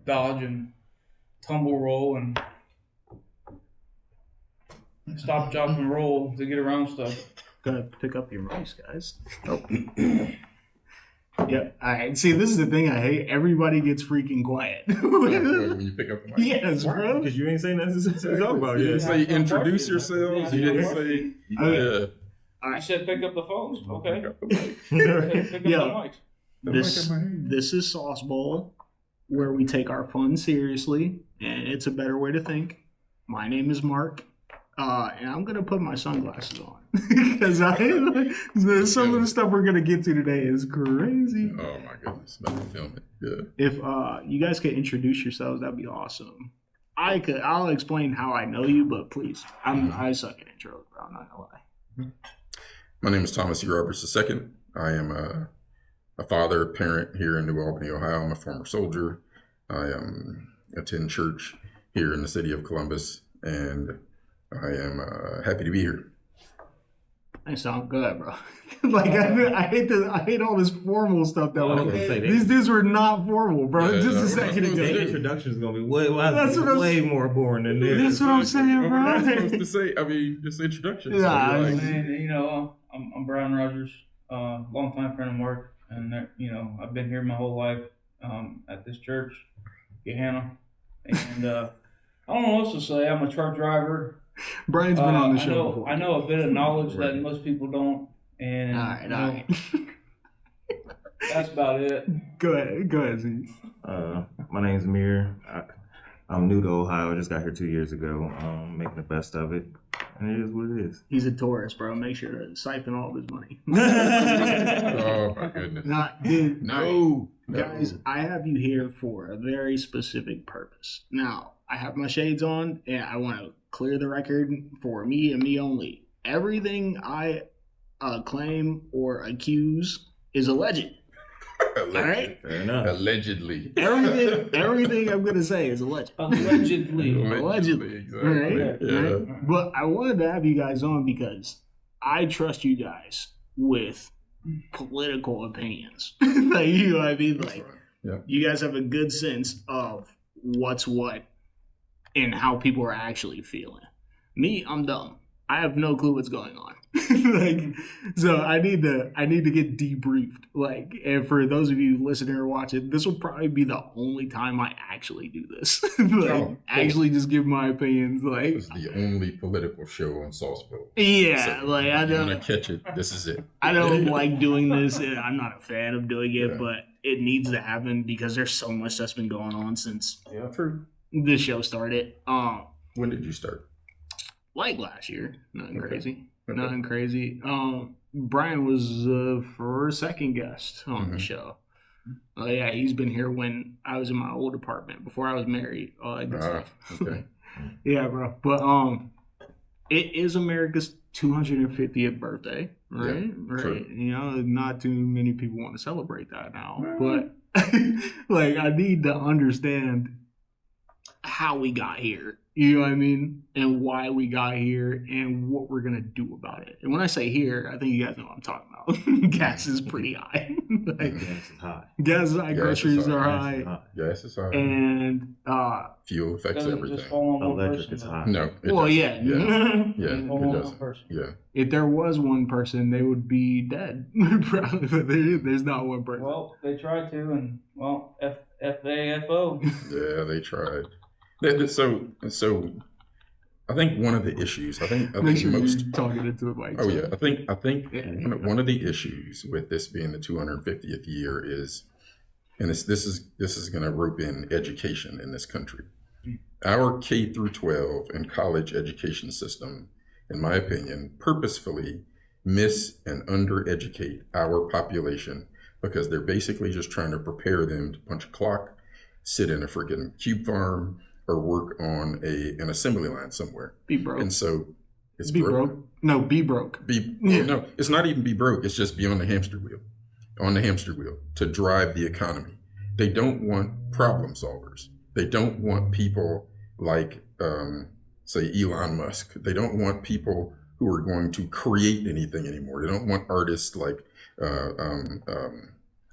dodge and tumble roll and stop, drop, and roll to get around stuff. Gotta pick up your rice, guys. Oh. Yeah. All right. See, this is the thing I hate. Everybody gets freaking quiet. When you pick up the mic. Yes, bro. Because you ain't saying nothing to talk about You yet. didn't say introduce yourselves. You didn't say, yeah. I said pick up the phones. Okay. Pick up the mic. Pick up Yeah. the mic. This is SauceBowl, where we take our fun seriously, and it's a better way to think. My name is Marq, and I'm gonna put my sunglasses on because some of the stuff we're gonna get to today is crazy. Oh my goodness, about to film it. Yeah. If you guys could introduce yourselves, that'd be awesome. I'll explain how I know you, but please, I suck at intros, bro. I'm not gonna lie. My name is Thomas E. Roberts II. I am a father, parent here in New Albany, Ohio. I'm a former soldier. I attend church here in the city of Columbus, and I am happy to be here. They sound good, bro. Like I hate all this formal stuff that these dudes were not formal, bro. Yeah, Just a we're second not ago. The introduction is gonna be way more boring than this. That's what I'm saying, What bro. am I supposed to say? I mean, just introduction. Yeah, So I you're like, And, I'm Bryan Rogers, longtime friend of Marq, and I've been here my whole life at this church, Gehanna, and I don't know what else to say. I'm a truck driver. Brian's been on the show before. I know a bit of knowledge that most people don't, and All right. that's about it. Go ahead, Z. My name's Zaymier. I'm new to Ohio. I just got here 2 years ago. Making the best of it, and it is what it is. He's a tourist, bro. Make sure to siphon all of his money. oh my goodness. Dude, No. guys, I have you here for a very specific purpose. Now, I have my shades on, and I want to clear the record for me and me only. Everything I claim or accuse is alleged. Allegedly. All right? Fair enough. Allegedly. Everything I'm gonna say is alleged. Allegedly. Allegedly. Exactly. Right? Yeah. Right? But I wanted to have you guys on because I trust you guys with political opinions. Like, you know what I mean? Like, Yeah. you guys have a good sense of what's what and how people are actually feeling. Me, I'm dumb. I have no clue what's going on. So I need to get debriefed. Like, and for those of you listening or watching, this will probably be the only time I actually do this. Actually just give my opinions. Like, This is the only political show on SauceBowl. yeah, So, like I if you want don't, to catch it, this is it. I don't like doing this. And I'm not a fan of doing it, Yeah. but it needs to happen because there's so much that's been going on since True. this show started. When did you start? Like last year, nothing Okay. crazy. Okay. Nothing crazy. Brian was for second guest on the Mhm. show. Oh yeah, he's been here when I was in my old apartment before I was married. All that good stuff. Okay. Yeah, bro. But it is America's 250th birthday, right? Yeah, right. true. You know, not too many people want to celebrate that now, but like I need to understand how we got here. You know what I mean? And why we got here and what we're going to do about it. And when I say here, I think you guys know what I'm talking about. Gas is pretty high. Like, Gas is high. gas is high, Gas is groceries high. are Gas high. is high. Yes, it's high. And, Fuel affects Doesn't everything. just fall on one Electric person. is though. high. No. It well, doesn't. yeah. Yeah, Doesn't fall it on one doesn't. person. Yeah. If there was one person, they would be dead. There's not one person. Well, they tried to, and F-A-F-O. Yeah, they tried. So I think one of the issues, I think Make sure most. you're talking into the mic. Oh yeah, I think Yeah. one of the issues with this being the 250th year is, and this is going to rope in education in this country. Our K through 12 and college education system, in my opinion, purposefully miss and undereducate our population because they're basically just trying to prepare them to punch a clock, sit in a freaking cube farm, or work on an assembly line somewhere. Be broke. And so it's Be broke. No, be broke. No, it's not even be broke. It's just be on the hamster wheel to drive the economy. They don't want problem solvers. They don't want people like, say, Elon Musk. They don't want people who are going to create anything anymore. They don't want artists like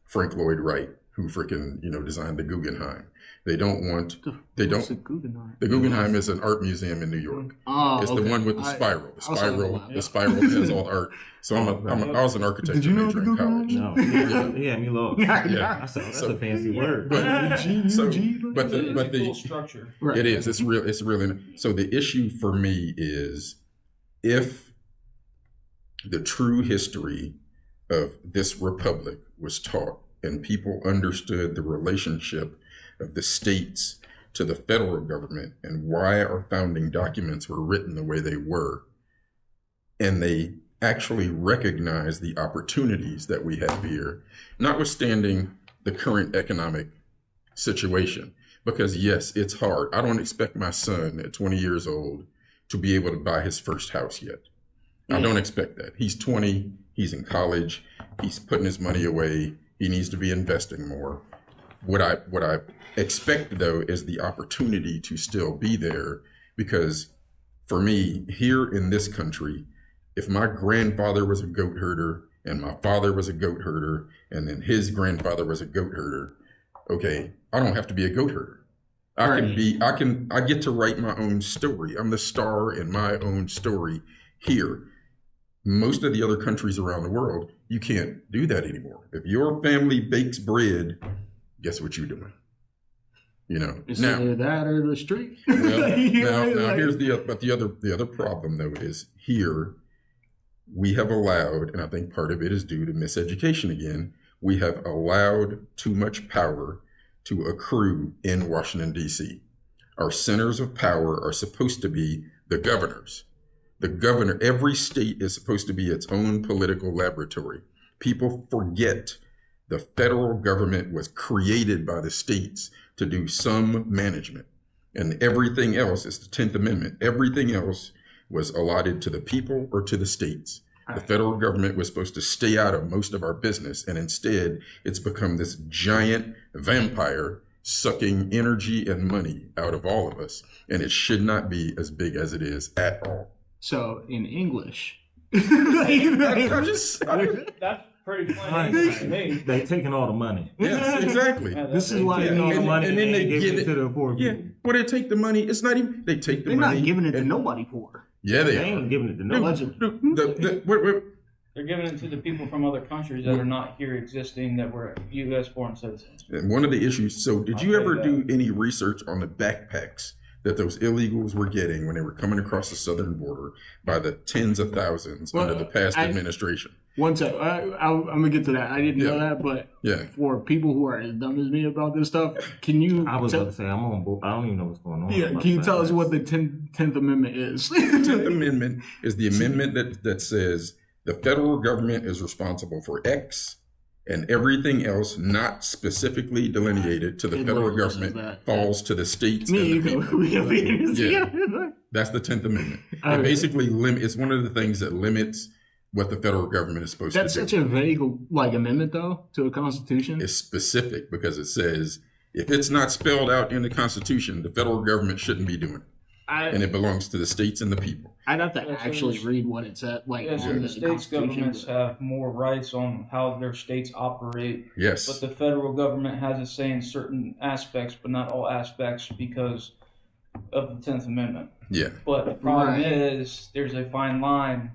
Frank Lloyd Wright, who freaking designed the Guggenheim. They don't want. They What's don't. the Guggenheim? The Guggenheim is an art museum in New York. Oh, It's the one with the spiral. The I was talking spiral. about, yeah. The spiral has all the art. So I was an architecture Did you know major the in Guggenheim? college. No, yeah, me lost. Yeah. That's a So- fancy word. But It's a the cool structure. Right. it is. It's real. It's really. So the issue for me is if the true history of this republic was taught and people understood the relationship of the states to the federal government and why our founding documents were written the way they were, and they actually recognize the opportunities that we have here, notwithstanding the current economic situation. Because yes, it's hard. I don't expect my son at 20 years old to be able to buy his first house yet. I don't expect that. He's 20, he's in college, he's putting his money away, he needs to be investing more. What I expect though is the opportunity to still be there, because for me, here in this country, if my grandfather was a goat herder and my father was a goat herder and then his grandfather was a goat herder, okay, I don't have to be a goat herder. I get to write my own story. I'm the star in my own story here. Most of the other countries around the world, you can't do that anymore. If your family bakes bread, guess what you're doing? You know. It's Now, either that or the street. well, You now know, like- here's the other problem though is here we have allowed, and I think part of it is due to miseducation again, we have allowed too much power to accrue in Washington, D.C. Our centers of power are supposed to be the governors. The governor, every state is supposed to be its own political laboratory. People forget the federal government was created by the states to do some management. And everything else is the 10th Amendment. Everything else was allotted to the people or to the states. The federal government was supposed to stay out of most of our business, and instead it's become this giant vampire sucking energy and money out of all of us. And it should not be as big as it is at all. So in English, That's pretty plain English to me. They taking all the money. Yes, exactly. Yeah, This is why Taking all the and- money and then they give give it it- to the poor Yeah, people. well, they take the money. It's not even, they take the they're money. not giving it to and- nobody poor. Yeah, they They are. ain't giving it to no Dude, one. They're giving it to the people from other countries that are not here existing, that were U.S. born citizens. And one of the issues, so did you I'll ever say do any research on the backpacks that those illegals were getting when they were coming across the southern border by the tens of thousands Well, under the past I- administration? One sec, I'm gonna get to that. I didn't know Yeah. that, but Yeah. for people who are as dumb as me about this stuff, can you I was tell, about to say I'm on board. I don't even know what's going on. yeah, about can you the tell us backpacks. what the 10th Amendment is? 10th Amendment is the amendment that says the federal government is responsible for X, and everything else not specifically delineated to the It federal literally says government that. falls to the states Me, and you the can people. we have been Yeah. That's the 10th Amendment. Okay. It basically it's one of the things that limits what the federal government is supposed That's to do. such a vague amendment though to a constitution. It's specific because it says if it's not spelled out in the Constitution, the federal government shouldn't be doing it, and it belongs to the states and the people. I'd have to Yeah, so actually there's- read what it said. Like Yeah, so on the the states' Constitution, governments but- have more rights on how their states operate, Yes. but the federal government has a say in certain aspects, but not all aspects because of the 10th Amendment. Yeah. But the problem Right. is there's a fine line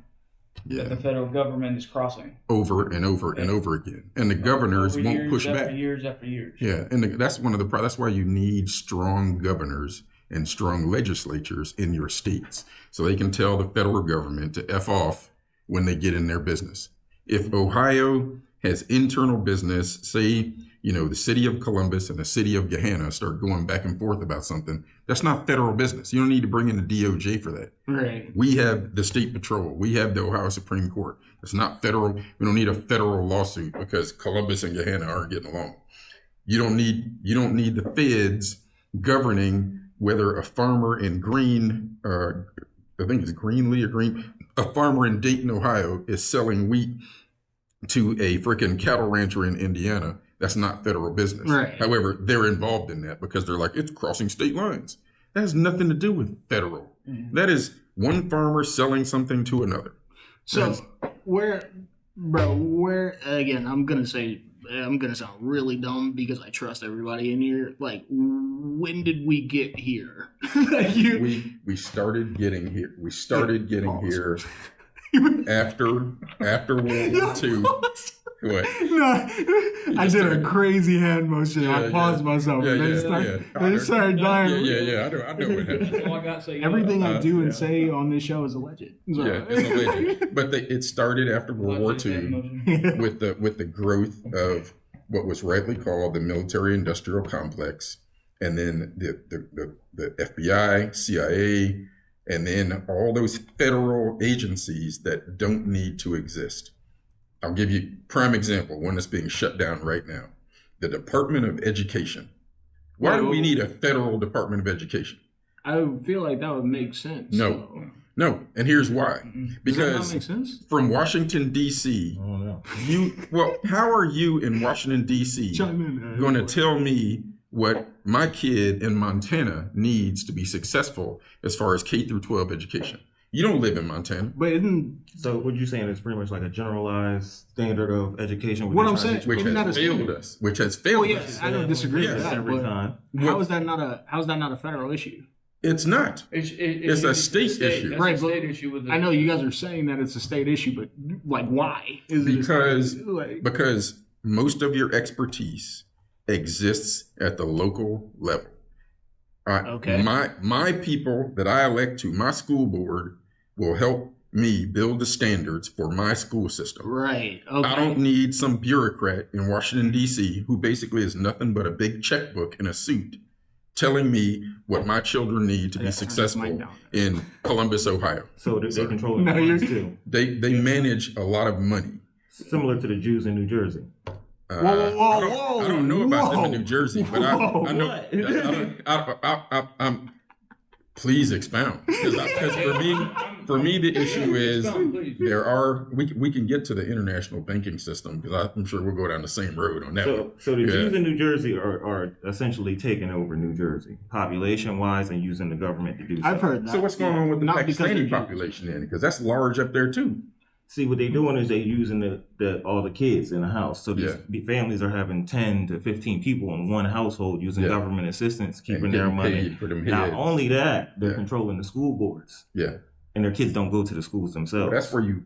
that the Yeah. federal government is crossing. Over and over and over again, and the governors Over won't years push after back. years after years. Yeah, and that's one of the that's why you need strong governors and strong legislatures in your states, so they can tell the federal government to F off when they get in their business. If Ohio has internal business, say, the city of Columbus and the city of Gahanna start going back and forth about something, that's not federal business. You don't need to bring in the DOJ for that. right. We have the state patrol. We have the Ohio Supreme Court. It's not federal. We don't need a federal lawsuit because Columbus and Gahanna aren't getting along. You don't need the feds governing whether a farmer in I think it's Greenlee or a farmer in Dayton, Ohio is selling wheat to a freaking cattle rancher in Indiana. That's not federal business. Right. However, they're involved in that because they're like, it's crossing state lines. That has nothing to do with federal. Mhm. That is one farmer selling something to another. So Yes. where again, I'm gonna say I'm gonna sound really dumb because I trust everybody in here. Like, when did we get here? We started getting here. We started getting here after World War II. What? No, I did a crazy hand motion. I paused myself. They just started dying. Yeah. I know what happened. All I got to say. Everything I do and say on this show is alleged. So. Yeah, it's alleged. But it started after World War II with the growth of what was rightly called the military-industrial complex, and then the FBI, CIA, and then all those federal agencies that don't need to exist. I'll give you a prime example, one that's being shut down right now. The Department of Education. Why do we need a federal Department of Education? I feel like that would make sense. No, and here's why. Because does that not make sense? From Washington, D.C., how are you in Washington, D.C. going to tell me what my kid in Montana needs to be successful as far as K through 12 education? You don't live in Montana. So what you're saying is pretty much like a generalized standard of education. What I'm saying, which has failed us. Which has failed us. I don't disagree with that. Every time. How is that not a federal issue? It's not. It's a state issue. Right, a state issue with it. I know you guys are saying that it's a state issue, but like, why? Because most of your expertise exists at the local level. Okay. My people that I elect to my school board will help me build the standards for my school system. Right. Okay. I don't need some bureaucrat in Washington, D.C. who basically is nothing but a big checkbook in a suit telling me what my children need to be successful in Columbus, Ohio. So they control the funds too. They manage a lot of money. Similar to the Jews in New Jersey. Whoa! I don't know about them in New Jersey, but I know. Please expound, because for me the issue is we can get to the international banking system, because I'm sure we'll go down the same road on that. So the Jews in New Jersey are essentially taking over New Jersey, population wise, and using the government to do so. I've heard that. So what's going on with the Pakistani population then? Because that's large up there too. See, what they're doing is they're using all the kids in the house. So these families are having 10 to 15 people in one household using government assistance, keeping their money. Not only that, they're controlling the school boards. Yeah. And their kids don't go to the schools themselves. But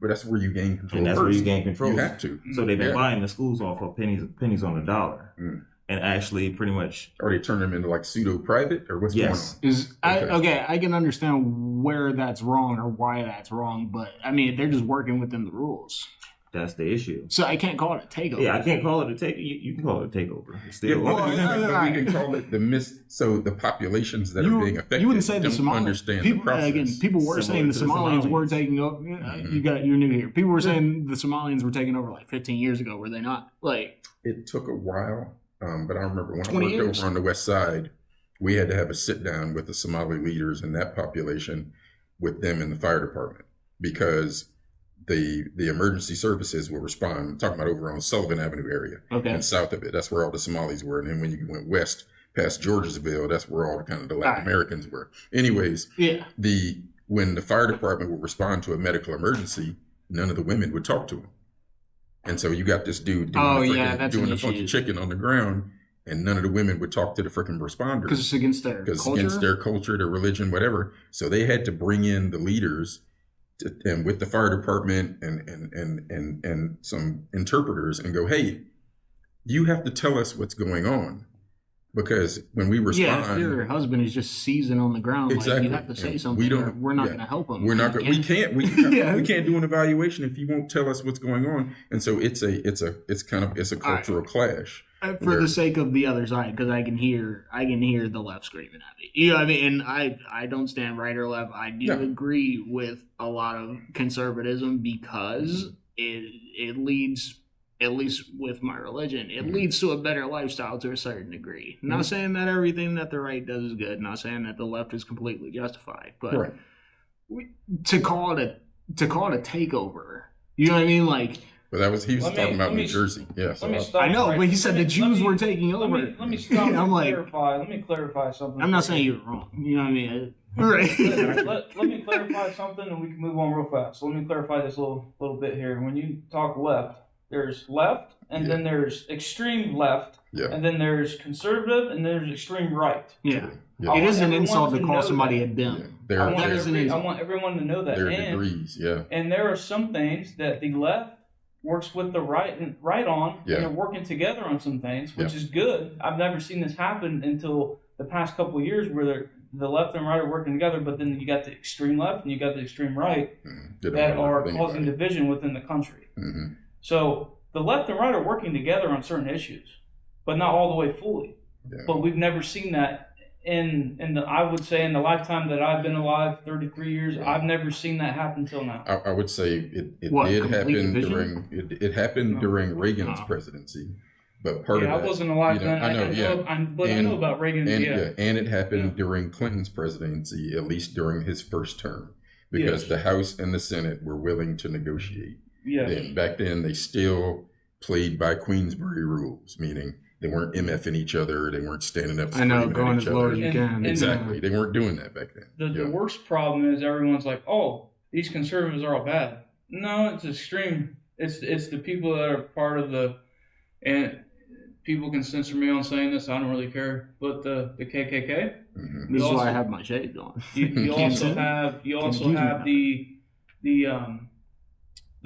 that's where you gain control. And that's where you gain control. You have to. So they've been buying the schools off of pennies on the dollar. And actually pretty much... Are they turning them into like pseudo-private, or what's going on? I can understand where that's wrong or why that's wrong, but I mean, they're just working within the rules. That's the issue. So I can't call it a takeover. Yeah, I can't call it a takeover. You can call it a takeover. Still. We can call it so the populations that are being affected, you wouldn't say don't understand the process. Again, people were saying the Somalians were taking over. You're new here. People were saying the Somalians were taking over like 15 years ago, were they not? Like, it took a while. But I remember when I worked over on the West Side, we had to have a sit down with the Somali leaders and that population, with them in the fire department, because the emergency services will respond. I'm talking about over on Sullivan Avenue area and south of it. That's where all the Somalis were. And then when you went west past Georgesville, that's where all the kind of the Latin Americans were. Anyways, when the fire department would respond to a medical emergency, none of the women would talk to them. And so you got this dude doing the funky chicken on the ground, and none of the women would talk to the freaking responders. Because it's against their culture? Because it's against their culture, their religion, whatever. So they had to bring in the leaders and with the fire department and some interpreters and go, hey, you have to tell us what's going on. Because when we respond... if your husband is just seasoned on the ground, like, you have to say something. We're not going to help him. We can't do an evaluation if you won't tell us what's going on. And so it's a cultural clash. For the sake of the other side, because I can hear the left screaming at me. You know what I mean? And I don't stand right or left. I do agree with a lot of conservatism, because it leads, at least with my religion, it leads to a better lifestyle to a certain degree. Not saying that everything that the right does is good. Not saying that the left is completely justified. But to call it a takeover, you know what I mean? Like, but he was talking about New Jersey. Yeah, so I know, but he said the Jews were taking over. Let me stop. Let me clarify something. I'm not saying you're wrong. You know what I mean? Right. let me clarify something, and we can move on real fast. So let me clarify this little bit here. When you talk left, there's left, and then there's extreme left, and then there's conservative, and there's extreme right. Yeah. It is an insult to call somebody a dim. I want everyone to know that. There are degrees, And there are some things that the left works with the right on, and they're working together on some things, which is good. I've never seen this happen until the past couple of years, where the left and right are working together, but then you got the extreme left and you got the extreme right that are causing division within the country. Mm-hmm. So the left and right are working together on certain issues, but not all the way fully. Yeah. But we've never seen that I would say in the lifetime that I've been alive, 33 years, I've never seen that happen till now. I would say it did happen it happened during Reagan's presidency. But part of that, I wasn't alive then. I know about Reagan. And it happened during Clinton's presidency, at least during his first term, because the House and the Senate were willing to negotiate. Then back then, they still played by Queensberry rules, meaning they weren't MFing each other, they weren't standing up. I know, going as low as you can. Exactly, they weren't doing that back then. The worst problem is everyone's like, "Oh, these conservatives are all bad." No, it's extreme. It's the people that are part of and people can censor me on saying this. I don't really care. But the KKK. Mm-hmm. This is why I have my shades on. You also have the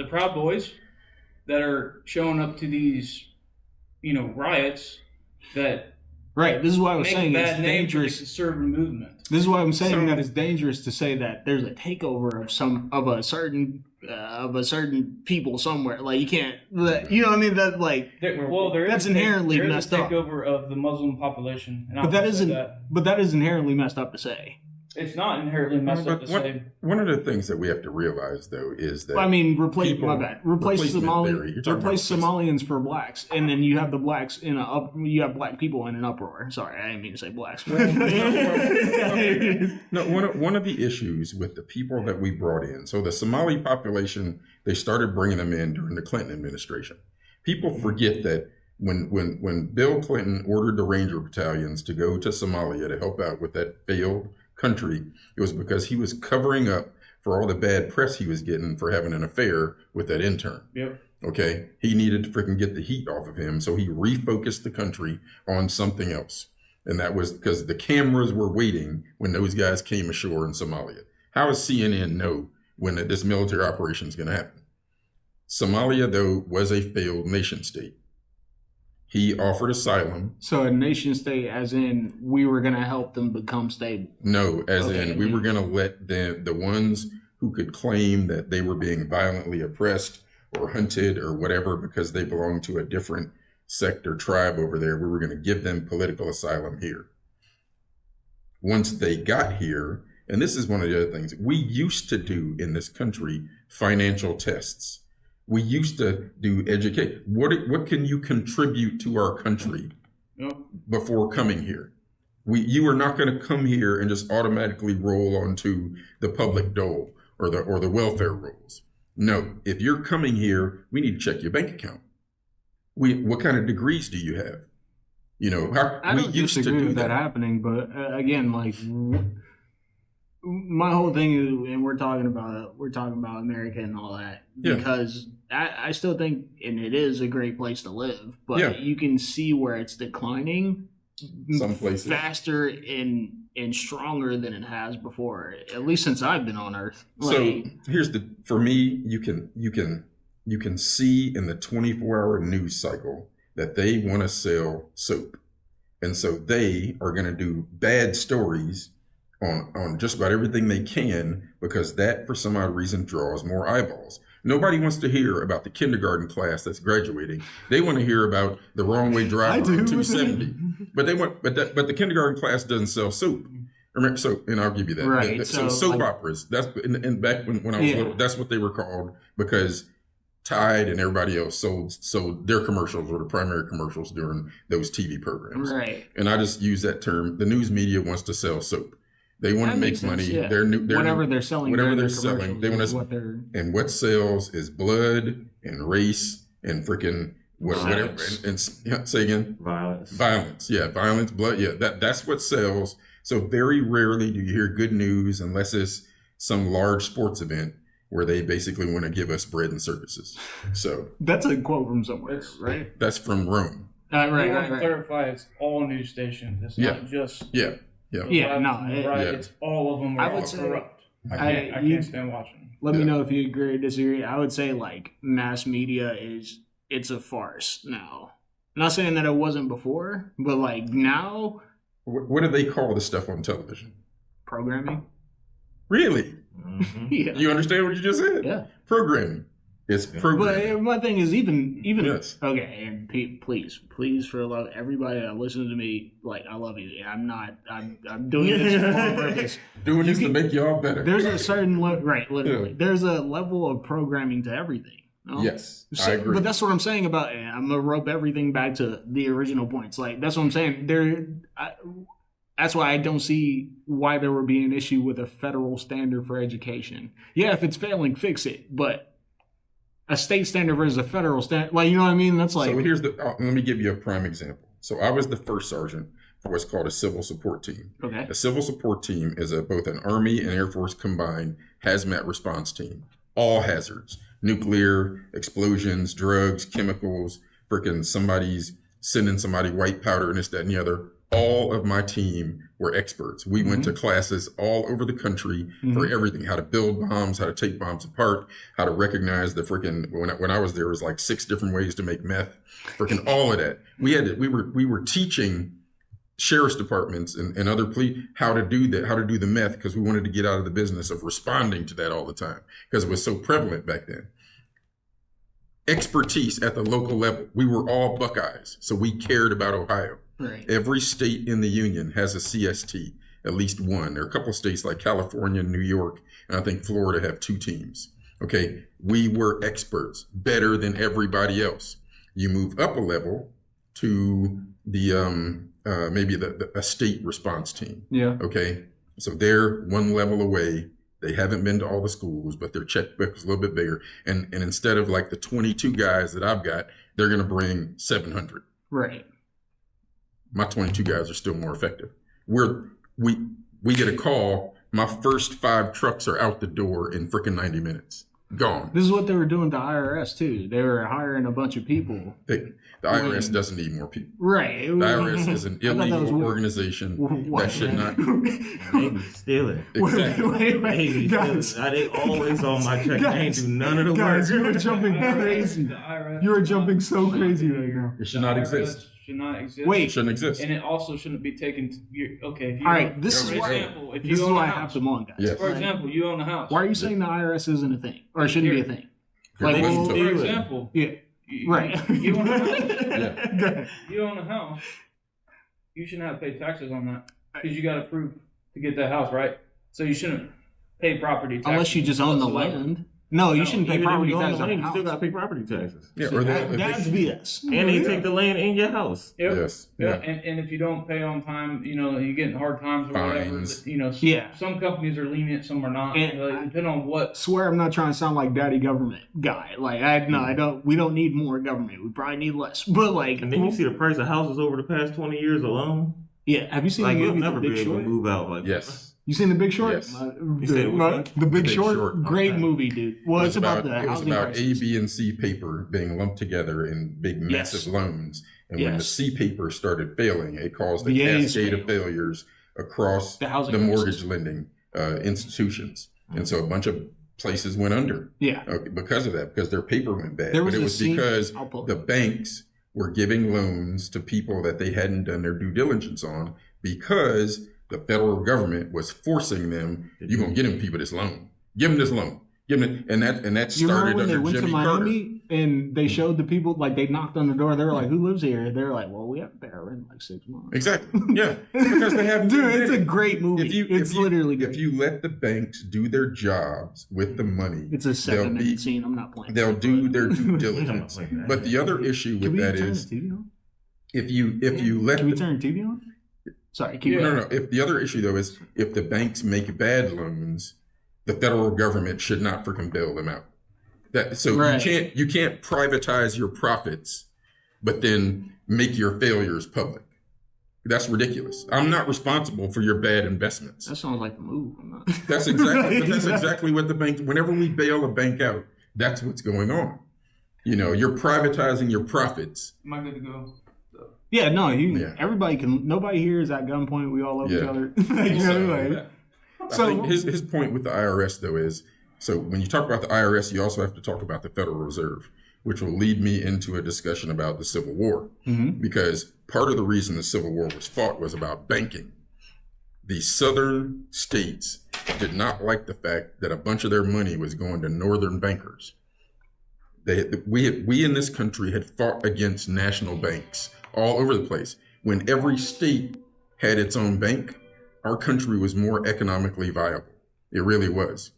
Proud Boys that are showing up to these, riots that. Right. This is why I was saying it's dangerous. Conservative movement. This is why I'm saying that it's dangerous to say that there's a takeover of a certain people somewhere. Like you can't, you know what I mean? That that's inherently messed up. Takeover of the Muslim population. But that is inherently messed up to say. It's not inherently messed up to say. One of the things that we have to realize, though, is that replace Somalians for blacks, and then you have the blacks you have black people in an uproar. Sorry, I didn't mean to say blacks. No, one of the issues with the people that we brought in, so the Somali population, they started bringing them in during the Clinton administration. People forget that when Bill Clinton ordered the Ranger battalions to go to Somalia to help out with that failed country, it was because he was covering up for all the bad press he was getting for having an affair with that intern. Yep. Okay. He needed to freaking get the heat off of him, so he refocused the country on something else. And that was because the cameras were waiting when those guys came ashore in Somalia. How does CNN know when this military operation is going to happen? Somalia, though, was a failed nation state. He offered asylum. So a nation state, as in we were going to help them become stable? No, as in we were going to let the ones who could claim that they were being violently oppressed or hunted or whatever because they belonged to a different sect or tribe over there, we were going to give them political asylum here. Once they got here, and this is one of the other things, we used to do in this country financial tests. We used to do educate. What can you contribute to our country before coming here? You are not going to come here and just automatically roll onto the public dole or the welfare rolls. No, if you're coming here, we need to check your bank account. What kind of degrees do you have? I don't disagree with that happening, but again, like my whole thing is, and we're talking about America and all that because I still think, and it is a great place to live, but you can see where it's declining some places faster and stronger than it has before, at least since I've been on Earth. So for me, you can see in the 24-hour news cycle that they want to sell soap. And so they are going to do bad stories on just about everything they can because that, for some odd reason, draws more eyeballs. Nobody wants to hear about the kindergarten class that's graduating. They want to hear about the wrong way driver on 270. But the kindergarten class doesn't sell soap. And I'll give you that. Right. So soap operas. That's and back when I was little, that's what they were called because Tide and everybody else sold their commercials or the primary commercials during those TV programs. Right. And I just use that term. The news media wants to sell soap. They want to make money. Yeah. Whatever they're selling, they want to. And what sells is blood and race and freaking whatever. And say again. Violence. Yeah, violence, blood. Yeah, that's what sells. So very rarely do you hear good news unless it's some large sports event. where they basically want to give us bread and circuses. So that's a quote from somewhere, right? That's from Rome. Right. Clarify, it's all news stations. It's not just it's all of them are all corrupt. I can't stand watching them. Let me know if you agree or disagree. I would say like mass media it's a farce now. Not saying that it wasn't before, but like now. What do they call the stuff on television? Programming. Really? Mm-hmm. Yeah. You understand what you just said? Yeah. Programming. It's programming. But my thing is even yes. Okay, and please for everybody that listens to me, like I love you. I'm doing this for a purpose. Doing this to make y'all better. There's a certain literally. Yeah. There's a level of programming to everything. No? Yes, I agree. But that's what I'm saying about it. I'm gonna rope everything back to the original points. Like that's what I'm saying. That's why I don't see why there would be an issue with a federal standard for education. Yeah, if it's failing, fix it. But a state standard versus a federal standard, like, you know what I mean? That's like. So let me give you a prime example. So I was the first sergeant for what's called a civil support team. Okay. A civil support team is both an Army and Air Force combined hazmat response team. All hazards, nuclear, explosions, drugs, chemicals, freaking somebody's sending somebody white powder and this, that, and the other. All of my team were experts. We went to classes all over the country for everything: how to build bombs, how to take bombs apart, how to recognize the freaking. When I was there, it was like 6 different ways to make meth. Freaking all of that. We were teaching sheriff's departments and other police how to do that, how to do the meth, because we wanted to get out of the business of responding to that all the time because it was so prevalent back then. Expertise at the local level. We were all Buckeyes, so we cared about Ohio. Right. Every state in the union has a CST, at least one. There are a couple of states like California, New York, and I think Florida have 2 teams. Okay, we were experts, better than everybody else. You move up a level to the maybe a state response team. Yeah. Okay, so they're one level away. They haven't been to all the schools, but their checkbook is a little bit bigger. And instead of like the 22 guys that I've got, they're going to bring 700. Right. My 22 guys are still more effective. We get a call. My first 5 trucks are out the door in freaking 90 minutes. Gone. This is what they were doing to IRS too. They were hiring a bunch of people. The IRS doesn't need more people. Right. The IRS is an illegal organization that should not. They be stealing. Exactly. Wait. Guys, they always on my check. They ain't do none of the guys, work. you are jumping crazy. You are jumping so crazy right now. It should not exist. Should not exist. Wait. It shouldn't exist. And it also shouldn't be taken. If you All right, this is why I have them on, guys. Yes. For example, you own a house. Why are you saying the IRS isn't a thing or it shouldn't be a thing? Like, for example, yeah, right. You own a house. Yeah. You own a house. You shouldn't have to pay taxes on that because you got to prove to get that house, right? So you shouldn't pay property taxes unless you just own the whatsoever. land. No, you shouldn't pay Even if property you own taxes the on land, the you still house. got to pay property taxes. Yeah, So or that's BS. And they take the land in your house. Yep. Yes. Yeah. Yeah. And if you don't pay on time, you get in hard times or Fines. whatever. Yeah. Some companies are lenient, some are not. And Depending on what. Swear I'm not trying to sound like daddy government guy. Like I don't. We don't need more government. We probably need less. But like, And then you see the price of houses over the past 20 years alone. yeah. Have you seen Like the you'll movie never The be Big able Short? to move out. Like Yes. You seen The Big Short? Yes. You said it was The Big Big Short. Short. Great Okay. movie, dude. Well, it's about the it was housing about crisis. A, B, and C paper being lumped together in big, massive loans. And when the Yes. C paper started failing, it caused a The A's cascade of failed. failures across The housing the crisis. mortgage lending institutions. And so a bunch of places went under Yeah. because of that, because their paper went bad. There But was it a was scene- because I'll pull it the up. banks were giving loans to people that they hadn't done their due diligence on because the federal government was forcing them, you're going to get them people this loan. Give them this loan. Give them it. And that You remember started when they under went Jimmy to Carter. Miami and they showed the people, like they knocked on the door. They were like, "Who lives here?" They're like, "Well, we have to pay our rent in like 6 months." Exactly. Yeah. Because they have Dude, it's a great movie. It's literally great. If you let the banks do their jobs with the money, It's a 7-minute scene. I'm not playing. they'll do their due I'm not diligence. playing that. But the other issue Can with we that turn is the TV on? if you let Can we the, turn the TV on? Sorry, keep Yeah. going. no. If the other issue though is if the banks make bad loans, the federal government should not freaking bail them out. Right. you can't privatize your profits, but then make your failures public. That's ridiculous. I'm not responsible for your bad investments. That sounds like the move. I'm not. That's exactly what the bank, whenever we bail a bank out, that's what's going on. You're privatizing your profits. Am I good to go? Yeah, no, everybody can, nobody here is at gunpoint. We all love each other. I think his point with the IRS, though, is, so when you talk about the IRS, you also have to talk about the Federal Reserve, which will lead me into a discussion about the Civil War. Mm-hmm. Because part of the reason the Civil War was fought was about banking. The southern states did not like the fact that a bunch of their money was going to northern bankers. We in this country had fought against national banks all over the place. When every state had its own bank, our country was more economically viable. It really was.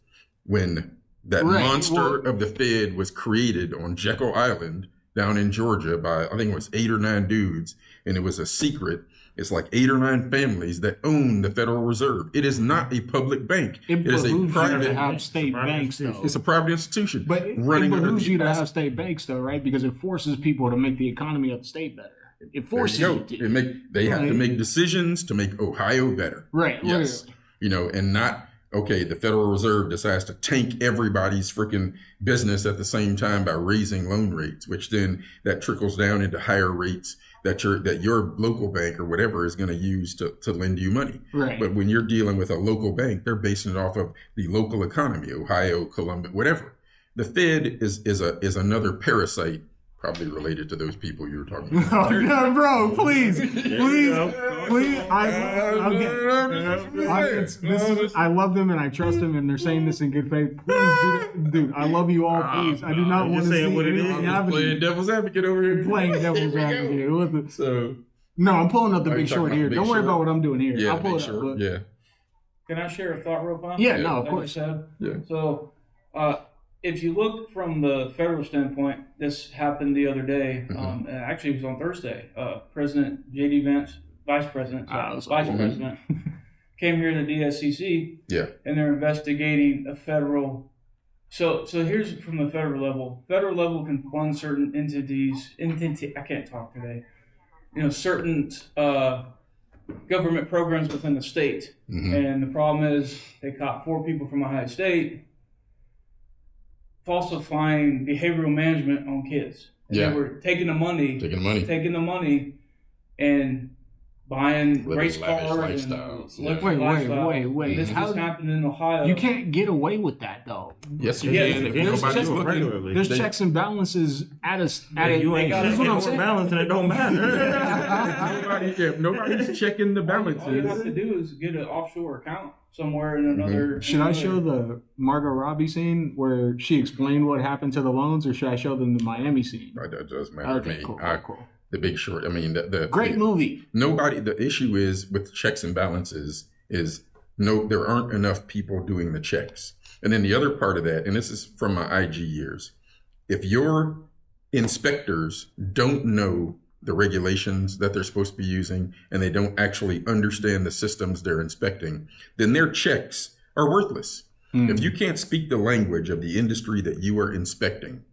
When that monster of the Fed was created on Jekyll Island down in Georgia by, I think it was 8 or 9 dudes, and it was a secret. It's like 8 or 9 families that own the Federal Reserve. It is not a public bank. It is a private to have state banks, though. It's a private institution. But it behooves you to have state banks, though, right? Because it forces people to make the economy of the state better. It forces you to. They have to make decisions to make Ohio better. Right. Yes. Literally. And not, okay, the Federal Reserve decides to tank everybody's freaking business at the same time by raising loan rates, which then that trickles down into higher rates that your local bank or whatever is going to use to lend you money. Right. But when you're dealing with a local bank, they're basing it off of the local economy, Ohio, Columbia, whatever. The Fed is another parasite, probably related to those people you were talking about. No, bro, please. I love them and I trust them and they're saying this in good faith. Please, dude, I love you all. Please, I do not want to say what it is. Playing devil's advocate over here. Playing devil's advocate. So, no, I'm pulling up the Big Short here. Don't worry about what I'm doing here. Yeah, I'll pull it up. Yeah. Can I share a thought real fast? Yeah, no, of course. Yeah. So, if you look from the federal standpoint, this happened the other day. Mm-hmm. Actually, it was on Thursday. President J.D. Vance, Vice President, came here to the DSCC. Yeah. And they're investigating a federal. So here's from the federal level. Federal level can fund certain entities. I can't talk today. Certain government programs within the state. Mm-hmm. And the problem is they caught 4 people from Ohio State falsifying behavioral management on kids. And they were taking the money and buying race cars and wait. This just happened in Ohio. You can't get away with that, though. Yes, there's checks and balances at us. You ain't got a balance and it don't matter. Nobody's checking the balances. All you have to do is get an offshore account somewhere in another. Mm-hmm. Should I show the Margot Robbie scene where she explained what happened to the loans, or should I show them the Miami scene? That doesn't matter to me. Cool. The Big Short. I mean, the great movie. The issue is with checks and balances is there aren't enough people doing the checks. And then the other part of that, and this is from my IG years, if your inspectors don't know the regulations that they're supposed to be using and they don't actually understand the systems they're inspecting, then their checks are worthless. Mm. If you can't speak the language of the industry that you are inspecting,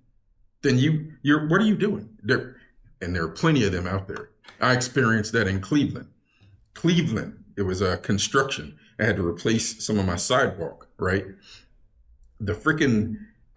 then you're what are you doing? And there are plenty of them out there. I experienced that in Cleveland. It was a construction. I had to replace some of my sidewalk, right?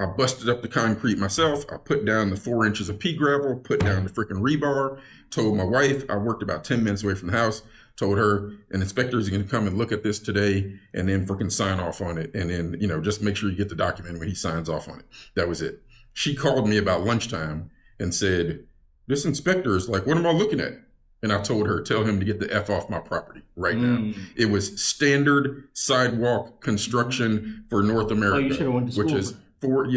I busted up the concrete myself. I put down the 4 inches of pea gravel, put down the freaking rebar, told my wife, I worked about 10 minutes away from the house, told her an inspector is going to come and look at this today and then freaking sign off on it. And then, just make sure you get the document when he signs off on it. That was it. She called me about lunchtime and said, this inspector is like, what am I looking at? And I told her, tell him to get the F off my property right now. It was standard sidewalk construction for North America, you should have went to school. Which is 4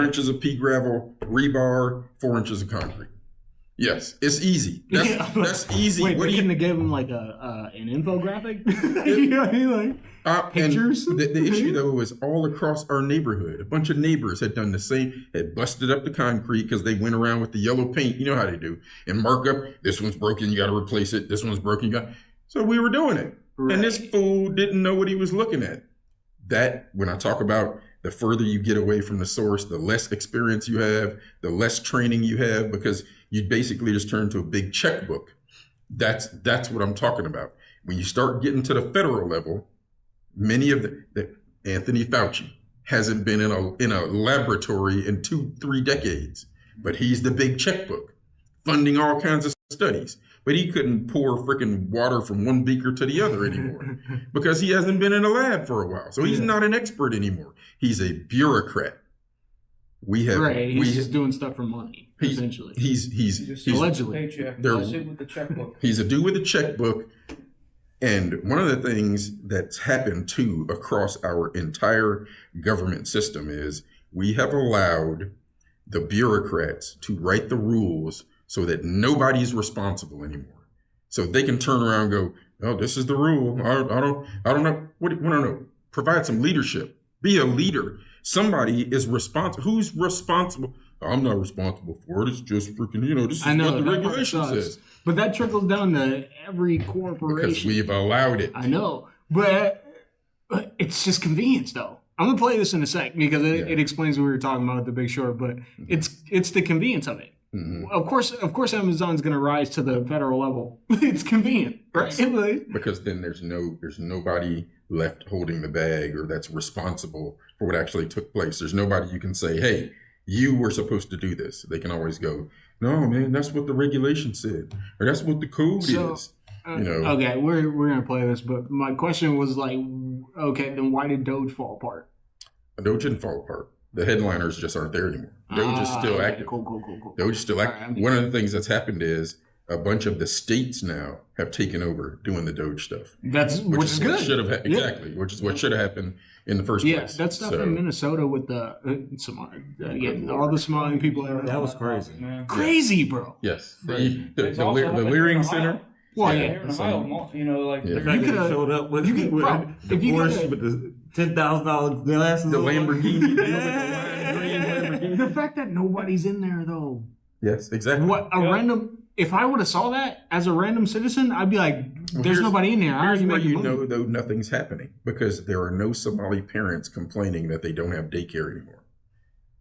inches of pea gravel, rebar, 4 inches of concrete. Yes, it's easy. That's easy. Wait, they couldn't have given him like an infographic? You know what I mean? Like pictures? The issue, though, was all across our neighborhood. A bunch of neighbors had done the same, had busted up the concrete because they went around with the yellow paint. You know how they do. And mark up, this one's broken, you got to replace it. This one's broken, So we were doing it. Right. And this fool didn't know what he was looking at. That, when I talk about the further you get away from the source, the less experience you have, the less training you have, because you basically just turn to a big checkbook. That's what I'm talking about. When you start getting to the federal level, many of the Anthony Fauci hasn't been in a laboratory in 2-3 decades, but he's the big checkbook, funding all kinds of studies. But he couldn't pour freaking water from one beaker to the other anymore because he hasn't been in a lab for a while. So he's not an expert anymore. He's a bureaucrat. He's just doing stuff for money. Essentially, he's allegedly. With the checkbook. He's a dude with a checkbook. And one of the things that's happened too across our entire government system is we have allowed the bureaucrats to write the rules so that nobody's responsible anymore. So they can turn around and go, "Oh, this is the rule. I don't know. No. Provide some leadership. Be a leader. Somebody is responsible. Who's responsible? I'm not responsible for it. It's just freaking, this is what the regulation says." But that trickles down to every corporation. Because we've allowed it. I know. But it's just convenience, though. I'm going to play this in a sec because it explains what we were talking about at The Big Short, but it's the convenience of it. Mm-hmm. Of course, Amazon's going to rise to the federal level. It's convenient, right? Yes. Because then there's nobody left holding the bag or that's responsible for what actually took place. There's nobody you can say, "Hey, you were supposed to do this." They can always go, "No, man, that's what the regulation said, or that's what the code is." Okay, we're gonna play this, but my question was like, okay, then why did Doge fall apart? Doge didn't fall apart. The headliners just aren't there anymore. Doge is still active. Cool. Doge is still active. Right, one of the things that's happened is a bunch of the states now have taken over doing the Doge stuff. Which is good. Exactly, which is what should have happened in the first place. Yeah, that stuff in Minnesota with the all the Somali people. That was crazy, man. Crazy, bro. Yes, the Leering Center. Well, here in Ohio, the fact that he showed up with the Porsche with the $10,000 glasses, the Lamborghini, the fact that nobody's in there though. Yes, exactly. Random. If I would have saw that as a random citizen, I'd be like, "There's nobody in there." Here's where though nothing's happening because there are no Somali parents complaining that they don't have daycare anymore.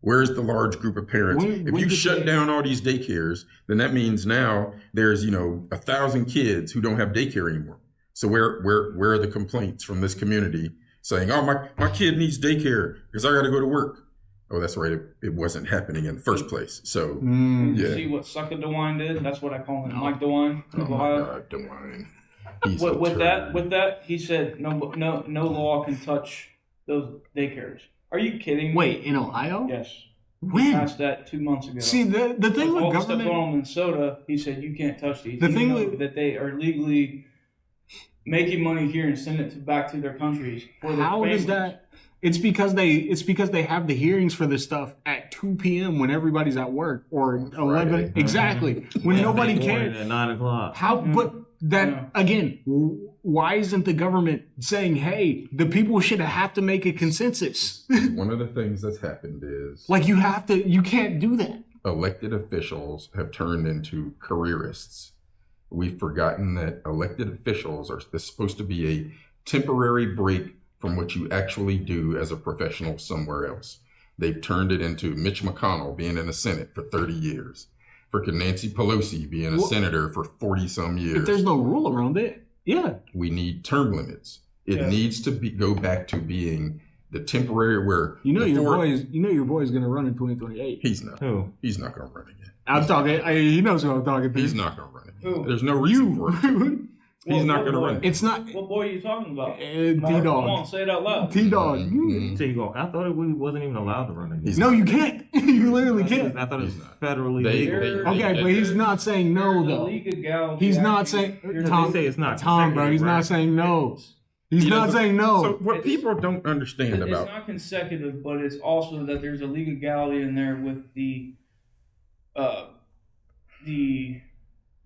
Where's the large group of parents? If you shut down all these daycares, then that means now there's 1,000 kids who don't have daycare anymore. So where are the complaints from this community saying, "Oh, my kid needs daycare because I got to go to work"? Oh, that's right. It wasn't happening in the first place. So, See what Sucker DeWine did? That's what I call him, Mike DeWine of Ohio. God, DeWine. With that, he said no law can touch those daycares. Are you kidding me? Wait, in Ohio? Yes. When? He passed that 2 months ago. See, the thing with all government... the stuff going on in Minnesota, he said you can't touch these. The thing that they are legally making money here and sending it back to their countries. How does that... It's because they have the hearings for this stuff at 2 p.m. when everybody's at work or 11 exactly when nobody cares at 9 o'clock. How? But that again, why isn't the government saying, "Hey, the people should have to make a consensus"? One of the things that's happened is you can't do that. Elected officials have turned into careerists. We've forgotten that elected officials are supposed to be a temporary break from what you actually do as a professional somewhere else. They've turned it into Mitch McConnell being in the Senate for 30 years. Freaking Nancy Pelosi being a senator for 40-some years. If there's no rule around it, yeah. We need term limits. It needs to go back to being the temporary where... your boy's going to run in 2028. He's not. Who? He's not going to run again. I'm talking... he knows who I'm talking to. He's not going to run again. Who? There's no reason for it. He's not going to run. It's not. What boy are you talking about? T-Dog. Come on, say it out loud. T-Dog. I thought we wasn't even allowed to run again. No, you can't. You literally can't. I thought it was federally legal. Okay, but he's not saying no, though. He's not saying... Tom, say it's not Tom, bro, he's not saying no. He's not saying no. So what people don't understand about... It's not consecutive, but it's also that there's a legality in there with the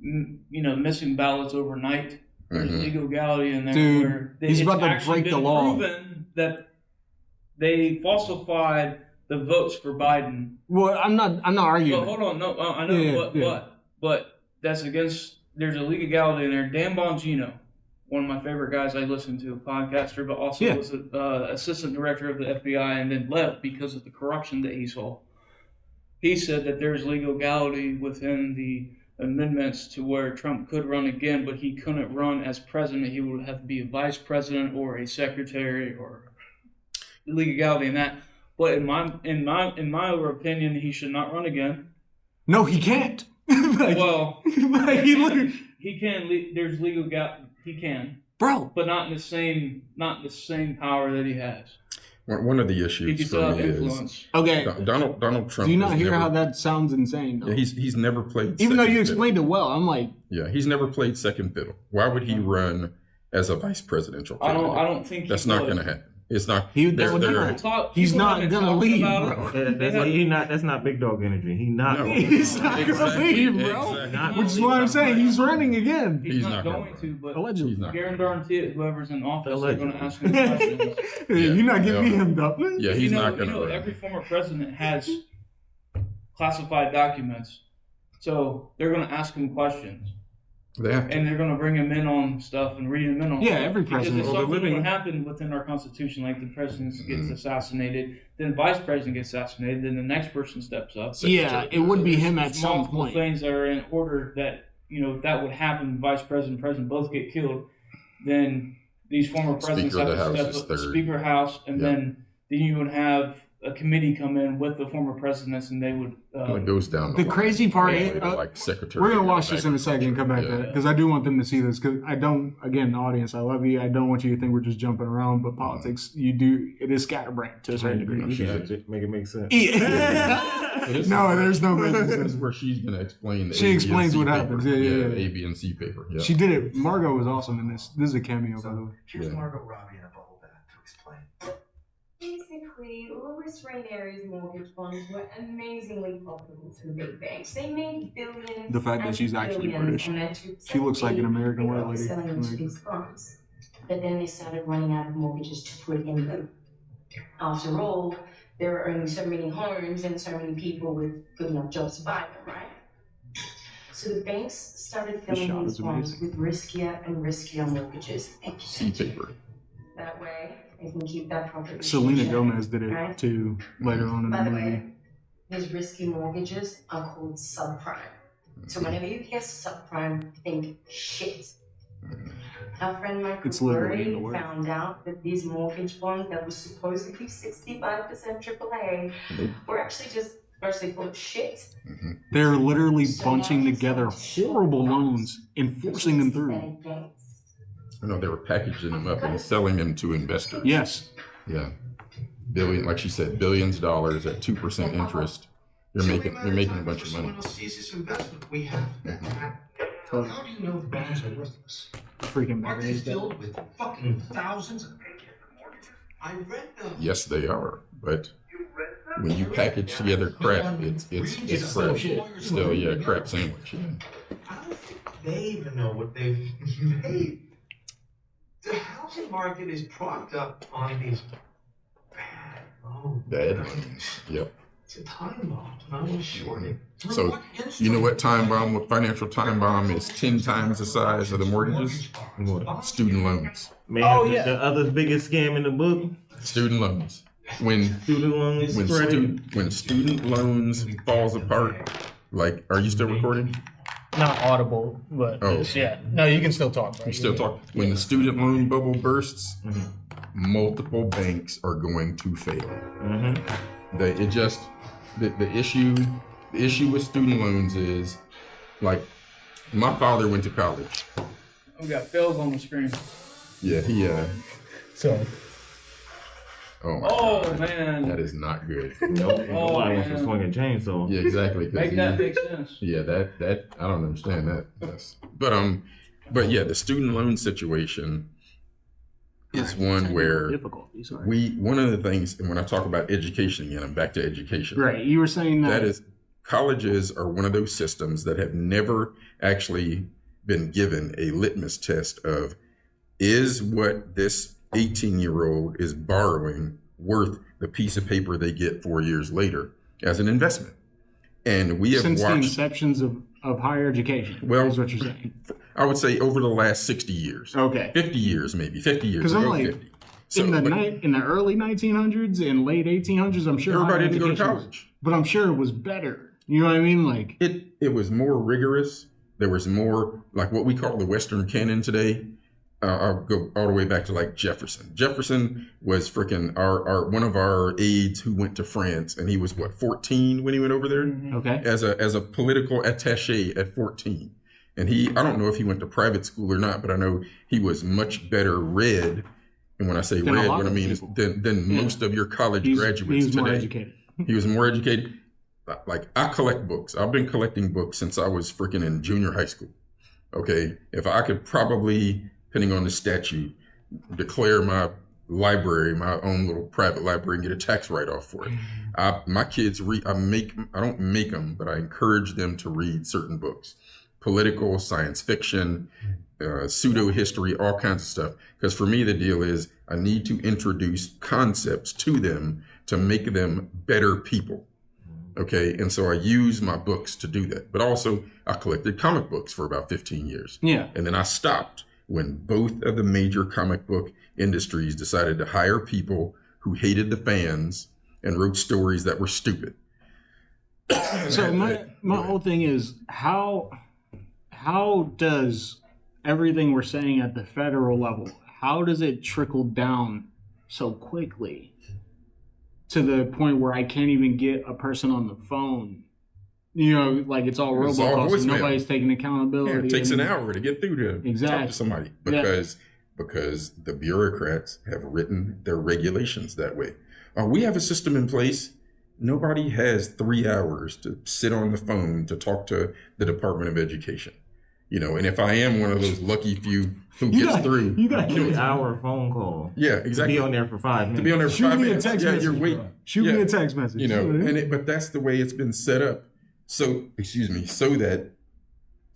missing ballots overnight. There's legality in there. Dude, where he's about to break the law. Proven that they falsified the votes for Biden. Well, I'm not arguing. Well, hold on, no, I know, but that's against. There's a legality in there. Dan Bongino, one of my favorite guys I listen to, a podcaster, but also was an assistant director of the FBI and then left because of the corruption that he saw. He said that there's legality within the amendments to where Trump could run again, but he couldn't run as president. He would have to be a vice president or a secretary or legality in that. But in my opinion, he should not run again. No, he can't. Well, he can. There's legal gap. He can, bro, but not in the same power that he has. One of the He issues can for still have me is influence. okay. Donald Trump. Do you not hear how that sounds insane? Though? Yeah, he's never played. Even though you explained it well, I'm like, yeah, he's never played second fiddle. Why would he run as a vice presidential candidate? I don't think that's not going to happen. It's not. He's not gonna leave, bro. That's not big dog energy. He's not gonna leave, bro. Exactly. Which is why I'm saying he's running again. He's not going to, but allegedly, guarantee it. Whoever's in office, they're going to ask him questions. You're not giving me him though. Yeah, he's not going to. Every former president has classified documents, so they're going to ask him questions. And they're going to bring him in on stuff and read him in on stuff. Every president. Because if something would happen within our Constitution, like the president gets assassinated, then vice president gets assassinated, then the next person steps up. Yeah, it would be him at some multiple point. Things that are in order that, if that would happen, vice president and president both get killed, then these former presidents have to step up, Speaker House, and then you would have a committee come in with the former presidents, and they would. It goes down. The crazy part is, like secretary. We're gonna watch this in a second and come back to it because I do want them to see this. Because I don't. Again, the audience, I love you. I don't want you to think we're just jumping around. But politics, it is scatterbrained to a certain degree. Make it make sense. No, there's no making sense. This is where she's gonna explain. She explains what happens. Yeah. A, B, and C paper. Yeah. She did it. Margot was awesome in this. This is a cameo, by the way. Here's Margot Robbie in a bubble bath to explain. Basically, Louis Rainieri's mortgage bonds were amazingly profitable to the big banks. They made billions. The fact that she's actually British. She looks like an American white lady. Selling into these bonds. But then they started running out of mortgages to put in them. After all, there are only so many homes and so many people with good enough jobs to buy them, right? So the banks started filling these bonds with riskier and riskier mortgages. C paper. That way, they can keep that property. Selena Gomez did it too later on in the movie. Way, these risky mortgages are called subprime. So whenever you hear subprime, think shit. Our friend Michael Burry found out that these mortgage bonds that were supposedly 65% AAA were actually just mostly full of shit. They're literally bunching together horrible loans and forcing them through. No, they were packaging them up and selling them to investors. Yes. Yeah. Like she said, billions of dollars at 2% interest. You're making a bunch of money. We have. How do you know the bonds are worthless? Freaking Mark is filled with fucking thousands of mortgages. I read them. Yes, they are, but when you package together crap, it's crap. Still, yeah, crap sandwich. I don't think they even know what they've made. The housing market is propped up on these bad loans. Bad loans. Yep. It's a time bomb. I was shorting. So, you know what financial time bomb is 10 times the size of the mortgages? Student loans. Man, the other biggest scam in the book? Student loans. When student loans falls apart, like, are you still recording? Not audible, but yeah. No, you can still talk. Bro. You still talk. When the student loan bubble bursts, multiple banks are going to fail. The issue with student loans is, like, my father went to college. We got Phil's on the screen. Yeah, he So. God. Man, that is not good. Nobody wants to swing a chainsaw. Yeah, exactly. Make that make sense. Yeah, that I don't understand that. But yeah, the student loan situation is one where one of the things, and when I talk about education again, I'm back to education. Right, you were saying that. That is, colleges are one of those systems that have never actually been given a litmus test of, is what this 18-year-old is borrowing worth the piece of paper they get 4 years later as an investment. And we have since watched the inceptions of higher education. Well, is what you're saying. I would say over the last 60 years. Okay. 50 years, maybe 50 years. Because I'm like, 50. So, in the early 1900s and late 1800s, I'm sure everybody had to go to college. But I'm sure it was better. You know what I mean? Like it was more rigorous. There was more like what we call the Western canon today. I'll go all the way back to like Jefferson. Jefferson was freaking our one of our aides who went to France, and he was 14 when he went over there. Okay. As a political attaché at 14, and I don't know if he went to private school or not, but I know he was much better read. And when I say read, what I mean is than most of your college graduates today. More educated. He was more educated. Like I collect books. I've been collecting books since I was freaking in junior high school. Okay, if I could probably, depending on the statute, declare my library, my own little private library, and get a tax write-off for it. My kids read. I don't make them, but I encourage them to read certain books, political, science fiction, pseudo history, all kinds of stuff. Because for me, the deal is I need to introduce concepts to them to make them better people. Okay, and so I use my books to do that. But also, I collected comic books for about 15 years. Yeah. And then I stopped when both of the major comic book industries decided to hire people who hated the fans and wrote stories that were stupid. So my whole thing is how does everything we're saying at the federal level, how does it trickle down so quickly to the point where I can't even get a person on the phone? You know, like it's all robocalls and nobody's taking accountability. Yeah, it takes an hour to get through to talk to somebody because the bureaucrats have written their regulations that way. We have a system in place. Nobody has 3 hours to sit on the phone to talk to the Department of Education. You know, and if I am one of those lucky few who gets through, you got a 3-hour phone call. Yeah, exactly. To be on there for 5 minutes. To be on there for 5 minutes. Text message, you're waiting. Shoot me a text message. You know, but that's the way it's been set up. So that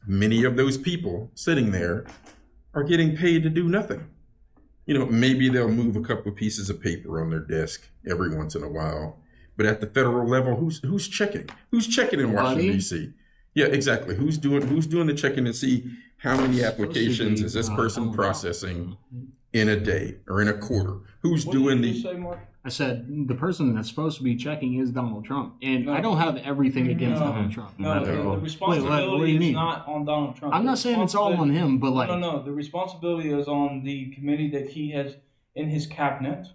many of those people sitting there are getting paid to do nothing. You know, maybe they'll move a couple of pieces of paper on their desk every once in a while. But at the federal level, who's checking? Who's checking in Washington, D.C.? Yeah, exactly. Who's doing the checking to see how many applications is this person processing in a day or in a quarter? Who's doing the? Say, Mark? I said the person that's supposed to be checking is Donald Trump, and I don't have everything against Donald Trump. No, the responsibility is not on Donald Trump. I'm not saying it's all on him, but like no, the responsibility is on the committee that he has in his cabinet.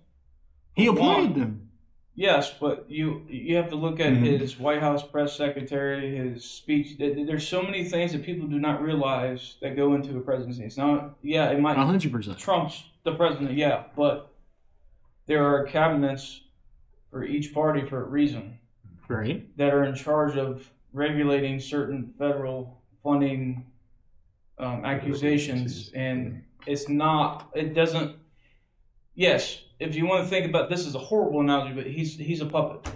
He appointed them. Yes, but you have to look at his White House press secretary, his speech. There's so many things that people do not realize that go into a presidency. It's not, it might 100%. Trump's the president, but there are cabinets for each party for a reason, right? That are in charge of regulating certain federal funding accusations, and it doesn't. Yes. If you want to think about this is a horrible analogy, but he's a puppet.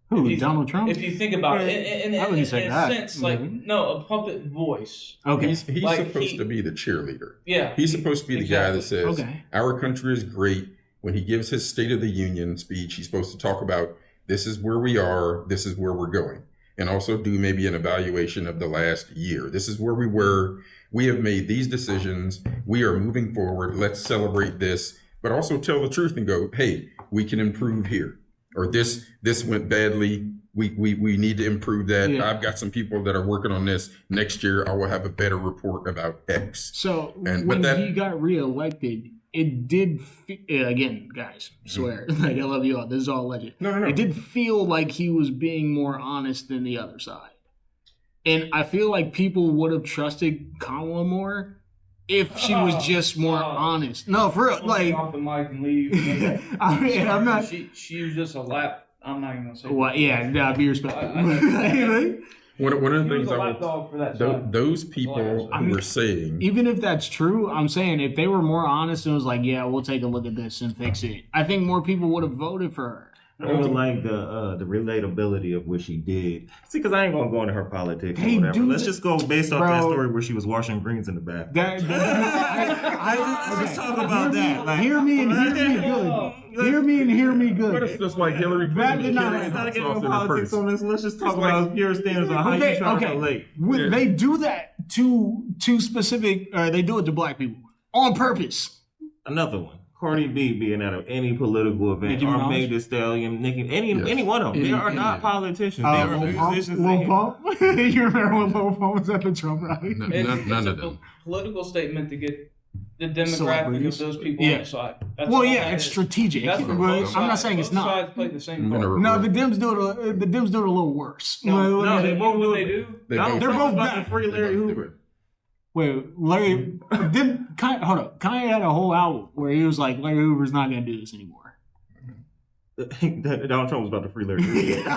Who, Donald Trump? If you think about it, in a sense, a puppet voice. Okay, he's supposed to be the cheerleader. Yeah, he's supposed to be the guy that says our country is great. When he gives his State of the Union speech, he's supposed to talk about this is where we are, this is where we're going, and also do maybe an evaluation of the last year. This is where we were. We have made these decisions. We are moving forward. Let's celebrate this. But also tell the truth and go, hey, we can improve here, or this went badly. We need to improve that. Yeah. I've got some people that are working on this. Next year, I will have a better report about X. So when he got reelected, it did. Again, guys, swear, like I love you all. This is all legend. No. It did feel like he was being more honest than the other side, and I feel like people would have trusted Kamala more if she was just more honest. No, for real. Like, off the mic and leave. I mean, I'm not. She was just a lap. I'm not even gonna say. Well, yeah, be respectful. One of the things those people who were saying, even if that's true, I'm saying if they were more honest and was like, yeah, we'll take a look at this and fix it, I think more people would have voted for her. I would like the relatability of what she did. See, because I ain't gonna go into her politics or whatever. Let's just go based off that story where she was washing greens in the bath. Let's talk about that. Like, hear me and hear me good. Hear me and hear me good. But it's just like Hillary Clinton. Let's not get into politics on this. Let's just talk about pure standards on how you try to relate. They do that to specific. They do it to black people on purpose. Another one. Cardi B being at any political event, Nicki or Minaj? Meg Thee Stallion, any Yes. one of them. They are not politicians. They are musicians. Lil Pump? You remember when Lil Pump was at the Trump rally? None of them. Political statement to get the demographic Celebrities. of those people on the side. That's Well, all yeah, that it's is. strategic. That's But what I'm both not sides- saying it's both not. sides play the same I'm part. gonna- No, the Dems do it a little worse. No, Like, they you both know do what it. they do. They Donald both- They're Trump's both about to bad. free Larry They both do Hoover. it. Wait, Larry, hold up. Kanye had a whole album where he was like, Larry Hoover's not going to do this anymore. Donald Trump was about to free Larry Hoover.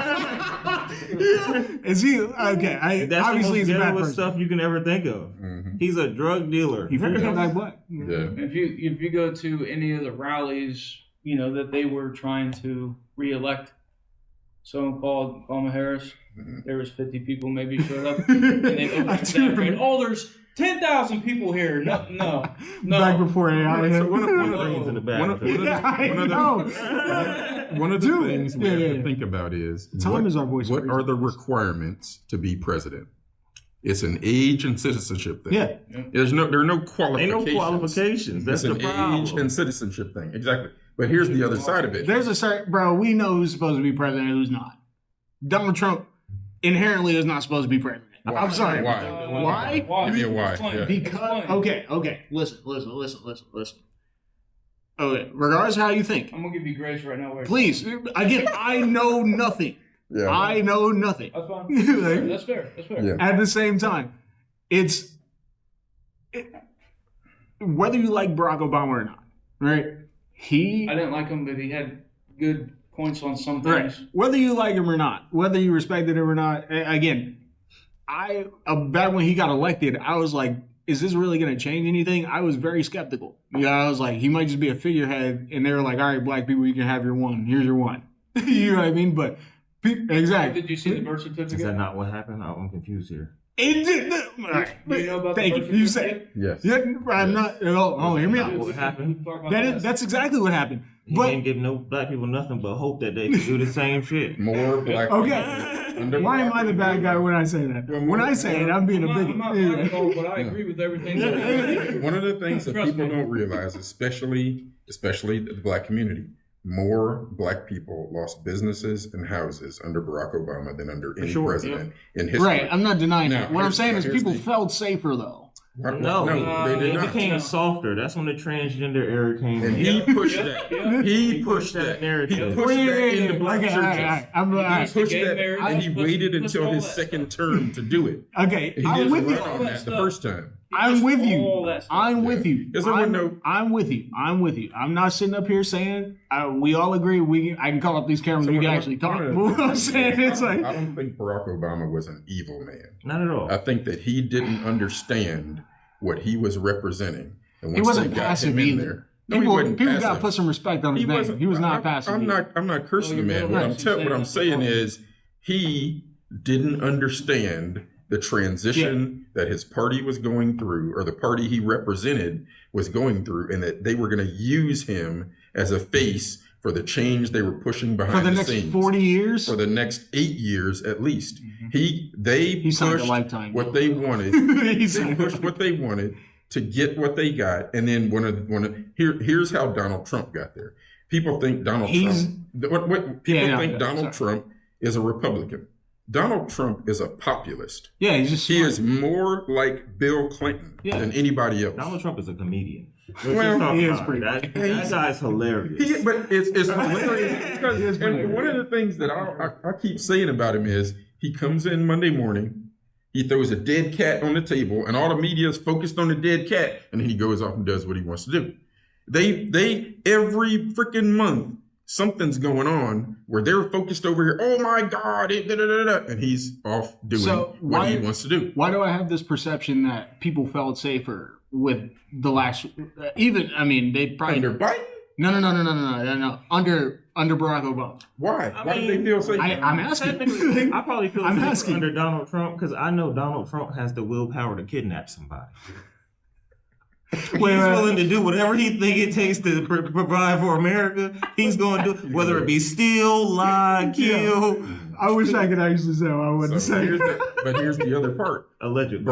Is he okay? That's Obviously, he's the a most bad ghetto person. stuff you can ever think of. He's a drug dealer. He freaking like black. Yeah. If you go to any of the rallies, you know that they were trying to re-elect someone called Kamala Harris. There was 50 people maybe showed up, and they opened I the do stand, oh, there's 10,000 people here. No. Back before AI. So one of Brains the in the back. one of the Dude, things we have to think about is Time is our voice. what are the requirements to be president? It's an age and citizenship thing. Yeah. There are no qualifications. Ain't no qualifications. That's It's the an problem. age and citizenship thing. Exactly. But here's the other side of it. There's a certain, bro, we know who's supposed to be president and who's not. Donald Trump inherently is not supposed to be president. Why? I'm sorry. Why? Why? Give me a why. Explain. Yeah. Because, okay. Listen. Okay, regardless of how you think. I'm gonna give you grace right now. Wait. Please, again, I know nothing. Yeah. I know nothing. That's fine. Like, That's fair. Yeah. at the same time, whether you like Barack Obama or not, right? I didn't like him, but he had good points on some Right. things. Whether you like him or not, whether you respected him or not, again, back when he got elected, I was like, is this really going to change anything? I was very skeptical. Yeah, I was like, he might just be a figurehead, and they were like, all right, black people, you can have your one. Here's your one. You know what I mean? But exactly. Did you see the birth certificate? Is that not what happened? I'm confused here. It did. All right. Do you know about Thank the you. birth You certificate? said. Yes. Yeah, I'm not. Oh, hear me out. What happened? Talk about That's exactly what happened. He But didn't give no black people nothing but hope that they could do the same shit. More black okay. people. Why am I the bad guy when I say that? When I say it, I'm being a bigot. I'm not black, but I agree with everything. One of the things that Trust people me. don't realize, especially the black community, more black people lost businesses and houses under Barack Obama than under any sure, president in history. Right. I'm not denying Now, that. What I'm saying is here's people the- felt safer though. No, they did it not. became softer. That's when the transgender era came And in. he pushed that. Yeah. He pushed that narrative. He pushed that in the black Okay, churches. all right. He pushed Gay that, marriage, and he let's- waited let's until all his that second term to do it. Okay, He I'm didn't with run you. on that the first time. I'm with you. All that stuff. I'm with Yeah. you. Because there were no- I'm with you. I'm with you. I'm not sitting up here saying we all agree. I can call up these cameras. So we can what- actually talk. what- What I'm saying is like, I don't think Barack Obama was an evil man. Not at all. I think that he didn't understand what he was representing. And he once wasn't they got passive him in either. there, no, he wasn't People got passive. to put some respect on his name. He was not passive. I'm either. not cursing the Oh, man. you're What right. what I'm saying is he didn't understand the transition that his party was going through, or the party he represented was going through, and that they were going to use him as a face for the change they were pushing behind for the next scenes. 40 years. For the next 8 years at least. Mm-hmm. They He signed a pushed lifetime what deal. they wanted. He They signed- pushed what they wanted to get what they got, and then here's how Donald Trump got there. People think Donald Trump. Donald Trump is a Republican. Donald Trump is a populist. Yeah, he's just. He is more like Bill Clinton than anybody else. Donald Trump is a comedian. Well, he is pretty. That guy's hilarious. But it's hilarious because and one of the things that I keep saying about him is he comes in Monday morning, he throws a dead cat on the table, and all the media is focused on the dead cat, and then he goes off and does what he wants to do. They every freaking month something's going on where they're focused over here. Oh my God! And he's off doing what he wants to do. Why do I have this perception that people felt safer with the last? They probably Under Biden? No. Under Barack Obama. Why? Why do they feel safe? I'm asking. I probably feel I'm safer asking. under Donald Trump because I know Donald Trump has the willpower to kidnap somebody. He's willing to do whatever he think it takes to provide for America. He's going to do, whether it be steal, lie, kill. I wish I could actually say what I wanted to say. But here's the other part. Allegedly.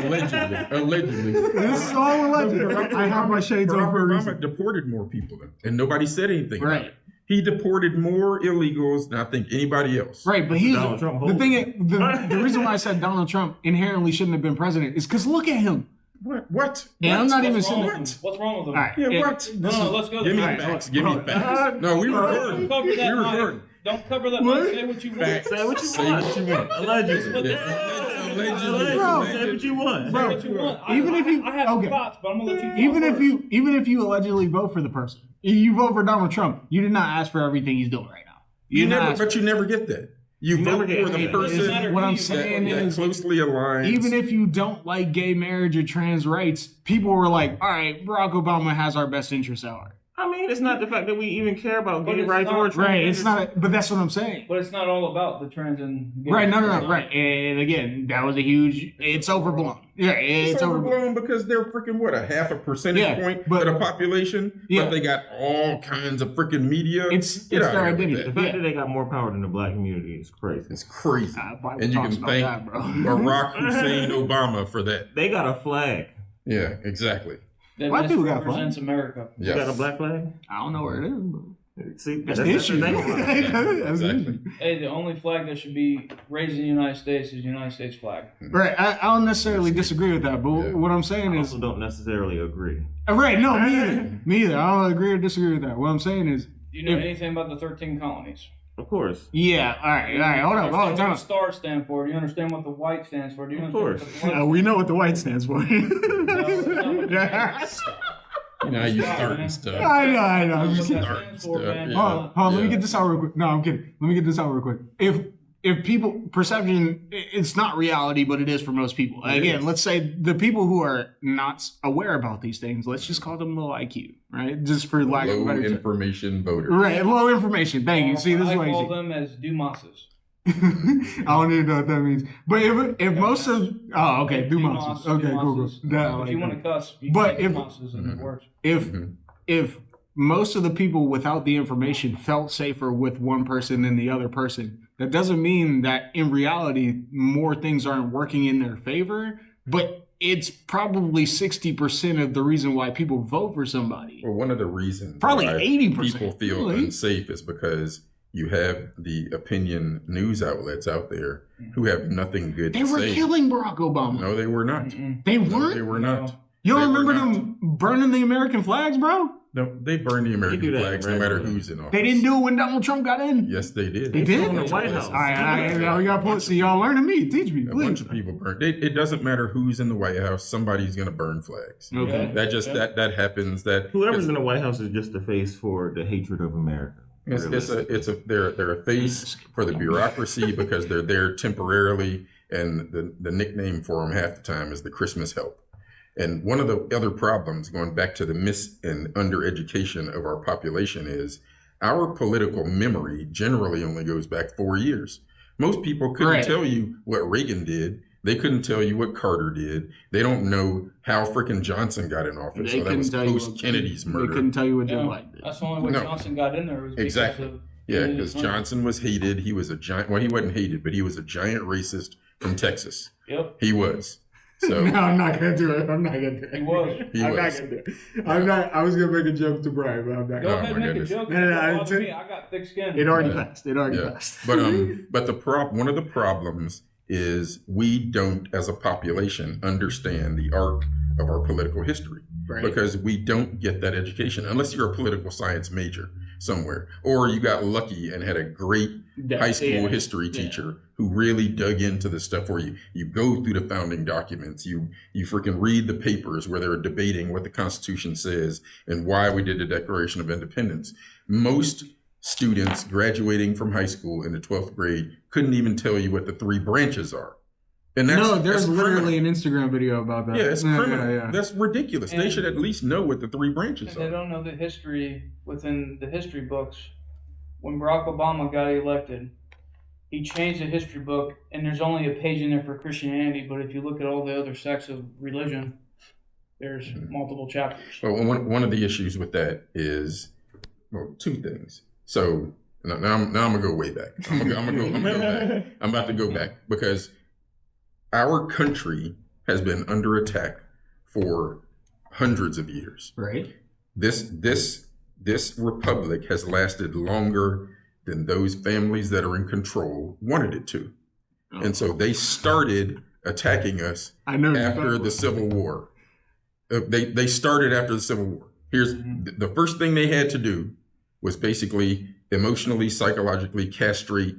Allegedly. This is all alleged. I have my shades on Barack for a reason. Obama deported more people than, and nobody said anything about Right. it. He deported more illegals than I think anybody else. Right, but he's Donald Trump the thing. The reason why I said Donald Trump inherently shouldn't have been president is because look at him. What? And I'm not even What's wrong saying with him? What's wrong with him? All right. Yeah, what? No, let's go. Give me All right, facts. Give me facts. No, we recording. Don't cover We that mic. recording. Don't cover that mic. Say what you want. Facts. Say what you Say want. what you want. Allegedly. Allegedly. Bro. Say what you want. Say what you want. Even if you- I have okay. thoughts, but I'm gonna let you. Even if you allegedly vote for the person, you vote for Donald Trump, you did not ask for everything he's doing right now. You did not never, ask but you never get that. You never vote get for the it. person What I'm that- saying that is, closely aligns. even if you don't like gay marriage or trans rights, people were like, all right, Barack Obama has our best interests at heart. I mean, it's not the fact that we even care about But gay it's rights not- or Right, trans. it's not, but that's what I'm saying. But it's not all about the trans and. Right, no, right. And again, that was a huge, it's overblown. Yeah, it's it's overblown. overblown because they're freaking what, a half a percentage Yeah, point but- of the population, Yeah. but they got all kinds of freaking media. It's Get their out of here with identity. that. The fact Yeah. that they got more power than the black community is crazy. It's crazy, Bible and you talks can about thank that, bro. Barack Hussein Obama for that. They got a flag. Yeah, exactly. That White people got misrepresents America. You Yes. got a black flag? I don't know where it is, but See, that's the issue. thing. That's the issue. Hey, the only flag that should be raised in the United States is the United States flag. Right, I don't necessarily disagree with that, but Yeah. what I'm saying I is, also don't necessarily agree. right, no, me either. Me either. I don't agree or disagree with that. What I'm saying is, Do you know anything about the 13 colonies? Of course. yeah, all right, hold Do you on, understand what time the stars stand for? Do you understand what the white stands for? Do you Of understand course. what the white We know what the white stands for. You know, you starting stuff. I know. I'm What just that kidding. stands for, man. Yeah. Hold on, let me Yeah. get this out real quick. No, I'm kidding. Let me get this out real quick. If people perception, it's not reality, but it is for most people. Again, is. let's say the people who are not aware about these things, let's just call them low IQ, right? Just for lack of a Low better term. information voters. Right, low information. Thank you. See, this is I what call you them as Dumases. I don't even know what that means. But if most of okay, Dumas. Okay, cool. Dumases. That, I If like you that. want to cuss, you But can if- Dumases and it works. If most of the people without the information felt safer with one person than the other person, that doesn't mean that in reality more things aren't working in their favor, but it's probably 60% of the reason why people vote for somebody. Well, one of the reasons Probably why 80%. people feel Really? unsafe is because you have the opinion news outlets out there who have nothing good They to were say. killing Barack Obama. No, they were not. They No, weren't? they were not. You don't They were remember not. them burning the American flags, bro? No, they burn the do American that flags no matter regularly. who's in office. They didn't do it when Donald Trump got in. Yes, they did. They did? In the White House. All right, we got to see y'all learning me. Teach me, A bunch please. of people burn. It doesn't matter who's in the White House. Somebody's going to burn flags. Okay. That just that happens. That Whoever's in the White House is just a face for the hatred of America. they're a face for the bureaucracy because they're there temporarily, and the nickname for them half the time is the Christmas help. And one of the other problems, going back to the mis and undereducation of our population, is our political memory generally only goes back 4 years. Most people couldn't Right. tell you what Reagan did. They couldn't tell you what Carter did. They don't know how frickin' Johnson got in office. They So that couldn't was tell you post what- Kennedy's They murder. couldn't tell you what Joe Yeah, Biden did. that's the only way No. Johnson got in there was because Exactly. of Yeah, his because money. Johnson was hated. He was a giant. Well, he wasn't hated, but he was a giant racist from Texas. Yep, He was. So No, I'm not gonna do it. I'm not gonna do it. he was. he I'm not was. gonna do it. I'm not. I was gonna make a joke to Brian, but I'm not. Go Oh, Gonna. ahead my and make goodness. a joke. No, no, Don't I bother took- me. I got thick skin. It already Yeah. passed. It already Yeah. passed. But one of the problems is we don't, as a population, understand the arc of our political history Right. because we don't get that education unless you're a political science major somewhere, or you got lucky and had a great high school history teacher who really dug into the stuff for you. You go through the founding documents. You freaking read the papers where they're debating what the Constitution says and why we did the Declaration of Independence. Most students graduating from high school in the 12th grade couldn't even tell you what the three branches are. And that's, No, there's that's literally criminal. an Instagram video about that. Yeah, it's criminal. Yeah. That's ridiculous. They And- should at least know what the three branches And they are. don't know the history within the history books. When Barack Obama got elected, he changed the history book, and there's only a page in there for Christianity. But if you look at all the other sects of religion, there's multiple chapters. Well, one of the issues with that is, well, two things. So now I'm gonna go way back. I'm gonna go back. I'm about to go back because our country has been under attack for hundreds of years. Right. This republic has lasted longer than those families that are in control wanted it to. And so they started attacking us after the Civil War. They started after the Civil War. Here's the first thing they had to do was basically emotionally, psychologically castrate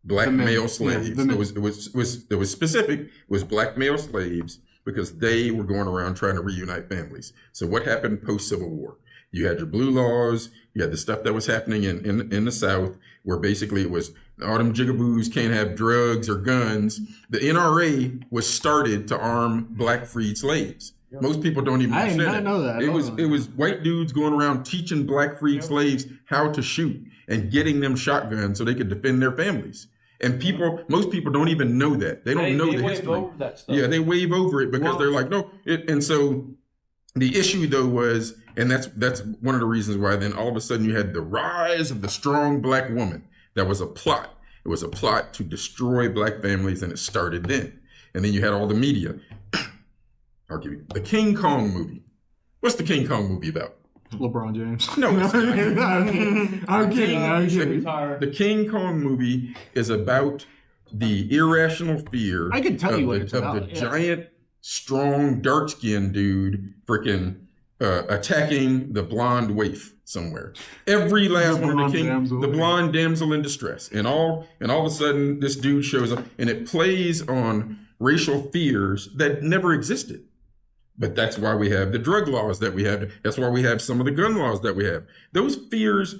black male slaves. It was specific, was black male slaves, because they were going around trying to reunite families. So what happened post-Civil War? You had your blue laws, you had the stuff that was happening in the South, where basically it was all them jigaboos can't have drugs or guns. The NRA was started to arm black freed slaves. Most people don't even understand that. I did not know that. It was white dudes going around teaching black freed slaves how to shoot and getting them shotguns so they could defend their families. And most people don't even know that. They don't know the history. Wave over that stuff. Yeah, they wave over it because they're like, no. And so the issue though was, and that's one of the reasons why then all of a sudden you had the rise of the strong black woman. That was a plot. It was a plot to destroy black families, and it started then. And then you had all the media. I'll give you the King Kong movie. What's the King Kong movie about? LeBron James. No, I'm kidding. The King Kong movie is about the irrational fear I can tell you what it's about. Of the giant, strong, dark-skinned dude freaking attacking the blonde waif somewhere. Every last one of the blonde damsel in distress. And all of a sudden this dude shows up, and it plays on racial fears that never existed. But that's why we have the drug laws that we have. That's why we have some of the gun laws that we have. Those fears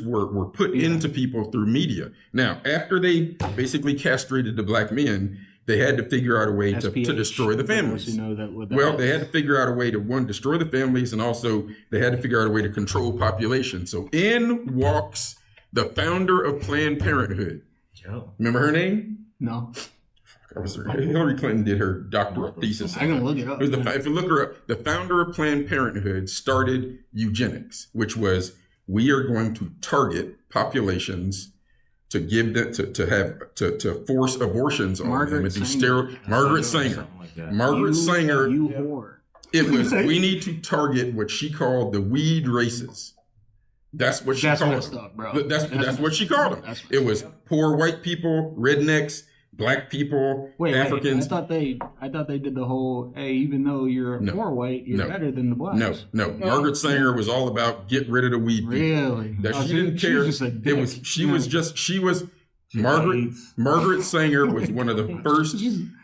were put into people through media. Now, after they basically castrated the black men, they had to figure out a way to destroy the families. They had to figure out a way to, one, destroy the families, and also they had to figure out a way to control population. So in walks the founder of Planned Parenthood. Joe. Remember her name? No. Hillary Clinton did her doctoral thesis. I'm going to look it up. If you look her up, the founder of Planned Parenthood started eugenics, which was, we are going to target populations to give them to force abortions on them and do steroid. Margaret Sanger. Margaret Sanger. It was, we need to target what she called the weed races. That's what she called them. That's what she called them. It was poor white people, rednecks, black people, Africans. I thought they did the whole, hey, even though you're poor white, you're better than the blacks. No. Margaret Sanger was all about get rid of the weed people. Really? That she didn't care. Margaret Sanger was one of the first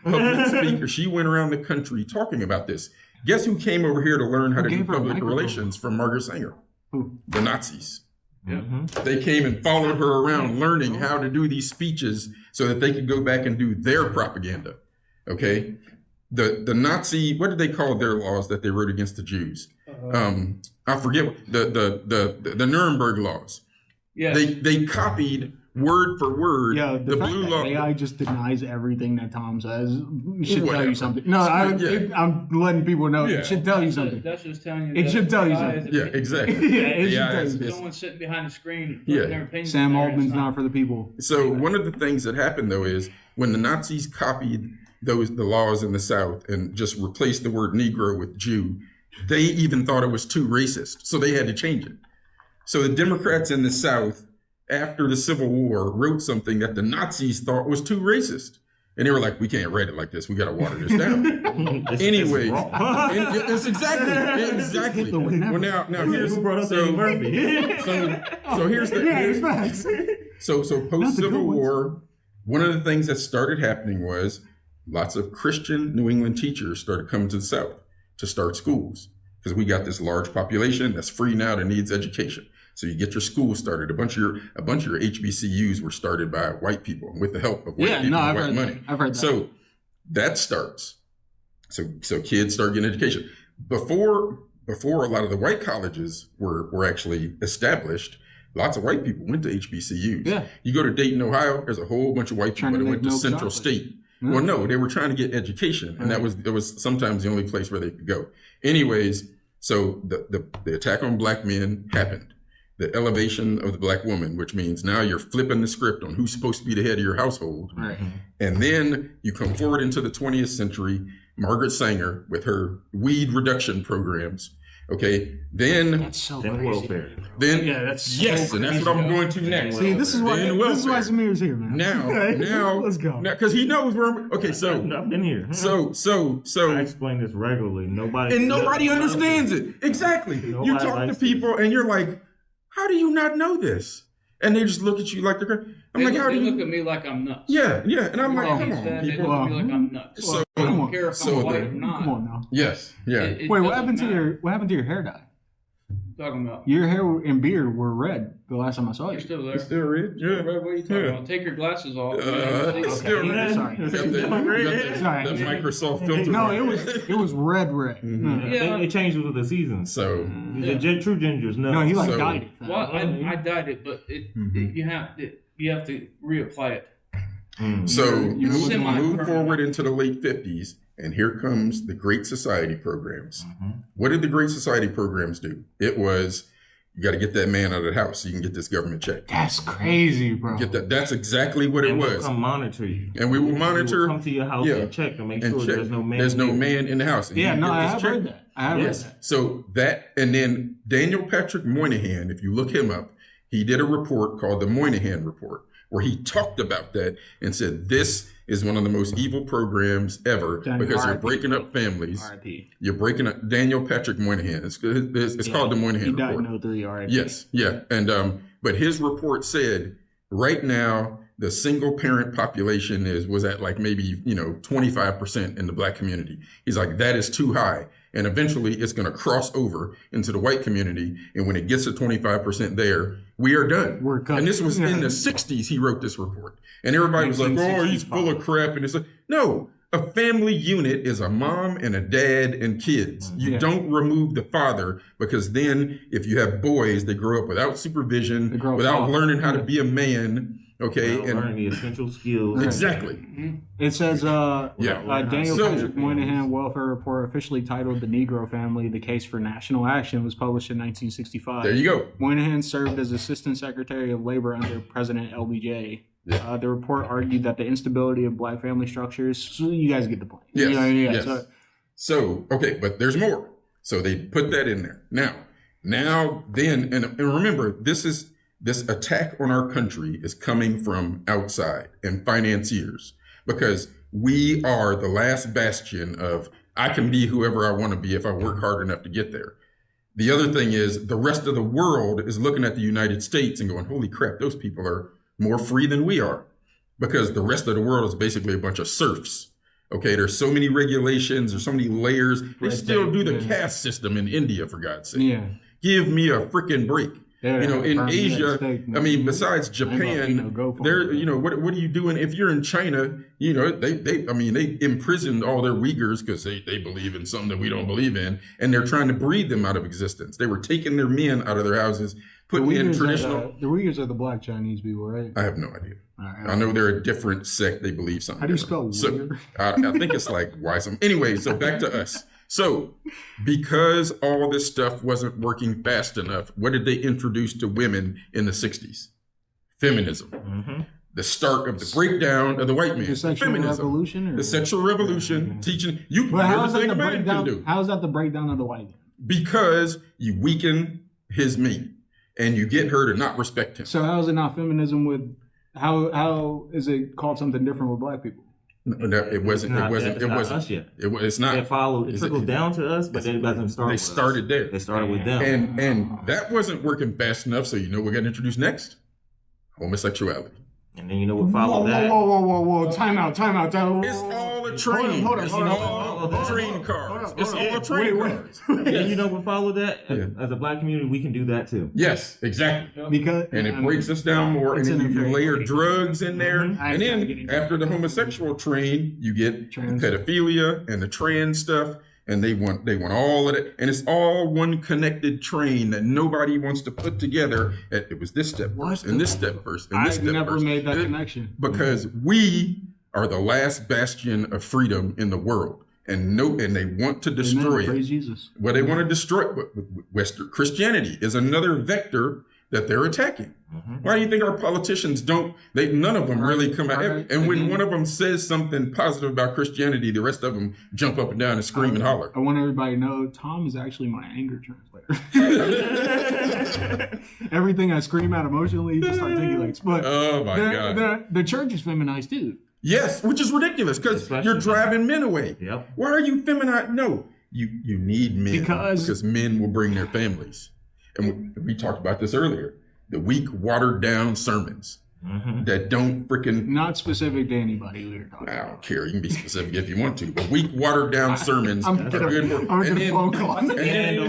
public speakers. She went around the country talking about this. Guess who came over here to learn how to do public relations from Margaret Sanger? Who? The Nazis. Mm-hmm. They came and followed her around learning how to do these speeches so that they could go back and do their propaganda. Okay? The Nazi, what did they call their laws that they wrote against the Jews? I forget, the Nuremberg laws. Yes. They copied word for word the blue law. AI just denies everything that Tom says. It should tell you something. No, I'm letting people know. It should tell you something. That's just telling you. It should tell you something. Yeah, exactly. It should tell you. Someone's sitting behind the screen. Sam Altman's not for the people. So one of the things that happened though is when the Nazis copied the laws in the South and just replaced the word Negro with Jew, they even thought it was too racist, so they had to change it. So the Democrats in the South, after the Civil War, wrote something that the Nazis thought was too racist. And they were like, we can't write it like this. We got to water this down. Anyway, it's exactly. Well, now here's so post Civil War, one of the things that started happening was lots of Christian New England teachers started coming to the South to start schools because we got this large population that's free now that needs education. So you get your school started. A bunch of your HBCUs were started by white people with the help of white people and white money. I've heard that. So that starts. So kids start getting education. Before a lot of the white colleges were actually established, lots of white people went to HBCUs. Yeah. You go to Dayton, Ohio, there's a whole bunch of white people that went to Central State. Well, no, they were trying to get education, and it was sometimes the only place where they could go. Anyways, so the attack on black men happened. The elevation of the black woman, which means now you're flipping the script on who's supposed to be the head of your household. Right. And then you come forward into the 20th century, Margaret Sanger with her weed reduction programs. Okay, then That's so Then crazy. welfare. then Yeah, that's so yes, and that's what I'm going to next. See, this is why Then Zaymir's here, man. Now, let's go. because he knows where. Okay, so I've been here. I explain this regularly. Nobody understands it. Exactly. You Nobody talk to likes people, and you're like, "How do you not know this?" And they just look at you like they're. I'm like, "How do you?" look at me like I'm nuts. Yeah, and I'm like, "Come on, They people." look at me like I'm nuts. So, I don't care if so I'm white the- or not. Come on now. Yes, yeah. It Wait, what doesn't happened matter. to your hair dye? Talking about? Your hair and beard were red the last time I saw You're you. still there. It's still red. Yeah. Red, what are you talking Yeah. about? Take your glasses off. It's still red. Sorry. You got the Sorry. Microsoft filter. No, it was red. Mhm. Yeah. It changes with the seasons. So The true gingers, no. No, he So- dyed it. Well, I dyed it, but you have to reapply it. So You're move semi-permanent. forward into the late 50s, and here comes the Great Society programs. What did the Great Society programs do? It was, you got to get that man out of the house so you can get this government check. That's crazy, bro. Get that. That's exactly what it And we'll was. come monitor you. And we will monitor. We will come to your house yeah, and check to make and sure check. there's no man. There's no here. man in the house. And Yeah, you no, get I this have check. heard that. I have heard Yes. that. So that, and then Daniel Patrick Moynihan, if you look him up, he did a report called the Moynihan Report, where he talked about that and said, this is one of the most evil programs ever Daniel, because you're R.I.P. breaking up families. R.I.P. You're breaking up Daniel Patrick Moynihan. It's called the He Moynihan died Report. in 03, R.I.P. Yes, yeah. And but his report said right now the single parent population was at like maybe 25% in the black community. He's like, that is too high. And eventually it's going to cross over into the white community. And when it gets to 25% there, we are done. We're cut. And this was in the 60s he wrote this report. And everybody was like, oh, he's full of crap. And it's like, no, a family unit is a mom and a dad and kids. You don't remove the father, because then if you have boys, they grow up without supervision, without soft. learning how to be a man. Okay. Without learning the essential skills. Exactly. It says, Daniel So- Patrick Moynihan Welfare Report, officially titled The Negro Family, The Case for National Action, was published in 1965. There you go. Moynihan served as Assistant Secretary of Labor under President LBJ. Yeah. The report argued that the instability of black family structures, so you guys get the point. Yes. Yes. So, okay, but there's more. So they put that in there. Now, then, and remember, this attack on our country is coming from outside and financiers, because we are the last bastion of, I can be whoever I want to be if I work hard enough to get there. The other thing is the rest of the world is looking at the United States and going, holy crap, those people are more free than we are, because the rest of the world is basically a bunch of serfs. Okay, there's so many regulations, there's so many layers. They still do the caste system in India, for God's sake. Yeah. Give me a freaking break. In Asia, I mean, besides Japan, there, what are you doing? If you're in China, they imprisoned all their Uyghurs because they believe in something that we don't believe in, and they're trying to breed them out of existence. They were taking their men out of their houses, putting in traditional. The Uyghurs are the black Chinese people, right? I have no idea. Right. I know they're a different sect. They believe something. How do you spell different. Uyghur? So, I think it's like why some. Anyway, so back to us. So, because all this stuff wasn't working fast enough, what did they introduce to women in the 60s? Feminism. The start of the breakdown of the white man. The sexual Feminism. revolution? Or? The sexual revolution, teaching you But how is that everything the a man can breakdown? do. How is that the breakdown of the white man? Because you weaken his mate and you get her to not respect him. So how is it not feminism with? How is it called something different with black people? No, it wasn't. It's not It wasn't. It not wasn't. us yet. It's not. It followed. It trickled down to us, but it doesn't start. They with started us. there. They started with them. And that wasn't working fast enough. So you know what got introduced next? Homosexuality. And then you know what followed that? Whoa! Time out! It's all a train. Hold on, It's hold on, all hold on. train cars. It's Hold on. all train Wait. cars. And you know what followed that? Yeah. As a black community, we can do that too. Yes, exactly. Because And it breaks us down more, and It's then in you the layer very- drugs in there, Mhm. and then after the homosexual train, you get Trans. pedophilia and the trans stuff, and they want all of it, and it's all one connected train that nobody wants to put together. It was this step first, and this step first, and this I step never first. made that connection. Because we are the last bastion of freedom in the world. And they want to destroy it. Praise Jesus. Well, they want to destroy Western Christianity is another vector that they're attacking. Why do you think our politicians none of them really come out? And when one of them says something positive about Christianity, the rest of them jump up and down and scream and holler. I want everybody to know Tom is actually my anger translator. Everything I scream out emotionally, he just articulates. But oh my God. The church is feminized too. Yes, which is ridiculous because you're driving men away. Yep. Why are you feminized? No, you need men because men will bring their families. And we talked about this earlier. The weak, watered down sermons that don't freaking... Not specific to anybody we were talking about. I don't care. You can be specific if you want to. But weak, watered down sermons are good for... I'm going to get a phone call. I'm going to get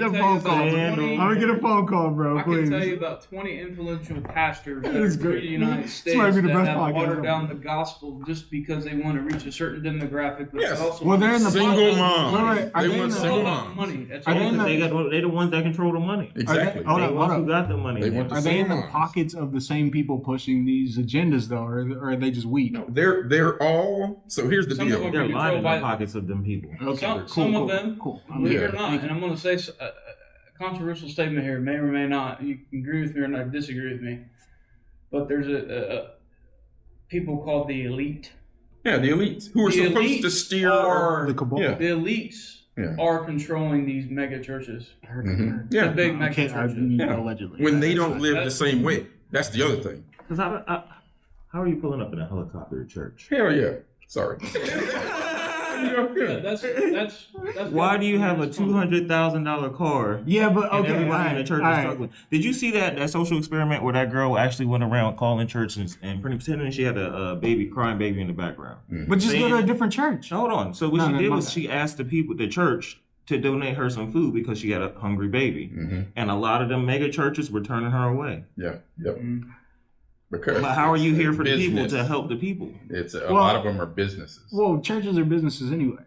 a phone call. I'm going to get a phone call, bro. Please. I can tell you about 20 influential pastors that are It's through good. the United This States might be the that best have podcast watered ever. down the gospel just because they want to reach a certain demographic. But Yes. also Well, they're in the Single moms. Wait, are They they want in the- single about moms. money. That's Are all they in it is. They're the ones that control the money. Exactly. Hold They on, ones hold who on. got the money. They want the Are they in the single moms. pockets of the same people pushing these agendas, though, or are they just weak? No, they're all... So here's the Some deal. of them They're controlled lining by- the pockets of them people. Okay, Some of them, Cool. believe it or Yeah. not, and I'm going to say a controversial statement here, may or may not. You can agree with me or not, disagree with me. But there's a people called the elite. Yeah, the elites who are The supposed elites to steer... are- The cabal. Yeah. The elites Yeah. are controlling these mega churches. Mhm. The Yeah. big mega Okay, churches. Yeah. allegedly. When they don't live the same way. That's the other thing. Because how are you pulling up in a helicopter at church? Hell yeah. Sorry. Yeah, that's Why do you have a $200,000 car? Yeah, but And okay, everybody in the church is struggling. Did you see that social experiment where that girl actually went around calling churches and pretending she had a crying baby in the background? But just go to a Saying- different church. Hold on. So what No, she no, did my was bad. she asked the church to donate her some food because she had a hungry baby, and a lot of them mega churches were turning her away. Yeah. Yep. Because But how are you here it's for the people business. to help the people? It's a Well- lot of them are businesses. Well, churches are businesses anyway.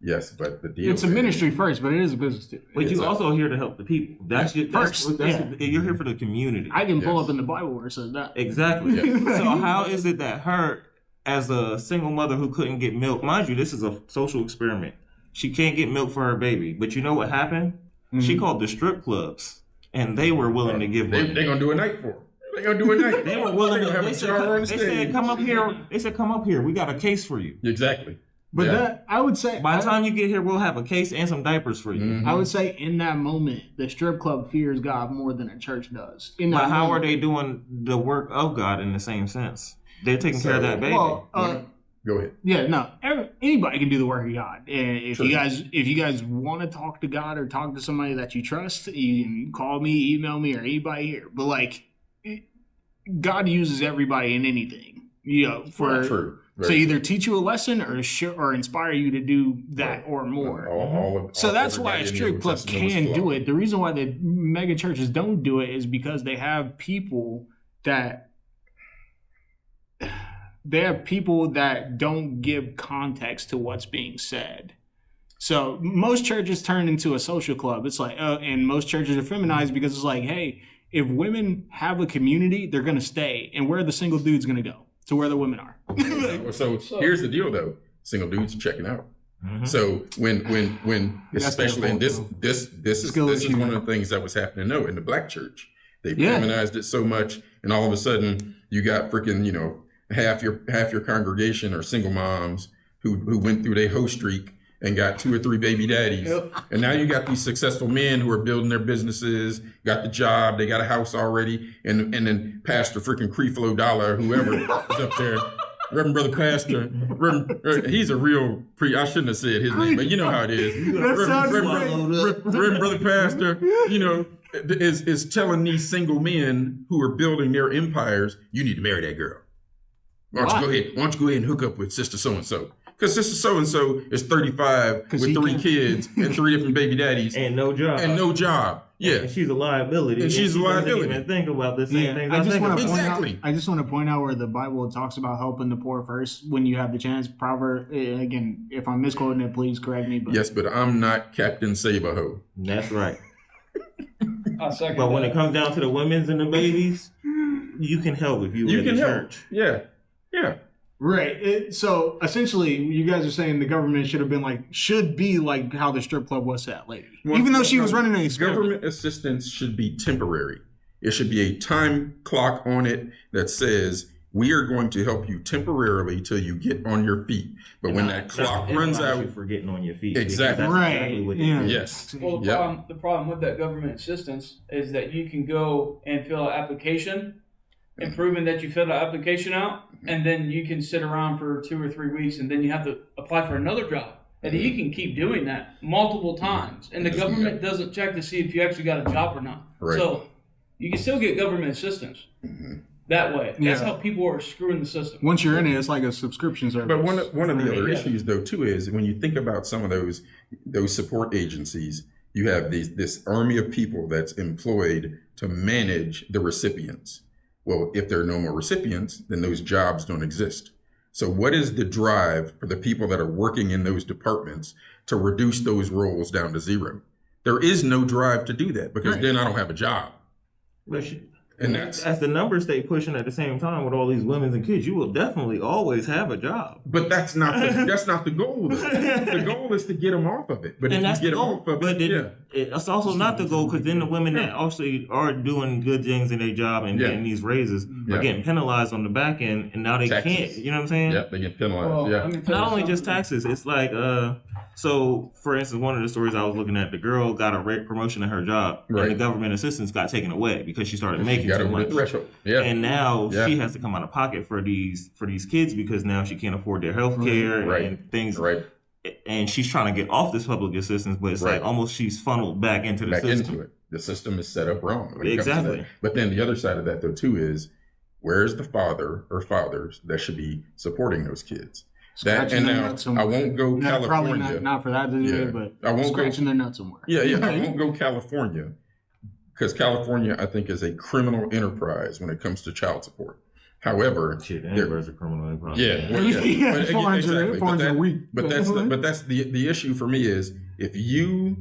Yes, but the deal It's a is- ministry first, but it is a business too. But It's you a- also here to help the people. That's your First, you're here for the community. I can pull Yes. up in the Bible where it says that. Exactly. Yeah. So how is it that her, as a single mother who couldn't get milk, mind you, this is a social experiment. She can't get milk for her baby, but you know what happened? She called the strip clubs, and they were willing to give money. They're gonna do a night for her. They're gonna do a night. They were willing to. have They a jar on said, stage. "Come up here." They said, "Come up here. We got a case for you. Exactly. But Yeah. that I would say By the time you get here, we'll have a case and some diapers for you." I would say in that moment, the strip club fears God more than a church does. In that But how are moment. they doing the work of God in the same sense? They're taking care of that baby. Well, Go ahead. yeah, no. Anybody can do the work of God, and if Sure. you guys want to talk to God or talk to somebody that you trust, you can call me, email me, or anybody here. But like, God uses everybody in anything, for True. to either teach you a lesson or inspire you to do that or more. So that's why a strip club can do it. The reason why the mega churches don't do it is because they have people that don't give context to what's being said. So most churches turn into a social club. It's like, and most churches are feminized because it's like, hey, if women have a community, they're gonna stay, and where are the single dudes gonna go? To where the women are. So here's the deal, though. Single dudes are checking out. So when especially in this is one of the things that was happening. No, in the black church, they feminized it so much, and all of a sudden you got freaking half your congregation are single moms who went through their hoe streak and got 2 or 3 baby daddies. And now you got these successful men who are building their businesses, got the job, they got a house already, and then Pastor freaking Creflo Dollar, whoever is up there, Reverend Brother Pastor, he's a real I shouldn't have said his name, but you know how it is. Reverend Brother Pastor, is telling these single men who are building their empires, you need to marry that girl. Why don't you go ahead and hook up with Sister So-and-so? Because Sister So-and-so is 35 with 3 kids and 3 different baby daddies. And no job. Yeah. And she's a liability. And she's a liability. Doesn't even think about the same things I think about. Exactly. I just want to point out where the Bible talks about helping the poor first when you have the chance. Proverb, again, if I'm misquoting it, please correct me. But Yes, but I'm not Captain Save-A-Ho. That's right. I second But when that. it comes down to the women's and the babies, you can help if you in the church. Yeah. Right. So essentially, you guys are saying the government should be like how the strip club was to that lady, even though she was running an experiment. Government assistance should be temporary. It should be a time clock on it that says we are going to help you temporarily till you get on your feet. But when that clock runs out, for getting on your feet, exactly, exactly what yes. Well, the problem with that government assistance is that you can go and fill an application, and proving that you filled the application out, and then you can sit around for 2 or 3 weeks, and then you have to apply for another job. And you can keep doing that multiple times, and the government doesn't check to see if you actually got a job or not. Right. So you can still get government assistance that way. That's how people are screwing the system. Once you're in it, it's like a subscription service. But one of the other issues, though, too, is when you think about some of those support agencies, you have this army of people that's employed to manage the recipients. Well, if there are no more recipients, then those jobs don't exist. So what is the drive for the people that are working in those departments to reduce those roles down to zero? There is no drive to do that because then I don't have a job. And as the numbers stay pushing at the same time with all these women and kids, you will definitely always have a job. But that's not the goal. Though. The goal is to get them off of it. But and if that's you get the them goal. off of But it, it's also not the goal because then the women that actually are doing good things in their job and getting these raises are getting penalized on the back end, and now they can't. You know what I'm saying? Yeah, they get penalized. Well, Not only just taxes. It's like so for instance, one of the stories I was looking at, the girl got a promotion in her job, and the government assistance got taken away because she started making too much. Yeah. And now she has to come out of pocket for these kids because now she can't afford their health care and things. Right. And she's trying to get off this public assistance, but it's like almost she's funneled back into the system. Into it. The system is set up wrong. Exactly. But then the other side of that, though, too, is where's the father or fathers that should be supporting those kids? That, and now I won't go California. Probably not for that to do it, but I won't scratching their nuts somewhere. I won't go California because California, I think, is a criminal enterprise when it comes to child support. However, there's a criminal enterprise. But 400 a week. But that's the issue for me is if you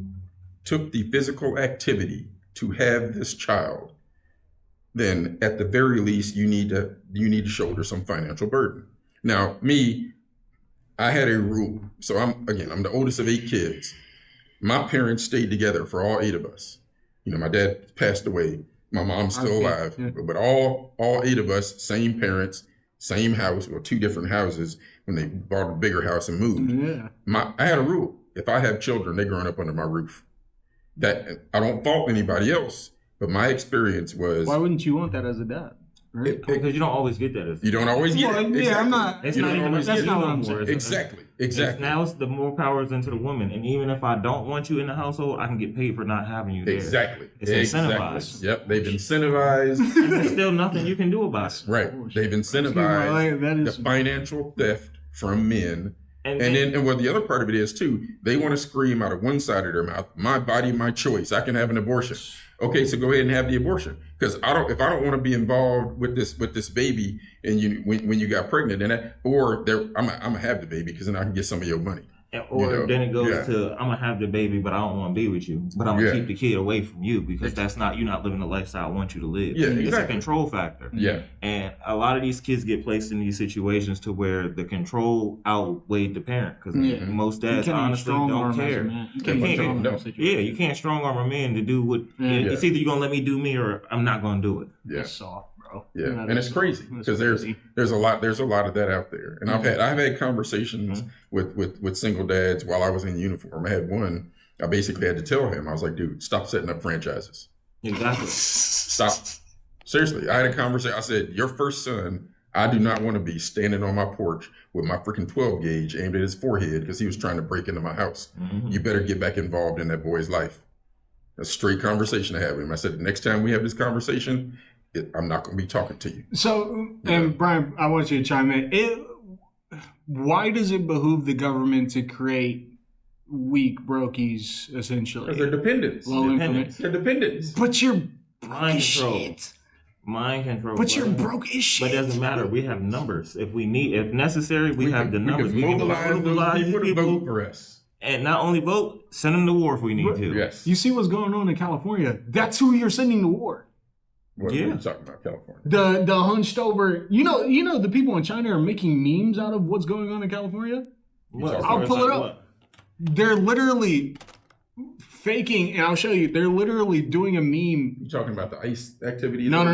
took the physical activity to have this child, then at the very least you need to shoulder some financial burden. Now, I had a rule. So I'm the oldest of 8 kids. My parents stayed together for all 8 of us. You know, my dad passed away. My mom's still alive. But all 8 of us, same parents, same house, or 2 different houses when they bought a bigger house and moved. Yeah. I had a rule. If I have children, they're growing up under my roof. That I don't fault anybody else, but my experience was. Why wouldn't you want that as a dad? Right? Because you don't always get that. You don't always get it. Yeah, I'm not. That's not what I'm saying. Exactly. Now it's the more powers into the woman, and even if I don't want you in the household, I can get paid for not having you there. Exactly. It's incentivized. Yep, they've incentivized. And there's still nothing you can do about it. Right. They've incentivized the financial theft from men. And the other part of it is too, they want to scream out of one side of their mouth, my body, my choice. I can have an abortion. Okay, so go ahead and have the abortion. Because if I don't want to be involved with this baby and when you got pregnant I'm gonna have the baby because then I can get some of your money. Or then it goes to I'm gonna have the baby, but I don't want to be with you. But I'm gonna keep the kid away from you because you're not living the lifestyle I want you to live. Yeah, It's a control factor. Yeah. And a lot of these kids get placed in these situations to where the control outweighed the parent because most dads honestly don't care. You can't strong arm a man to do what. It's either you're gonna let me do me or I'm not gonna do it. Yeah. It's soft, bro. Yeah, and it's crazy because there's a lot of that out there, and I've had conversations with single dads while I was in uniform. I had one. I basically had to tell him, I was like, dude, stop setting up franchises. Exactly. Stop. Seriously, I had a conversation. I said, your first son, I do not want to be standing on my porch with my freaking 12 gauge aimed at his forehead because he was trying to break into my house. You better get back involved in that boy's life. A straight conversation I had with him. I said, the next time we have this conversation, I'm not going to be talking to you. So, and Brian, I want you to chime in. Why does it behoove the government to create weak brokies, essentially? Because they're dependents. They're dependents. But you're broke as shit. Mind control. But you're broke as shit. But it doesn't matter. We have numbers. If necessary, we have the numbers. We can mobilize those people to vote for us. And not only vote, send them to war if we need to. Yes. You see what's going on in California? That's who you're sending to war. What are you talking about, California? The hunched over. You know the people in China are making memes out of what's going on in California. I'll pull it up. They're literally faking, and I'll show you. They're literally doing a meme. You talking about the ICE activities? No. The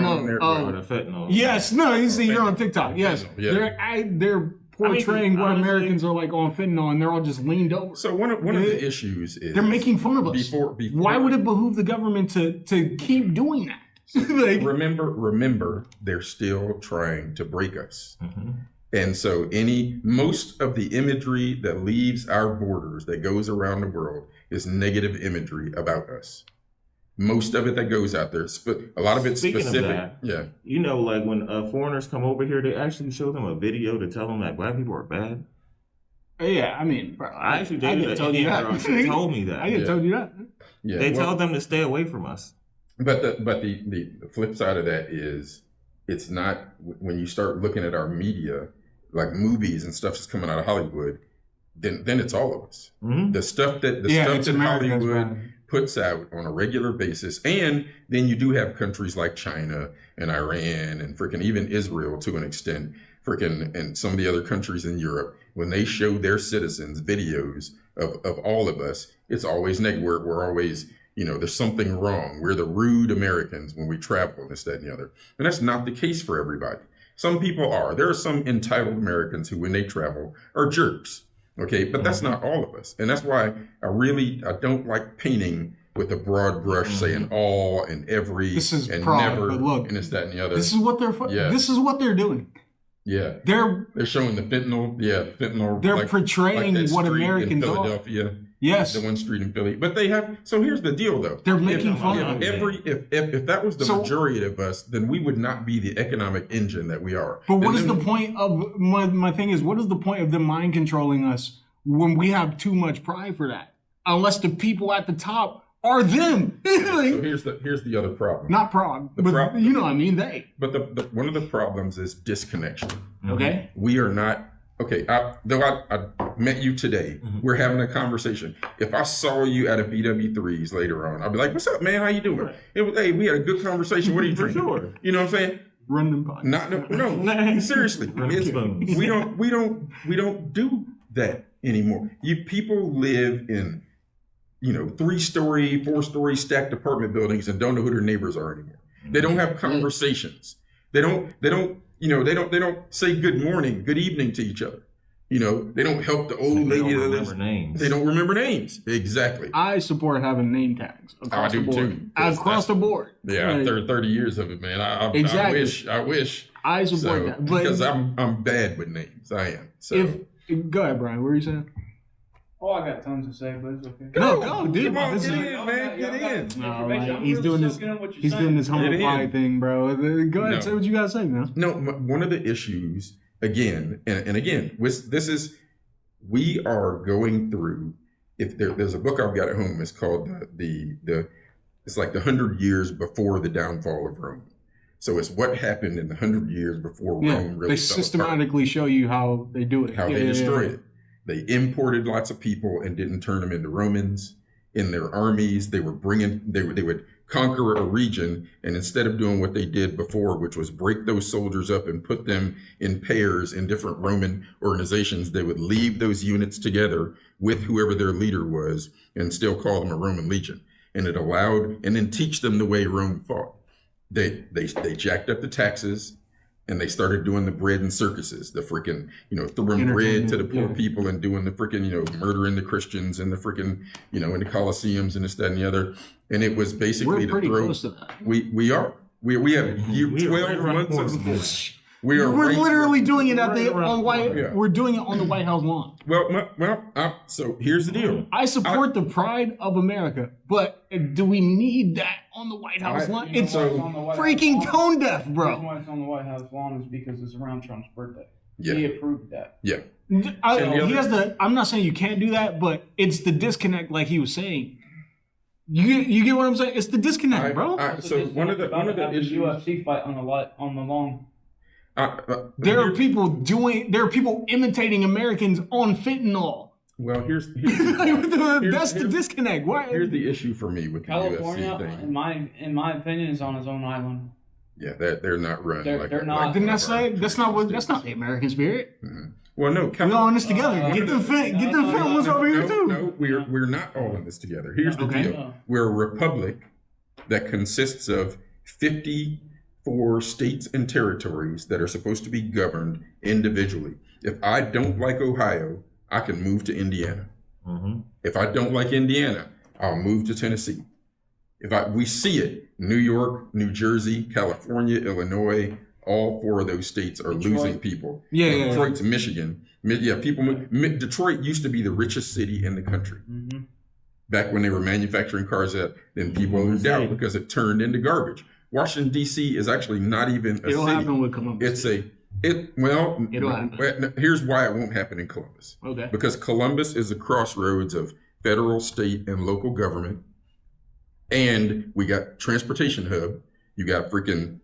fentanyl. Yes, no. You see, you're on TikTok. Yes, Yeah. they're portraying what honestly, Americans are like on fentanyl, and they're all just leaned over. So one of the issues is they're making fun of us. Before, why would it behoove the government to keep doing that? remember, they're still trying to break us. Mm-hmm. And so most of the imagery that leaves our borders that goes around the world is negative imagery about us. Most of it that goes out there, a lot of it's specific. Of that, yeah. You know, like when foreigners come over here, they actually show them a video to tell them that black people are bad. Yeah, I mean, bro, I actually dated an Indian girl. She told me that. I could told you that. Yeah. They tell them to stay away from us. But the flip side of that is, it's not, when you start looking at our media, like movies and stuff that's coming out of Hollywood, then it's all of us. Mm-hmm. The stuff that Hollywood puts out on a regular basis, and then you do have countries like China and Iran and freaking even Israel to an extent, and some of the other countries in Europe, when they show their citizens videos of all of us, it's always negative. We're always, there's something wrong. We're the rude Americans when we travel, this, that, and the other. And that's not the case for everybody. Some people are. There are some entitled Americans who, when they travel, are jerks. Okay, but that's not all of us. And that's why I don't like painting with a broad brush, saying all and every and never, but look, and it's that and the other. This is what This is what they're doing. Yeah, they're showing the fentanyl. Yeah, fentanyl. They're portraying what Americans in Philadelphia. Are. Yes, the one street in Philly. But they have. So here's the deal, though. They're making fun of if that was the majority of us, then we would not be the economic engine that we are. But what is the point of my thing is? What is the point of them mind controlling us when we have too much pride for that? Unless the people at the top are them. So here's the other problem. Not problem, but you know what I mean, they. But the one of the problems is disconnection. Okay. We are not. Okay, I met you today. Mm-hmm. We're having a conversation. If I saw you at a BW3s later on, I'd be like, "What's up, man? How you doing?" Right. Hey, we had a good conversation. What are you drinking? Sure. You know what I'm saying? Run them pots. No. Seriously, we don't do that anymore. People live in 3-story, 4-story stacked apartment buildings and don't know who their neighbors are anymore. They don't have conversations. They don't say good morning, good evening to each other. They don't help the old lady. They don't remember names. They don't remember names. Exactly. I support having name tags across the board. Too. Across the board. Yeah, 30 years of it, man. Exactly. I wish. I support that. But because I'm bad with names. I am. So go ahead, Brian. What were you saying? Oh, I got tons to say, but it's okay. No, dude. Come on, get in, man. Get in. No, like, he's doing this humble pie thing, bro. Go ahead, say what you gotta say, man. No, one of the issues, again, and again, we are going through. If there's a book I've got at home, it's called it's like the 100 years before the downfall of Rome. So it's what happened in the 100 years before Rome really they systematically show you how they do it, how they destroyed it. They imported lots of people and didn't turn them into Romans. In their armies, they would conquer a region, and instead of doing what they did before, which was break those soldiers up and put them in pairs in different Roman organizations, they would leave those units together with whoever their leader was and still call them a Roman legion. And it allowed, and then teach them the way Rome fought. They jacked up the taxes. And they started doing the bread and circuses, the freaking, throwing bread to the poor people and doing the freaking, murdering the Christians and the freaking, in the Colosseums and this, that, and the other. And it was basically We're pretty close to that. We are. We have 12 months of school. We're literally doing it We're doing it on the White House lawn. So here's the deal. I support the pride of America, but do we need that on the White House lawn? It's freaking tone deaf, bro. The reason why it's on the White House lawn is because it's around Trump's birthday. Yeah. He approved that. Yeah. I'm not saying you can't do that, but it's the disconnect, like he was saying. You get what I'm saying? It's the disconnect, bro. So one of the issues, UFC fight on the lawn. There are people imitating Americans on fentanyl. Well, here's that's the disconnect. Why? Here's the issue for me with California, the UFC thing. in my opinion, is on its own island. Yeah, they're not run They're like not. like Didn't one that of our say that's not what states. that's not the American spirit? Mhm. Well, no, We're all in this together. Get the families over here too. No, we're not all in this together. Here's the Okay. deal: we're a republic that consists of 54 states and territories that are supposed to be governed individually. If I don't like Ohio, I can move to Indiana. Mm-hmm. If I don't like Indiana, I'll move to Tennessee. We see it, New York, New Jersey, California, Illinois, all 4 of those states are Detroit. losing people. Yeah. Detroit's Michigan. Yeah, Detroit used to be the richest city in the country. Mm-hmm. Back when they were manufacturing cars, then people moved out because it turned into garbage. Washington, D.C. is actually not even a It'll city. happen with Columbus. It'll happen. Here's why it won't happen in Columbus. Okay. Because Columbus is the crossroads of federal, state, and local government. And we got transportation hub. You got freaking,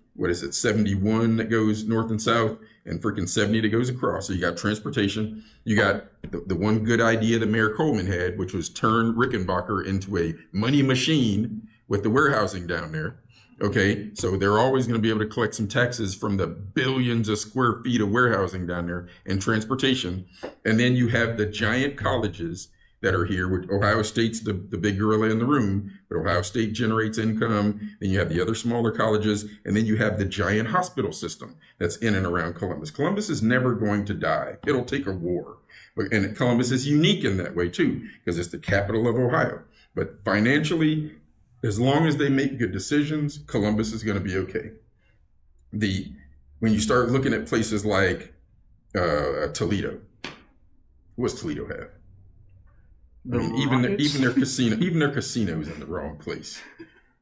71 that goes north and south, and freaking 70 that goes across. So you got transportation. You got the one good idea that Mayor Coleman had, which was turn Rickenbacker into a money machine with the warehousing down there. Okay, so they're always going to be able to collect some taxes from the billions of square feet of warehousing down there and transportation. And then you have the giant colleges that are here, which Ohio State's the big gorilla in the room, but Ohio State generates income. Then you have the other smaller colleges, and then you have the giant hospital system that's in and around Columbus. Columbus is never going to die. It'll take a war. And Columbus is unique in that way too, because it's the capital of Ohio. But financially, as long as they make good decisions, Columbus is going to be okay. When you start looking at places like Toledo, what's Toledo have? I mean, even their casinos in the wrong place.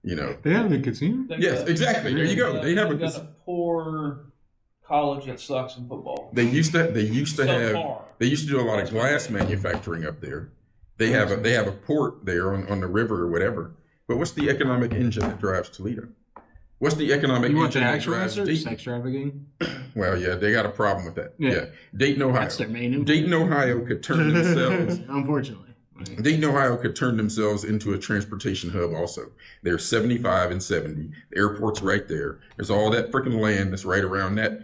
You know. They have a casino. Yes, exactly. There you go. They have got a poor college that sucks in football. They used to have. They used to do a lot of glass That's manufacturing up there. They have a port there on the river or whatever. But what's the economic engine that drives Toledo? What's the economic You want the engine that actual drives answer? Dayton? Sex trafficking. Well, yeah, they got a problem with that. Yeah. Yeah. Dayton, Ohio. That's their main influence. Dayton, Ohio could turn themselves. Unfortunately. Dayton, Ohio could turn themselves into a transportation hub also. They're 75 and 70. The airport's right there. There's all that freaking land that's right around that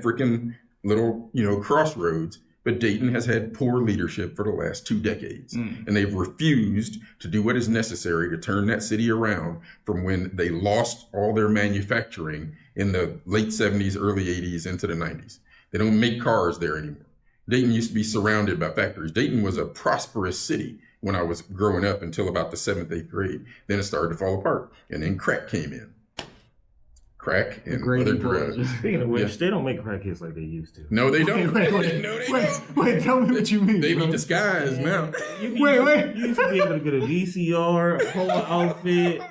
freaking little, crossroads. But Dayton has had poor leadership for the last 2 decades. And they've refused to do what is necessary to turn that city around from when they lost all their manufacturing in the late 70s, early 80s into the 90s. They don't make cars there anymore. Dayton used to be surrounded by factories. Dayton was a prosperous city when I was growing up until about the 7th, 8th grade. Then it started to fall apart. And then crack came in. Crack and other drugs. Speaking of which, they don't make crack hits like they used to. No, they don't. Wait, No, they don't. wait, tell me what you mean. They bro. be disguised now. Wait. You used to be able to get a VCR, a whole outfit,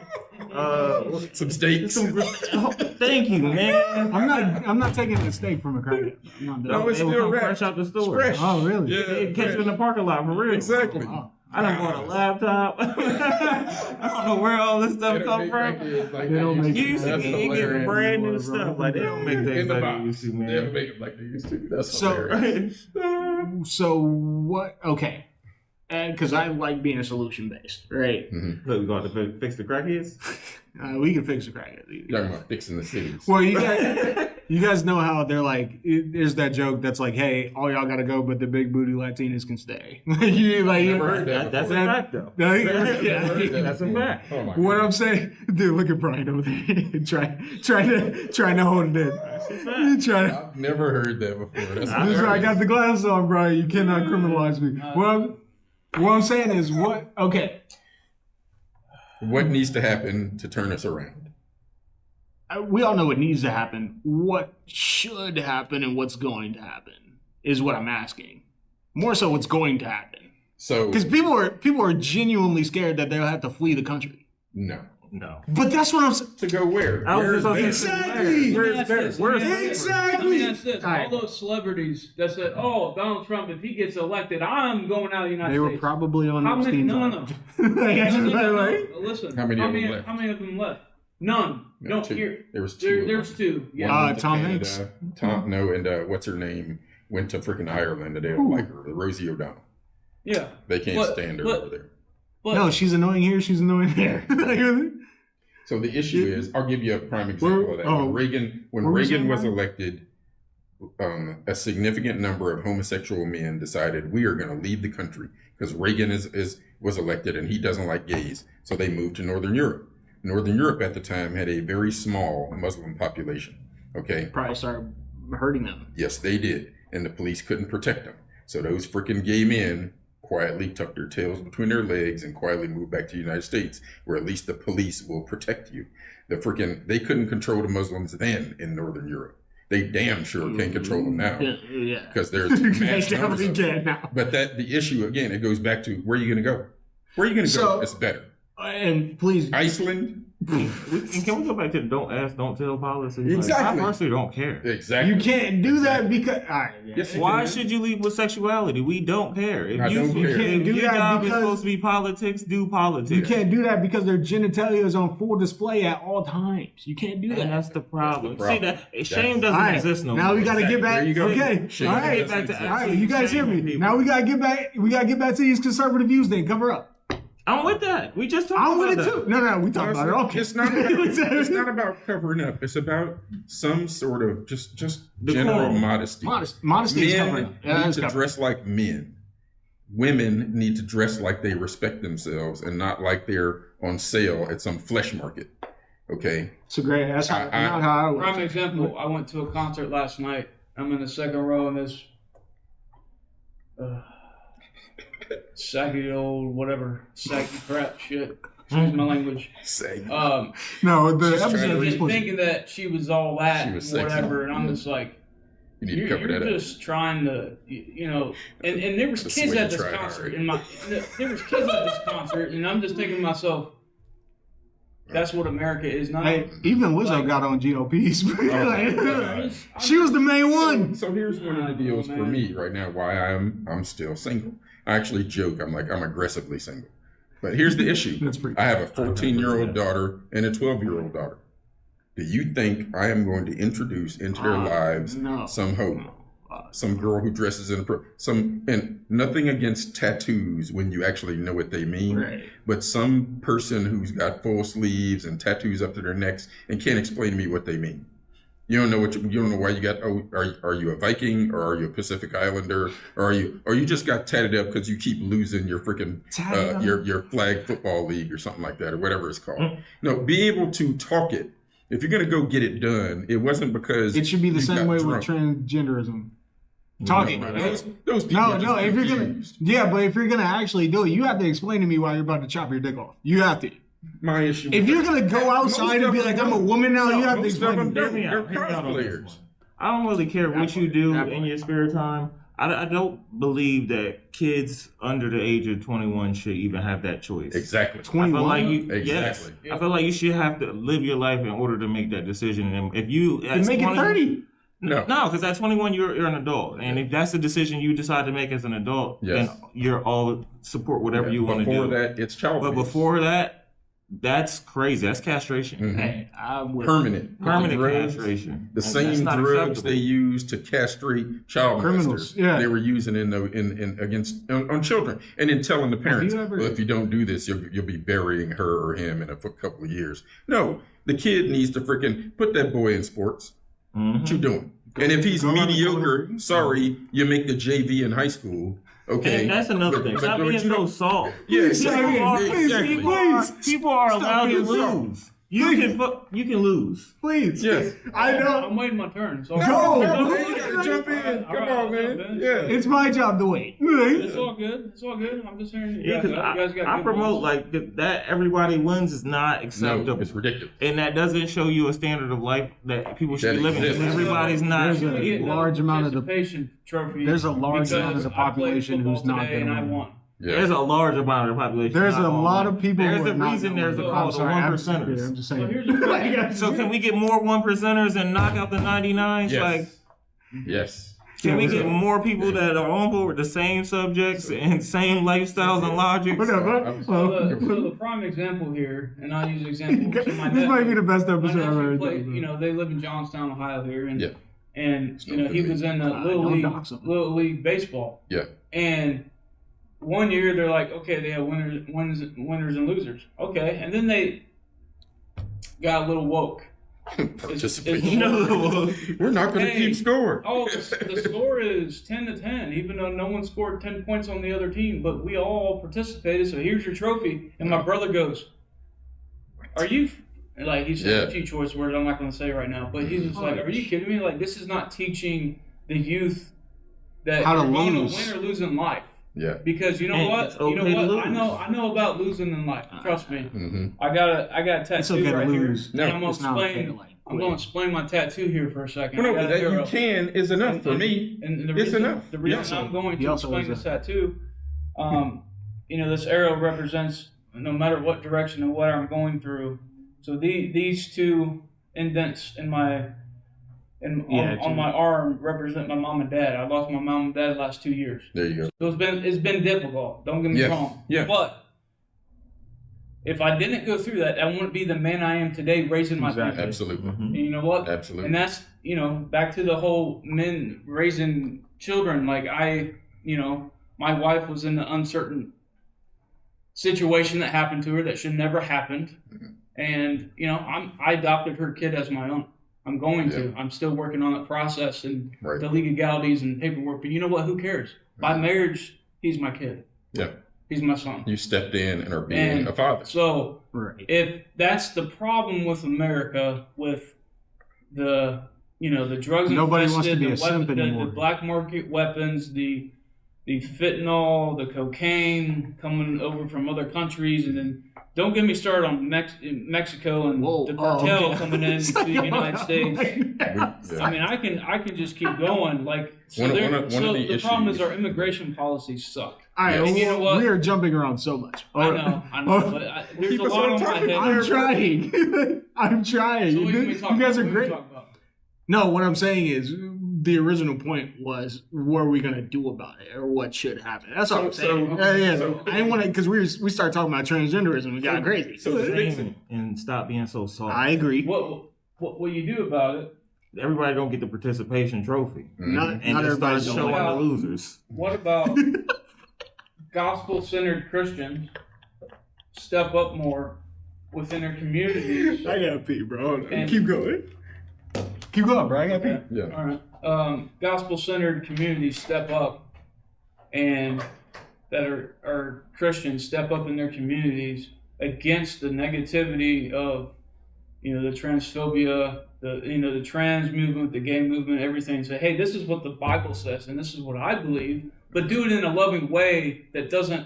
Some steaks. thank you, man. I'm not taking a steak from a crackhead. I'm not doing No, it's They would still come wrapped. fresh out the store. Fresh. Oh, really? Yeah. They catch you in the parking lot for real. Exactly. Wow. I done bought a laptop. I don't know where all this stuff come from. They don't make You used to That's get hilarious. brand new Bro. stuff. Like, they don't make In things the like box. they used to, man. They don't make it like they used to. That's So- hilarious. So what? Okay. Because I like being solution based, right? So we got to fix the crackheads? We can fix the crackhead. You're talking about fixing the cities. Well, you guys know how they're like. There's that joke that's like, "Hey, all y'all gotta go, but the big booty Latinas can stay." you Never heard that. That's a before. fact, though. No, Never heard that That's a before. fact. Oh my What God. I'm saying, dude, look at Brian over there, trying to hold it in. Trying to. I've never heard that before. That's This is why I hilarious. got the glasses on, Brian. You cannot criminalize me. What I'm saying is, okay. What needs to happen to turn us around? We all know what needs to happen. What should happen and what's going to happen is what I'm asking. More so, what's going to happen. So Because people are genuinely scared that they'll have to flee the country. no. But that's what I'm saying. To go where? I was Where's just better? Exactly. Where's better? Where's Let me ask this. All right. All those celebrities that said, "Oh, Donald Trump, if he gets elected, I'm going out of the United They were States." probably on How many? Epstein's No. island. Like, Listen. How many of them left? How many of them left? None. No, No, two. here. There was two. There's two. Yeah. One went to Tom Canada. Hanks. And what's her name? Went to freaking Ireland. They don't like her. Rosie O'Donnell. They can't stand her over there. But no, she's annoying here. She's annoying there. So the issue is, I'll give you a prime example of that. When Reagan was elected, a significant number of homosexual men decided we are going to leave the country because Reagan was elected and he doesn't like gays. So they moved to Northern Europe. Northern Europe at the time had a very small Muslim population. Okay. Probably started hurting them. Yes, they did. And the police couldn't protect them. So those freaking gay men quietly tucked their tails between their legs and quietly moved back to the United States, where at least the police will protect you. They couldn't control the Muslims then in Northern Europe. They damn sure can't control them now. Yeah. Because there's mass numbers of them. Now. But the issue, again, it goes back to where are you going to go? Where are you going to go? It's better. And please. Iceland? Can we go back to the don't ask, don't tell policy? Exactly. I personally don't care. Exactly. You can't do that because. All right, yeah. Yes, Why should you lead with sexuality? We don't care. If you don't care. If Do your that job is because- supposed to be politics, do politics. You can't do that because their genitalia is on full display at all times. You can't do that. And that's the problem. That's the problem. See that shame doesn't All right, exist no now more. we got to get back. There you go. Okay, Shame all right, doesn't exist. all right. You guys hear me? People. Now we got to get back. We got to get back to these conservative views. Then cover up. I'm with that. We just talked I'm about with it that. too. No, we talked about it. Okay. It's not about covering up. It's about some sort of just general modesty. Modesty is covering up. Men need to dress like men. Women need to dress like they respect themselves and not like they're on sale at some flesh market. Okay. So great. That's not how I would. Prime example, I went to a concert last night. I'm in the second row in this saggy old whatever, saggy crap shit. Excuse my language. Saggy. No, the She's trying to episode read- is supposed to- Thinking that she was all that, She was sexy. whatever, and I'm just like, You need to cover you're that up. just trying to, and there was That's kids the way at you this try concert, hard. there was kids at this concert, and I'm just thinking to myself, that's what America is now. Hey, even Lizzo Like- got on GOP's. God. She was the main one. So here's one of the deals for me right now why I'm still single. I actually joke, I'm aggressively single. But here's the issue. That's pretty I have a 14-year-old daughter and a 12-year-old daughter. Do you think I am going to introduce into their lives no. some hope? Some girl who dresses in and nothing against tattoos when you actually know what they mean, Right. but some person who's got full sleeves and tattoos up to their necks and can't explain to me what they mean. You don't know you don't know why you got. Oh, are you a Viking or are you a Pacific Islander or are you just got tatted up because you keep losing your freaking your flag football league or something like that or whatever it's called. No, be able to talk it. If you're gonna go get it done, it wasn't because It should be the you same got way drunk. with transgenderism. Talking. Those people are just No. If you're gonna, confused. yeah, but if you're gonna actually do it, you have to explain to me why you're about to chop your dick off. You have to. My issue. If with you're that- gonna go outside and be like, I'm a woman now, you have to most of explain. them To don't. me. They're Hear me out on this cosplayers. one. I don't really care what you do in your spare time. I don't believe that kids under the age of 21 should even have that choice. Exactly. I feel 21. like Exactly. I feel like you should have to live your life in order to make that decision. And if you And make it 30. No. No, because at 21 you're an adult, and if that's the decision you decide to make as an adult, Yes. then you're all support whatever you want to do. Before that, it's child But abuse. before that, that's crazy. That's castration. Mhm. Hey, I would. Permanent Permanent drugs, castration. The That's same not drugs acceptable. they use to castrate child Criminals, molesters, yeah. they were using in against on children, and then telling the parents, you ever- well, if you don't do this, you'll be burying her or him in a couple of years. No, the kid needs to freaking put that boy in sports. Mhm. What you doing? And if he's go on and mediocre, go to- sorry, you make the JV in high school. Okay, And that's another thing. Stop being so soft. Yeah, Please, exactly. please, exactly. please. People are Stop allowed to being soft. lose. You can lose. Please. Yes. I know. I'm waiting my turn. So Go. No, you gotta jump in. All Come right, on, man. jump in. Yeah. It's my job to wait. It's all good. It's all good. I'm just hearing you. Yeah, because I promote like that. Everybody wins is not No, acceptable, it's ridiculous. and that doesn't show you a standard of life that people should That be living. Because exists. everybody's not There's a equal. large amount of the- trophy. There's a large because amount of the I played population football who's not today gonna and I win. won. Yeah. There's a large amount of the population. There's not a all lot one. of people. There's who are a not reason gonna there's a win. call I'm to sorry, one I'm percenters. just So saying. here's the thing. So can we get more one percenters and knock out the 99s? Yes. Like, Yes. can we get more people that are on board with the same subjects and same lifestyles and logics? Whatever. So the prime example here, and I'll use an example. So my This might be nephew- the best my episode I've nephew ever played, done. they live in Johnstown, Ohio here, and Yeah. and Still he was in the don't dox him. little league baseball. Yeah. And one year they're like, okay, they have winners and losers. Okay, and then got a little woke. Participation. We're not going to keep score. Oh, the score is 10-10, even though no one scored 10 points on the other team, but we all participated. So here's your trophy. And my brother goes, "Are you?" Like he said a few choice words I'm not going to say right now, but he's just like, "Are you kidding me? Like this is not teaching the youth that how to you're going lose. to win or lose in life." Yeah. Because you know what? Okay, you know what? I know about losing in life. Trust me. Mm-hmm. I got a tattoo okay right to here. lose. And I'm going to explain my tattoo here for a second. Well, no, that you can is enough for me. And the It's reason, enough. The reason I'm going to explain this tattoo, this arrow represents no matter what direction and what I'm going through. So these two indents in on my arm represent my mom and dad. I lost my mom and dad the last 2 years. There you go. So it's been difficult. Don't get me wrong. Yeah. But if I didn't go through that, I wouldn't be the man I am today, raising my family. Absolutely. And you know what? Absolutely. And that's back to the whole men raising children. Like my wife was in an uncertain situation that happened to her that should never happened, and I adopted her kid as my own. I'm going to. I'm still working on that process and the legalities and paperwork. But you know what? Who cares? By marriage, he's my kid. Yeah. He's my son. You stepped in and are being a father. So if that's the problem with America, with the the drugs, nobody infested, wants to be the a simp anymore. The black market weapons, the fentanyl, the cocaine coming over from other countries, and then don't get me started on Mexico and the cartel coming into the United States. I mean, I can just keep going. Like, the problem is our immigration policies suck. All right, and you know what? We are jumping around so much. I know. But there's a lot on my head. I'm trying. I'm trying. So you guys are great. No, what I'm saying is the original point was what are we gonna do about it or what should happen? That's all I'm saying. I didn't want to because we started talking about transgenderism. We got crazy. And stop being so soft. I agree. What you do about it? Everybody don't get the participation trophy. Not and everybody start showing the losers. What about gospel-centered Christians step up more within their communities? I gotta pee, bro. Keep going. Keep going, bro. I gotta pee. Yeah. All right. Gospel-centered communities step up, and that are Christians step up in their communities against the negativity of the transphobia, the trans movement, the gay movement, everything. Say, hey, this is what the Bible says, and this is what I believe, but do it in a loving way that doesn't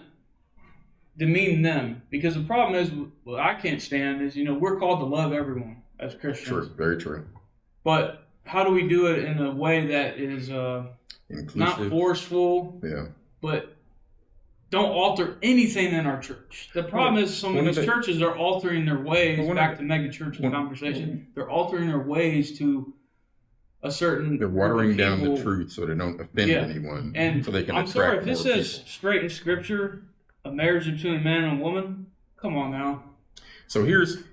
demean them. Because the problem is, what I can't stand is, we're called to love everyone as Christians. True, very true. But how do we do it in a way that is not forceful, but don't alter anything in our church? The problem is some of these churches are altering their ways, back to mega church conversation, they're altering their ways to a certain... They're watering down the truth so they don't offend anyone. And so they can I'm sorry, if this more says people. straight in scripture, a marriage between a man and a woman, come on now. So here's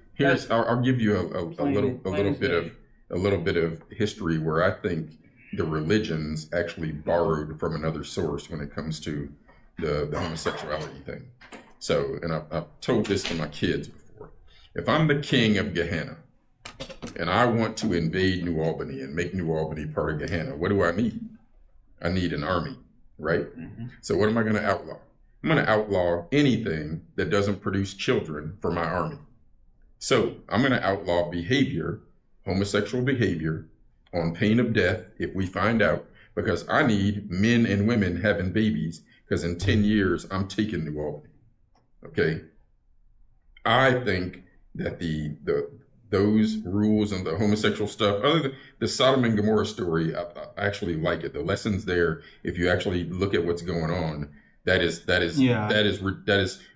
I'll give you a little bit of history where I think the religions actually borrowed from another source when it comes to the homosexuality thing. So, and I've told this to my kids before. If I'm the king of Gehenna and I want to invade New Albany and make New Albany part of Gehenna, what do I need? I need an army, right? Mm-hmm. So what am I going to outlaw? I'm going to outlaw anything that doesn't produce children for my army. So I'm going to outlaw behavior, homosexual behavior, on pain of death if we find out, because I need men and women having babies, because in 10 years, I'm taking New Albany, okay? I think that those rules and the homosexual stuff, other than the Sodom and Gomorrah story, I actually like it. The lessons there, if you actually look at what's going on, that is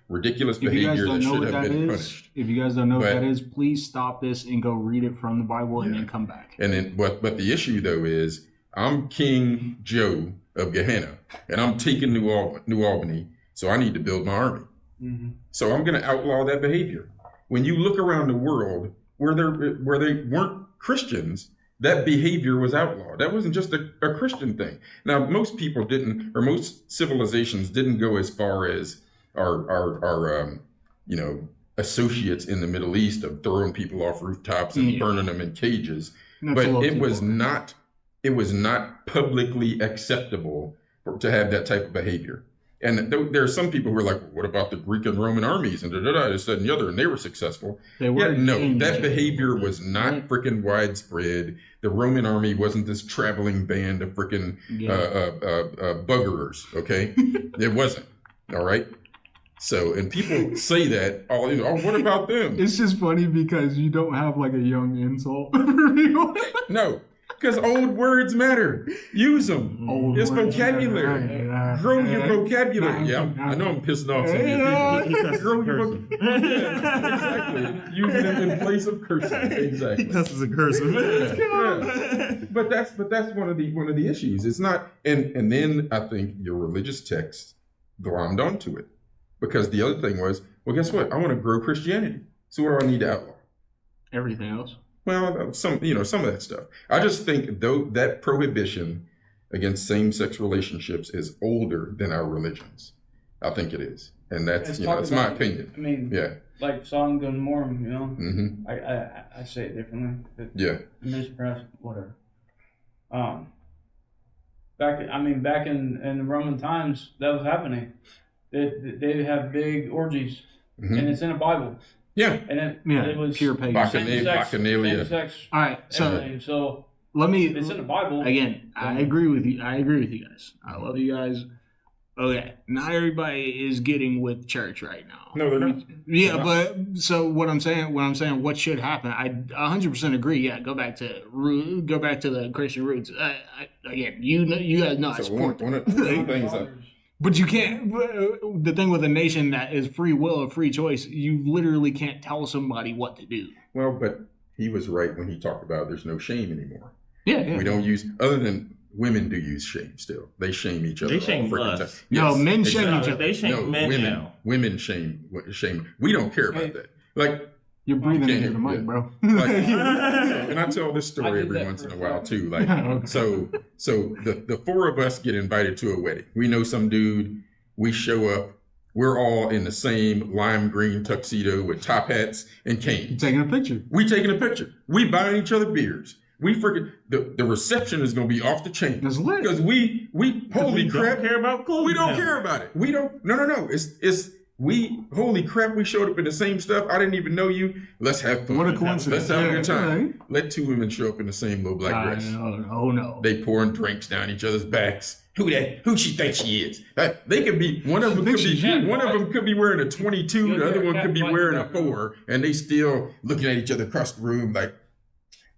ridiculous behavior that should have been punished. If you guys don't know what that is, please stop this and go read it from the Bible and then come back. And then, but the issue though is, I'm King Joe of Gehenna, and I'm taking New Albany, so I need to build my army. Mm-hmm. So I'm going to outlaw that behavior. When you look around the world where they weren't Christians, that behavior was outlawed. That wasn't just a Christian thing. Now, most people didn't, or most civilizations didn't go as far as our associates in the Middle East of throwing people off rooftops and burning them in cages. That's But it was not publicly acceptable to have that type of behavior. And there are some people who are like, well, what about the Greek and Roman armies and this, that, and the other, and they were successful. That behavior was not freaking widespread. The Roman army wasn't this traveling band of freaking buggerers, okay? It wasn't, all right? So, and people say that, oh, what about them? It's just funny because you don't have like a young insult. No. Because old words matter. Use them. It's vocabulary. Grow your vocabulary. I know I'm pissing off some of you people. Grow your vocabulary. Exactly. Use them in place of cursing. Exactly. He cusses a cursive. But that's one of the issues. It's not, and then I think your religious text glommed onto it, because the other thing was, well, guess what? I want to grow Christianity. So what do I need to outlaw? Everything else. Well, some of that stuff. I just think though that prohibition against same-sex relationships is older than our religions. I think it is, and that's that's my opinion. I mean, like Sodom and Gomorrah, Mm-hmm. I say it differently. Yeah. Mispressed, whatever. Back in the Roman times, that was happening. They have big orgies, and it's in the Bible. Yeah, and it was pure pagan. Bacchanalia. Same-sex, all right, so let me. It's in the Bible. Again, I agree with you. I agree with you guys. I love you guys. Okay, not everybody is getting with church right now. No, they're not. Yeah, but so what I'm saying, what should happen? I 100% agree. Yeah, go back to the Christian roots. Again, you guys know I support. One of the things but you can't. The thing with a nation that is free will or free choice, you literally can't tell somebody what to do. Well, but he was right when he talked about there's no shame anymore. Yeah. We don't use, other than women do use shame still. They shame each other. They shame us. No, men shame each other. They shame men women, now. Women shame. We don't care about that. Like, you're breathing into the mic, bro. Like, and I tell this story every once in a while too. Like, so the four of us get invited to a wedding. We know some dude. We show up. We're all in the same lime green tuxedo with top hats and canes. You're taking a picture. We buying each other beers. We freaking the reception is gonna be off the chain because we holy crap don't care about clothes. We don't care about it. We don't. No. It's we holy crap. We showed up in the same stuff. I didn't even know you. Let's have fun. What a coincidence. Let's have a good time. Let two women show up in the same little black dress. Oh no. They pouring drinks down each other's backs. Who she thinks she is? They could be one of them could be wearing a 22. The other one could be wearing a 4, and they still looking at each other across the room like,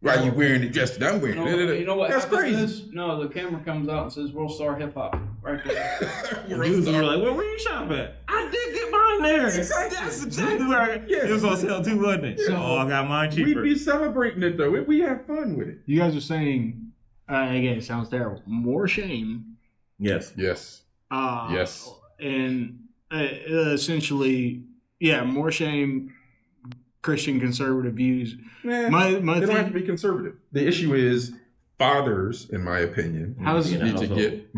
why are you wearing the dress that I'm wearing? You know what? That's crazy. No, the camera comes out and says "World Star Hip Hop" right there. Dudes were like, "Well, where you shop at?" I did get mine there. Exactly. That's exactly where it was on sale too, wasn't it? So, I got mine cheaper. We'd be celebrating it though. We have fun with it. You guys are saying, again, it sounds terrible. More shame. Yes. Yes. And essentially, more shame. Christian conservative views. They don't have to be conservative. The issue is fathers, in my opinion, need to get.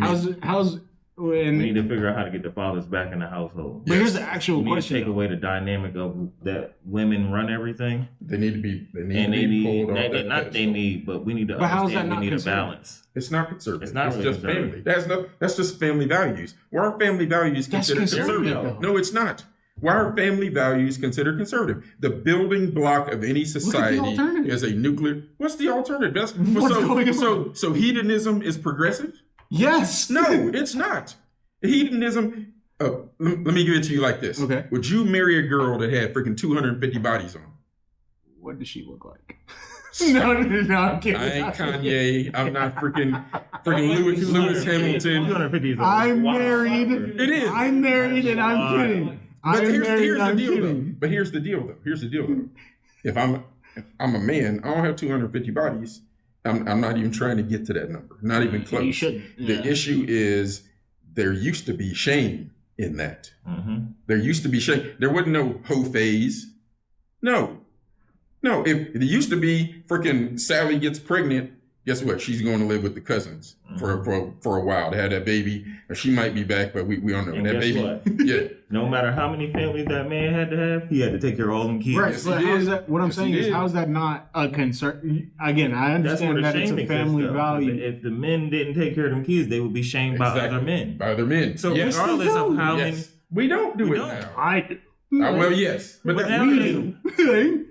We need to figure out how to get the fathers back in the household. But here's the actual question: take away the dynamic of that women run everything. They need to be. But we need to understand we need a balance. It's not conservative. It's not it's really just family. That's just family values. Why are family values considered conservative? No, it's not. Why are family values considered conservative? The building block of any society is a nuclear. What's the alternative? So hedonism is progressive? Yes. No, it's not. Hedonism. Let me give it to you like this. Okay. Would you marry a girl that had freaking 250 bodies on? What does she look like? No, I'm kidding. I ain't Kanye. I'm not freaking Lewis Hamilton. 250 is I'm married. It is. I'm married and I'm kidding. But here's the deal though. If I'm a man, I don't have 250 bodies. I'm not even trying to get to that number. Not even close. You shouldn't. The issue is there used to be shame in that. Mm-hmm. There used to be shame. There wasn't no hoe phase. No. If it used to be freaking Sally gets pregnant guess what? She's going to live with the cousins for a while to have that baby. And she might be back, but we don't know. And that guess baby, what? yeah. No matter how many families that man had to have, he had to take care of all them kids. Right. Yes, But he how's did. that? What I'm Yes, saying he is, did. how's that not a concern? Again, I That's where understand the that it's shame a exists, family though. value. If the men didn't take care of them kids, they would be shamed by other men. By other men. So yes. regardless of how many, Yes. We don't do We it don't. now. I do. Well, yes. But But that's now we they- do.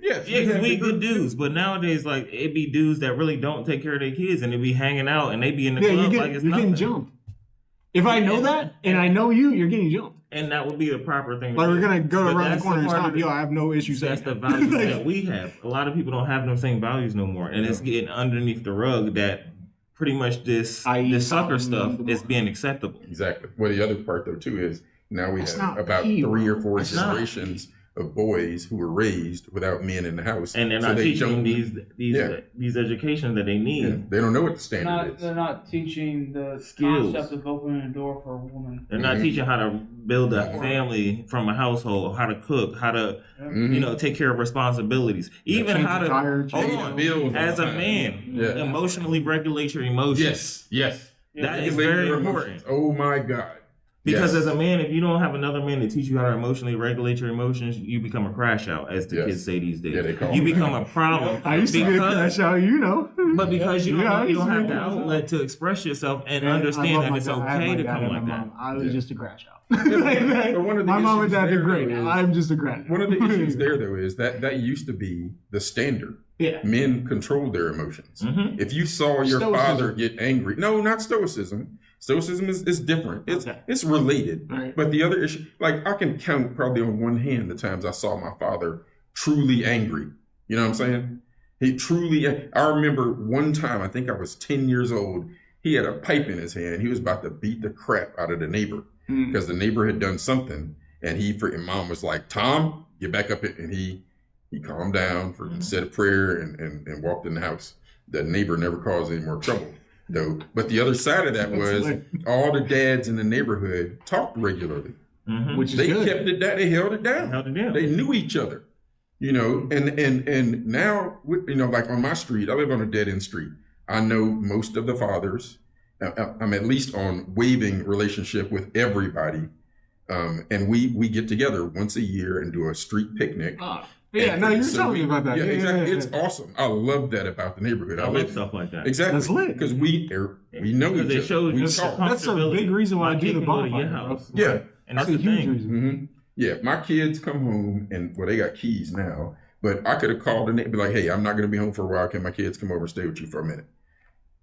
Yes. yeah, because have we to good do- dudes. But nowadays, like it be dudes that really don't take care of their kids, and they be hanging out, and they be in the Yeah, club you're like it's getting nothing. jumped. If I know that and I know you, you're getting jumped. And that would be the proper thing. To Like do. we're gonna go But around the that's corner and part stop. of the- Yo, I have no issue saying That's the that. values Like, that we have. A lot of people don't have them same values no more, and it's getting underneath the rug that pretty much this sucker stuff is being acceptable. Exactly. Well, the other part though too is now we That's have not about pure. 3 or 4 It's not. generations of boys who were raised without men in the house, And they're So not they teaching them don't- these education that they need. Yeah, they don't know what the standard is. They're not teaching the Skills. concept of opening a door for a woman. They're not Mhm. teaching how to build a family from a household, how to cook, how to Mhm. take care of responsibilities, even change how the to tire, hold change on, the bills as a all the man, time. Yeah. emotionally regulate your emotions. Yes. That is Regulate very your important. emotions. Oh my God. Because Yes. as a man, if you don't have another man to teach you how to emotionally regulate your emotions, you become a crash out, as the Yes. kids say these days. Yeah, they call You them become that. a problem. I used to get a crash out, you know. But because you don't, Yeah, I you used don't to have get the a crash out. outlet to express yourself and I understand love that my it's dad. I had okay my to dad come and like my that. mom. I was Yeah. just a crash out. But one of the My mom and issues dad there, did great. though, is- I'm just a crash out. One of the issues there though is that used to be the standard. Yeah. Men controlled their emotions. Mhm. If you saw your Stoicism. father get angry, no, not stoicism. Stoicism is different. Okay. It's related. Right. But the other issue, like I can count probably on one hand the times I saw my father truly angry. You know what I'm saying? He truly. I remember one time, I think I was 10 years old. He had a pipe in his hand. He was about to beat the crap out of the neighbor because the neighbor had done something, and mom was like, "Tom, get back up," and he calmed down, said a prayer, and walked in the house. The neighbor never caused any more trouble, though. But the other side of that was all the dads in the neighborhood talked regularly. Mhm. Which is They good. kept it down. They held it down. Held it down. They knew each other, and now, like on my street, I live on a dead end street. I know most of the fathers. I'm at least on waving relationship with everybody. And we get together once a year and do a street picnic. Yeah, no, you're So telling me about that. Yeah, exactly. It's yeah. awesome. I love that about the neighborhood. I love stuff like that. Exactly. That's lit. Because we know Because each it other. shows We you talk. That's a big reason why I do the bonfire, bro. Yeah. And that's That's a the huge thing. reason. Mm-hmm. Yeah, my kids come home and they got keys now. But I could have called and be like, "Hey, I'm not going to be home for a while. Can my kids come over and stay with you for a minute?"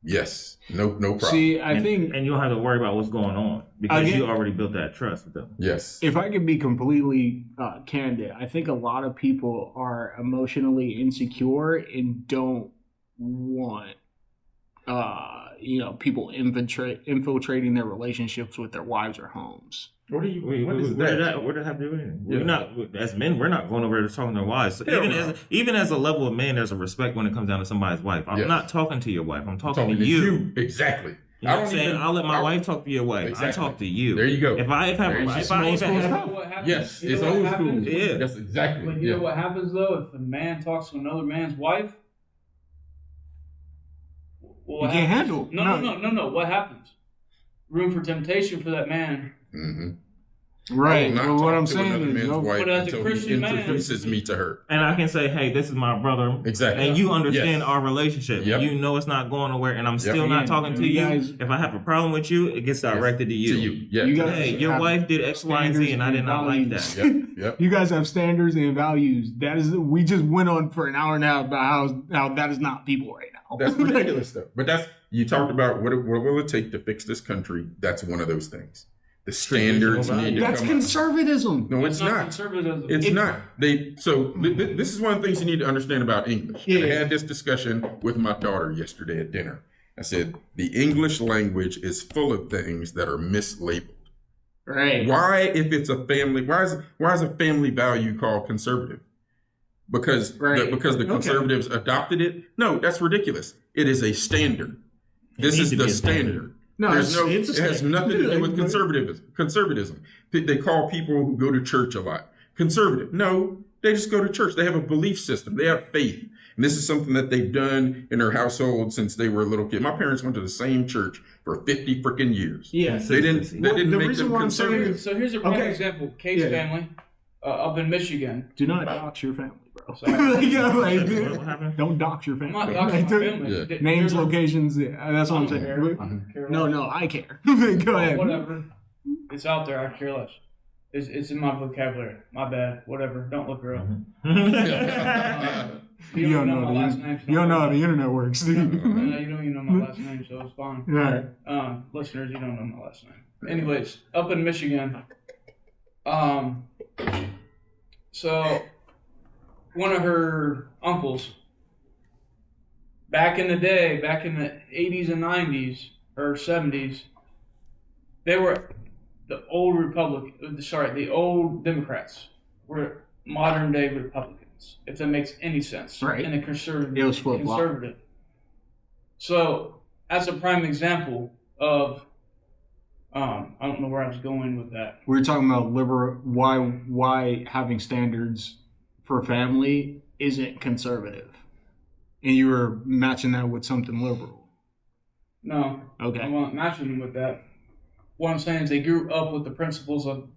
Yes, no problem. See, I think and you don't have to worry about what's going on because Again- you already built that trust with them. Yes. if I could be completely candid, I think a lot of people are emotionally insecure and don't want, people infiltrating their relationships with their wives or homes. What do you? What did that have to do with anything? Yeah. We're not, as men, we're not going over there talking to their wives. So Hell no. even as a level of man, there's a respect when it comes down to somebody's wife. I'm Yes. not talking to your wife. I'm talking Talking to you. Exactly. You know what I'm saying? I'll let my wife talk to your wife. Exactly. I talk to you. There you go. If I have There you go. if I It's old school What happens? Yes, You know it's what old happens? school. Yeah. That's exactly. But you know what happens though? If a man talks to another man's wife, You can't handle. No. What happens? Room for temptation for that man. Mm-hmm. Right. Not But what talk I'm to saying another is, man's wife But as a until Christian he man- introduces me to her. And I can say, hey, this is my brother. Exactly. And you understand Yes. our relationship. Yep. You know it's not going nowhere, and I'm still Yeah, not talking to you you. guys- If I have a problem with you, it gets directed to you. To you. Yeah. You guys- Hey, your have wife did X, Y, and Z, and I did not like values. that. Yep. Yep. You guys have standards and values. That is, we just went on for an hour and a half about how that is not people right now. That's ridiculous stuff. But you talked about what will it take to fix this country. That's one of those things. The standards Traditional need to That's come up. conservatism. No, it's not. Conservatism. It's not. This is one of the things you need to understand about English. Yeah. I had this discussion with my daughter yesterday at dinner. I said, the English language is full of things that are mislabeled. Right. Why, if it's a family, why is a family value called conservative? Because Right. because the Okay. conservatives adopted it? No, that's ridiculous. It is a standard. This needs is to be the a standard. standard. No, There's it's a it has standard. nothing to do with conservatism. They call people who go to church a lot conservative. No, They just go to church. They have a belief system. They have faith. And this is something that they've done in their household since they were a little kid. My parents went to the same church for 50 freaking years. Yeah. They didn't make them conservative. So here's a prime example. Kate's family up in Michigan. Do not dox your family, bro. So, What happened? Don't dox your family. I'm not doxing my family. Yeah. Names, locations, that's what I'm saying. No, I care. Go ahead. Whatever. It's out there. I care less. It's in my vocabulary. My bad. Whatever. Don't look her up. You don't know my last name. You don't know how the internet works, do you? No, you don't even know my last name, so it's fine. Right. Listeners, you don't know my last name. Anyways, up in Michigan, so one of her uncles, back in the day, back in the 80s and 90s, or 70s, they were the old Democrats were modern day Republicans, if that makes any sense. Right. And a conservative. It was flip-flop. Conservative. So, as a prime example of, I don't know where I was going with that. We were talking about why having standards for family isn't conservative. And you were matching that with something liberal. No. Okay. I'm not matching them with that. What I'm saying is they grew up with the principles of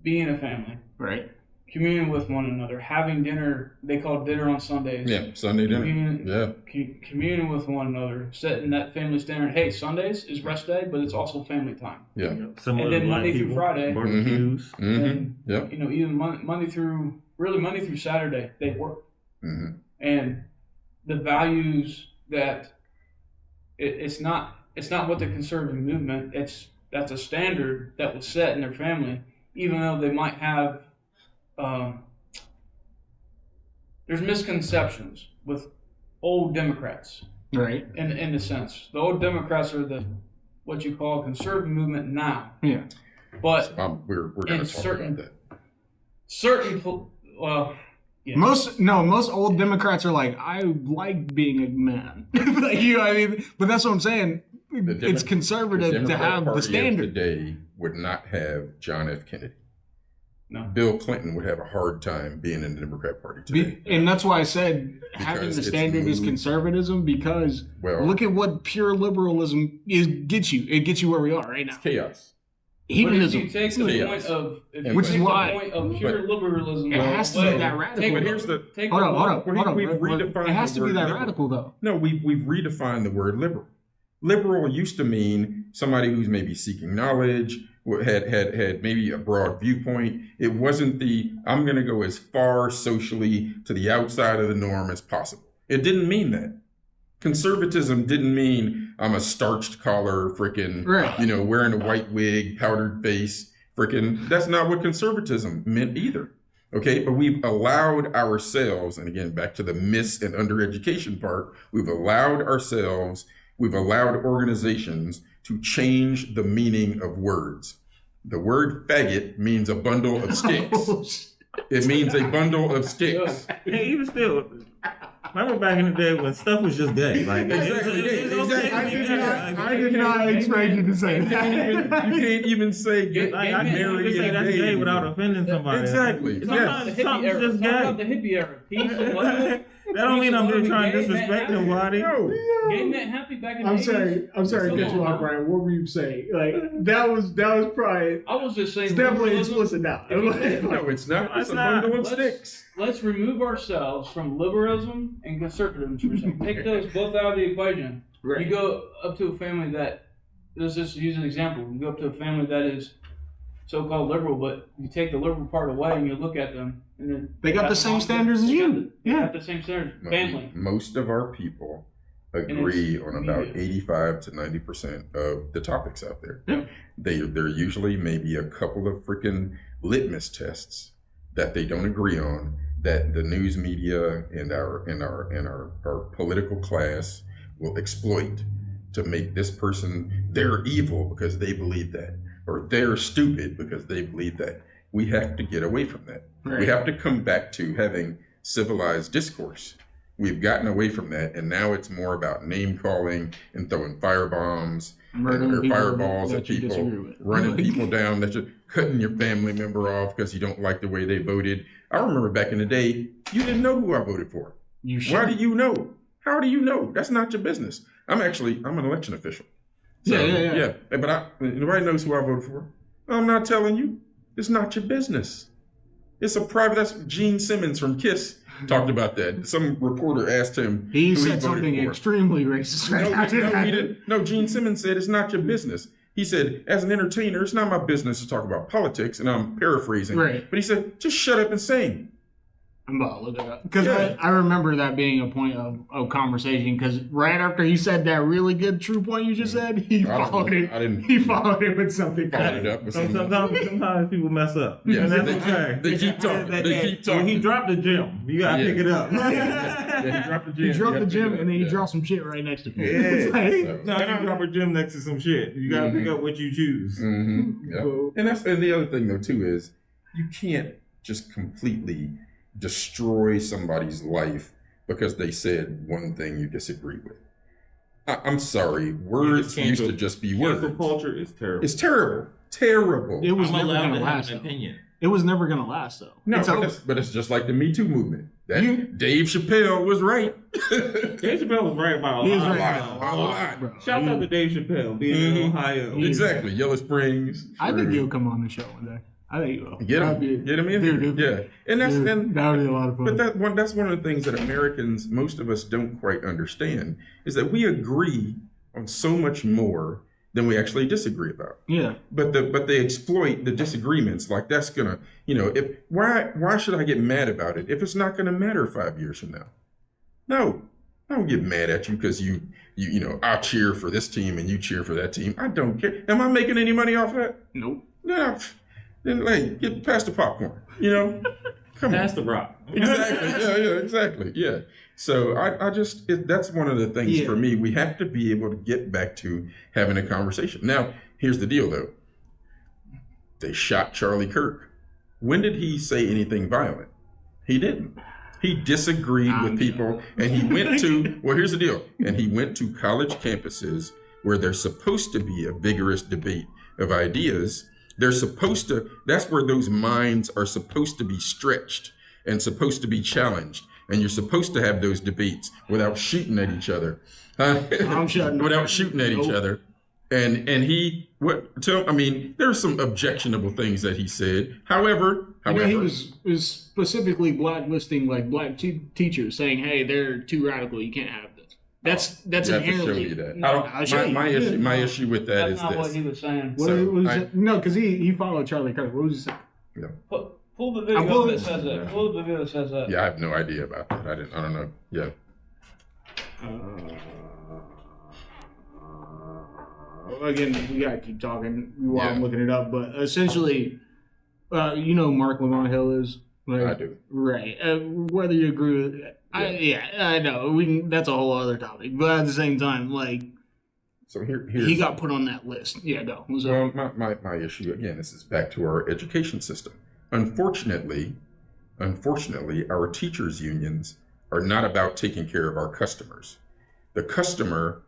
being a family. Right. Communing with one another, having dinner. They call it dinner on Sundays. Yeah, Sunday dinner. Communing with one another, setting that family standard. Hey, Sundays is rest day, but it's also family time. Yeah. Similar And then to black Monday through people, Friday. barbecues. And, Yep. even Monday through Saturday, they work. Mm-hmm. And the values that it's not what the conservative movement. That's a standard that was set in their family, even though they might have. There's misconceptions with old Democrats, Right. in a sense. The old Democrats are what you call conservative movement now. Yeah. But We're going to talk about that. Yeah. Most old Democrats are like, I like being a man. Like, you know what I mean? But that's what I'm saying. It's conservative to have the standard. Today would not have John F. Kennedy. No. Bill Clinton would have a hard time being in the Democrat Party today. And that's why I said having the standard is conservatism, because look at what pure liberalism gets you. It gets you where we are right now. It's chaos. Hedonism. If you take the point of, Which of pure liberalism, it has to be that radical. But here's the Hold on. We've redefined It has to the be word that liberal. radical, though. No, we've redefined the word liberal. Liberal used to mean somebody who's maybe seeking knowledge, had maybe a broad viewpoint. It wasn't I'm going to go as far socially to the outside of the norm as possible. It didn't mean that. Conservatism didn't mean I'm a starched collar, freaking, wearing a white wig, powdered face, freaking. That's not what conservatism meant either. Okay, but we've allowed ourselves, and again, back to the mis and undereducation part, we've allowed organizations to change the meaning of words. The word faggot means a bundle of sticks. It means a bundle of sticks. Hey, even still, remember back in the day when stuff was just gay? Like, I did not expect you to say that. You can't even say gay. I can't even say that's gay without offending somebody. Exactly. Sometimes something's just Talk about gay. the hippie era. Peace and love. That don't mean I'm just trying to disrespect nobody. Gay meant happy back in the 80s. I'm sorry to cut you off, Brian. What were you saying? Like, that was probably. I was just saying. It's definitely liberalism- explicit now. No, it's not. It's a bundle of sticks. Let's remove ourselves from liberalism and conservatism for a second. Take those both out of the equation. Right. You go up to a family let's just use an example. You go up to a family that is so-called liberal, but you take the liberal part away and you look at them, and then They got the same standards as you. They got the same standards. Family. Most of our people agree on about 85 to 90% of the topics out there. Yeah. They're usually maybe a couple of freaking litmus tests that they don't agree on, that the news media and our political class will exploit to make this person, they're evil because they believe that, or they're stupid because they believe that. We have to get away from that. Right. We have to come back to having civilized discourse. We've gotten away from that, and now it's more about name calling and throwing firebombs or fireballs at people, running people down, that you're cutting your family member off because you don't like the way they voted. I remember back in the day, you didn't know who I voted for. Why do you know? How do you know? That's not your business. I'm an election official. So, yeah. But nobody knows who I voted for. I'm not telling you. It's not your business. It's a private. That's Gene Simmons from KISS talked about that. Some reporter asked him. He said something extremely racist. No, he didn't. No, Gene Simmons said it's not your business. He said, as an entertainer, it's not my business to talk about politics, and I'm paraphrasing. Right. But he said, just shut up and sing. I'm about to look it up. Because I remember that being a point of conversation, because right after he said that really good true point you just said, he followed it with something. Sometimes people mess up. Yeah, and that's okay. They keep talking. They keep talking. When he dropped the gym, you gotta pick it up. He dropped the gym. He dropped the gym, and then he dropped some shit right next to him. Yeah. You drop a gym next to some shit. You gotta pick up what you choose. Mm-hmm. Yeah. And the other thing though too is you can't just completely destroy somebody's life because they said one thing you disagree with. I'm sorry, words used to just be words. Cancel culture is terrible. It's terrible. It was never going to last. It was never going to last though. No, but it's just like the Me Too movement. Dave Chappelle was right. Dave Chappelle was right about a lot. Shout out to Dave Chappelle being in Ohio. Exactly, Yellow Springs. I think he'll come on the show one day. I think you will. Get him in. Dude, yeah. And that would be a lot of fun. But that's one of the things that Americans, most of us don't quite understand, is that we agree on so much more than we actually disagree about. Yeah. But they exploit the disagreements. Like that's gonna, why should I get mad about it if it's not gonna matter 5 years from now? No. I don't get mad at you because you I cheer for this team and you cheer for that team. I don't care. Am I making any money off that? Nope. No. Then get past the popcorn, Come past the rock. Exactly. Yeah, exactly. Yeah. So that's one of the things for me. We have to be able to get back to having a conversation. Now, here's the deal though. They shot Charlie Kirk. When did he say anything violent? He didn't. He disagreed with people and he went to, here's the deal. And he went to college campuses where there's supposed to be a vigorous debate of ideas. That's where those minds are supposed to be stretched and supposed to be challenged. And you're supposed to have those debates without shooting at each other. Without shooting at each other. And there's some objectionable things that he said. However, he was specifically blacklisting black teachers, saying, "Hey, they're too radical. You can't have them." That's inherently. You have to show you that. My issue with that is that's not this. what he was saying. No, because he followed Charlie Kirk. What was he saying? Yeah. Pull the video that says that. Pull the video that says that. Yeah, I have no idea about that. I don't know. Yeah. Again, we gotta keep talking while I'm looking it up. But essentially, Marq Hill is. I do. Right. Whether you agree with it. I know. That's a whole other topic. But at the same time, so here's he got put on that list. Yeah, go. Well, my issue again. This is back to our education system. Unfortunately, our teachers' unions are not about taking care of our customers. The customer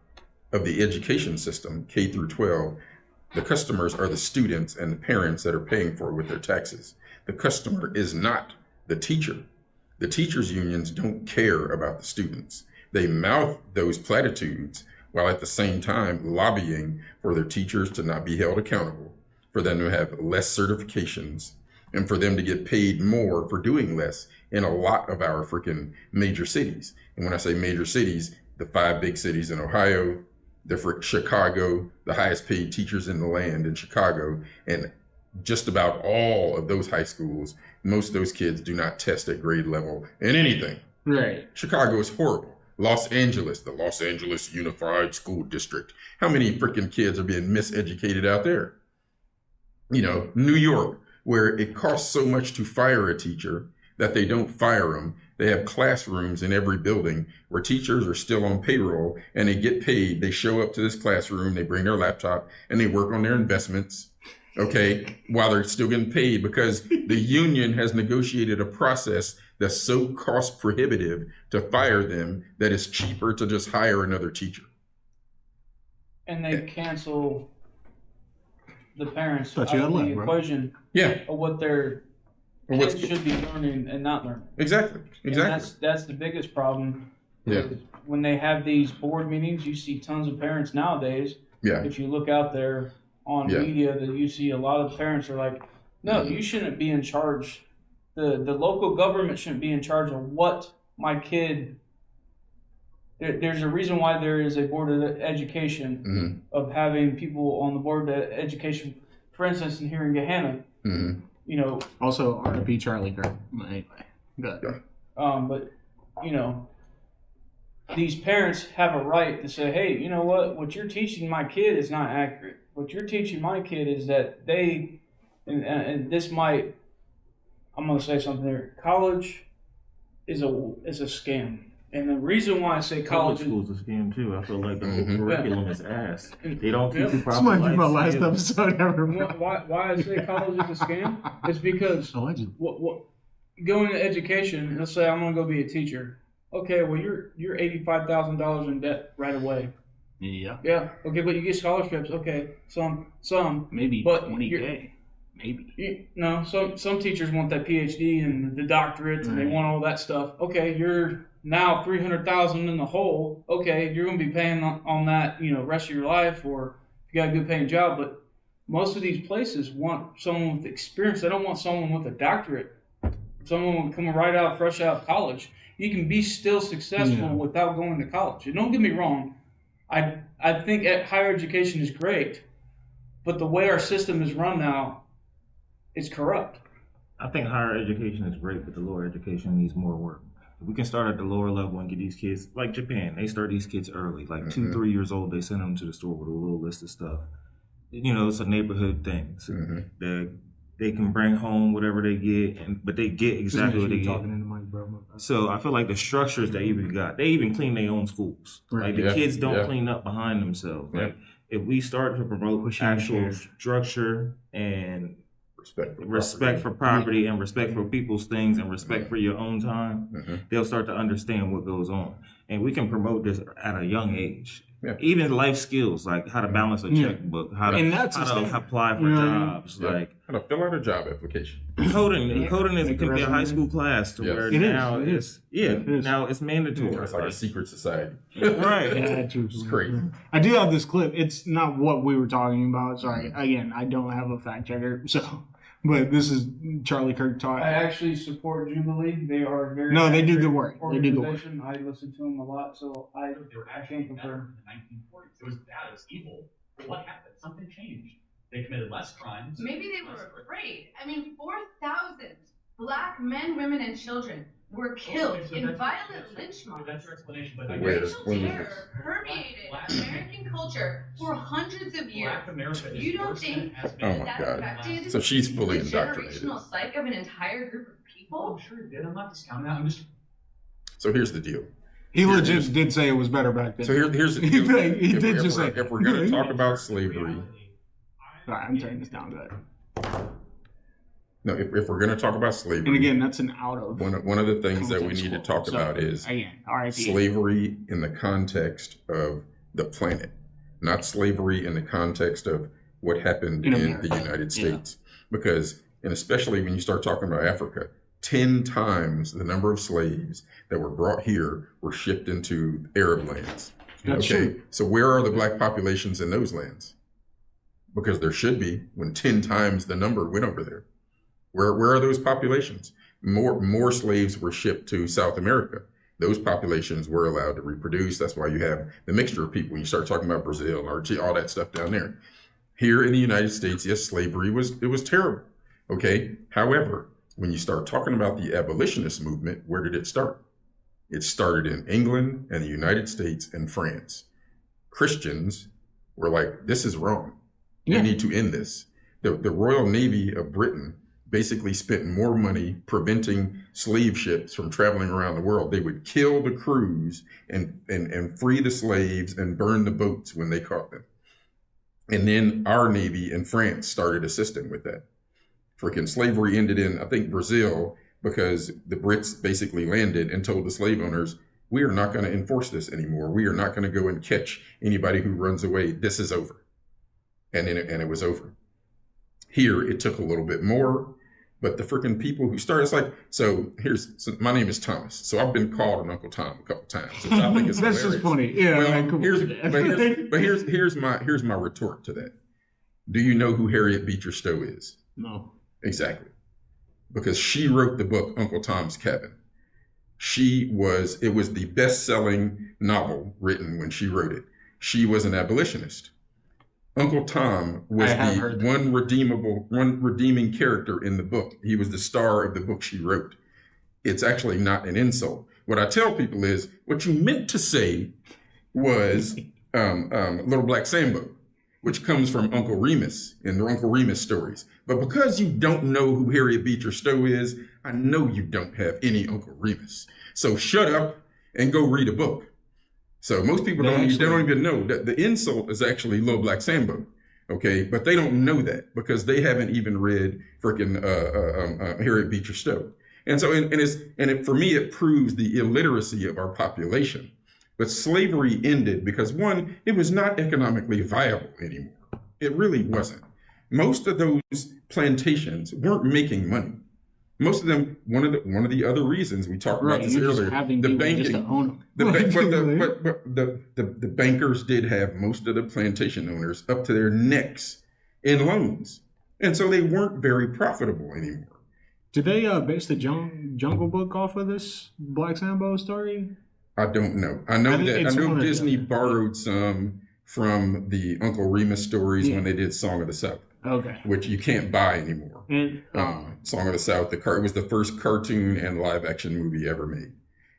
of the education system, K through 12, the customers are the students and the parents that are paying for it with their taxes. The customer is not the teacher. The teachers' unions don't care about the students. They mouth those platitudes while at the same time lobbying for their teachers to not be held accountable, for them to have less certifications, and for them to get paid more for doing less in a lot of our freaking major cities. And when I say major cities, the 5 big cities in Ohio, Chicago, the highest paid teachers in the land in Chicago, and just about all of those high schools, most of those kids do not test at grade level in anything. Right. Chicago is horrible. Los Angeles, the Los Angeles Unified School District. How many freaking kids are being miseducated out there? New York, where it costs so much to fire a teacher that they don't fire them. They have classrooms in every building where teachers are still on payroll and they get paid. They show up to this classroom, they bring their laptop and they work on their investments, while they're still getting paid because the union has negotiated a process that's so cost prohibitive to fire them that it's cheaper to just hire another teacher. And they cancel the parents Thought out you of had the left, bro. equation of what their kids should be learning and not learning. Exactly. And that's the biggest problem. Yeah. When they have these board meetings, you see tons of parents nowadays. Yeah. If you look out there on media, that you see a lot of parents are like, no, you shouldn't be in charge. The local government shouldn't be in charge of what my kid. There's a reason why there is a board of education of having people on the board of education. For instance, in here in Gahanna, you know. Also, RIP Charlie Kirk. Anyway, good. But you know, these parents have a right to say, hey, you know what you're teaching my kid is not accurate. What you're teaching my kid is that they, and this might, I'm going to say something there. College is a scam. And the reason why I say college school's a scam too. I feel like the whole curriculum is ass. They don't teach you proper. This might be my life last skills. episode ever. why I say college is a scam is because Allegedly. what going to education, let's say I'm going to go be a teacher. Okay, well, you're $85,000 in debt right away. Yeah. Yeah. Okay, but you get scholarships. Okay, some. Maybe but 20K. Maybe. No, some teachers want that PhD and the doctorate, and they want all that stuff. Okay, you're now $300,000 in the hole. Okay, you're going to be paying on that, rest of your life, or if you got a good paying job. But most of these places want someone with experience. They don't want someone with a doctorate. Someone coming fresh out of college. You can be still successful without going to college. And don't get me wrong, I think higher education is great, but the way our system is run now, it's corrupt. I think higher education is great, but the lower education needs more work. If we can start at the lower level and get these kids, like Japan, they start these kids early, like 2-3 years old, they send them to the store with a little list of stuff. It's a neighborhood thing. So they can bring home whatever they get, but they get exactly what they get. Talking into my bro. So I feel like the structures they even clean their own schools. Right. Like the kids don't clean up behind themselves. Like if we start to promote actual structure and respect for property and respect for people's things and respect for your own time, they'll start to understand what goes on. And we can promote this at a young age. Yeah. Even life skills, like how to balance a checkbook, how to apply for jobs, like how to fill out a job application. Coding can be a high school class to where now it's now it's mandatory. It's like a secret society. Right. It's crazy. I do have this clip. It's not what we were talking about. Sorry. Again, I don't have a fact checker, but this is Charlie Kirk talking. I actually support Jubilee. They are very they do good work. They do good work. I listen to them a lot, so I can't compare. In the 1940s, it was bad, it was evil. But what happened? Something changed. They committed less crimes. Maybe they were afraid. 4,000 black men, women, and children were killed in violent lynch mobs. That's your explanation, but racial terror permeated American culture for hundreds of years. You don't think that affected so she's fully the indoctrinated. generational psyche of an entire group of people? I'm sure it did. I'm not discounting that. So here's the deal. He legit did say it was better back then. So here's the deal. He did just say. If we're going to talk about slavery. All right, I'm turning this down. Go ahead. No, if we're going to talk about slavery, and again, that's an out of one of the things that we need to talk about is slavery in the context of the planet, not slavery in the context of what happened in the United States. Because, and especially when you start talking about Africa, 10 times the number of slaves that were brought here were shipped into Arab lands. That's true. So where are the black populations in those lands? Because there should be, when 10 times the number went over there. Where are those populations? More slaves were shipped to South America. Those populations were allowed to reproduce. That's why you have the mixture of people. When you start talking about Brazil, Argentina, all that stuff down there. Here in the United States, yes, slavery was terrible. Okay. However, when you start talking about the abolitionist movement, where did it start? It started in England and the United States and France. Christians were like, this is wrong. We need to end this. The Royal Navy of Britain basically spent more money preventing slave ships from traveling around the world. They would kill the crews and free the slaves and burn the boats when they caught them. And then our Navy in France started assisting with that. Freaking slavery ended in, I think, Brazil. because the Brits basically landed and told the slave owners, we are not going to enforce this anymore. We are not going to go and catch anybody who runs away. This is over. And it was over. Here, it took a little bit more, but the freaking people who started, it's like, so my name is Thomas. So I've been called an Uncle Tom a couple times, which I think is That's hilarious. just funny. Yeah. Well, here's my retort to that. Do you know who Harriet Beecher Stowe is? No. Exactly. Because she wrote the book Uncle Tom's Cabin. It was the best-selling novel written when she wrote it. She was an abolitionist. Uncle Tom was the one redeeming character in the book. He was the star of the book she wrote. It's actually not an insult. What I tell people is, what you meant to say was Little Black Sambo, which comes from Uncle Remus in the Uncle Remus stories. But because you don't know who Harriet Beecher Stowe is, I know you don't have any Uncle Remus. So shut up and go read a book. So most people don't even know that the insult is actually Little Black Sambo. Okay, but they don't know that because they haven't even read freaking Harriet Beecher Stowe. And so, for me, it proves the illiteracy of our population. But slavery ended because, one, it was not economically viable anymore. It really wasn't. Most of those plantations weren't making money. Most of them, one of the other reasons we talked about this earlier, the banking, the bankers did have most of the plantation owners up to their necks in loans, and so they weren't very profitable anymore. Did they base the Jungle Book off of this Black Sambo story? I don't know. I know Disney borrowed some from the Uncle Remus stories when they did Song of the South. Okay. Which you can't buy anymore. And Song of the South, it was the first cartoon and live action movie ever made.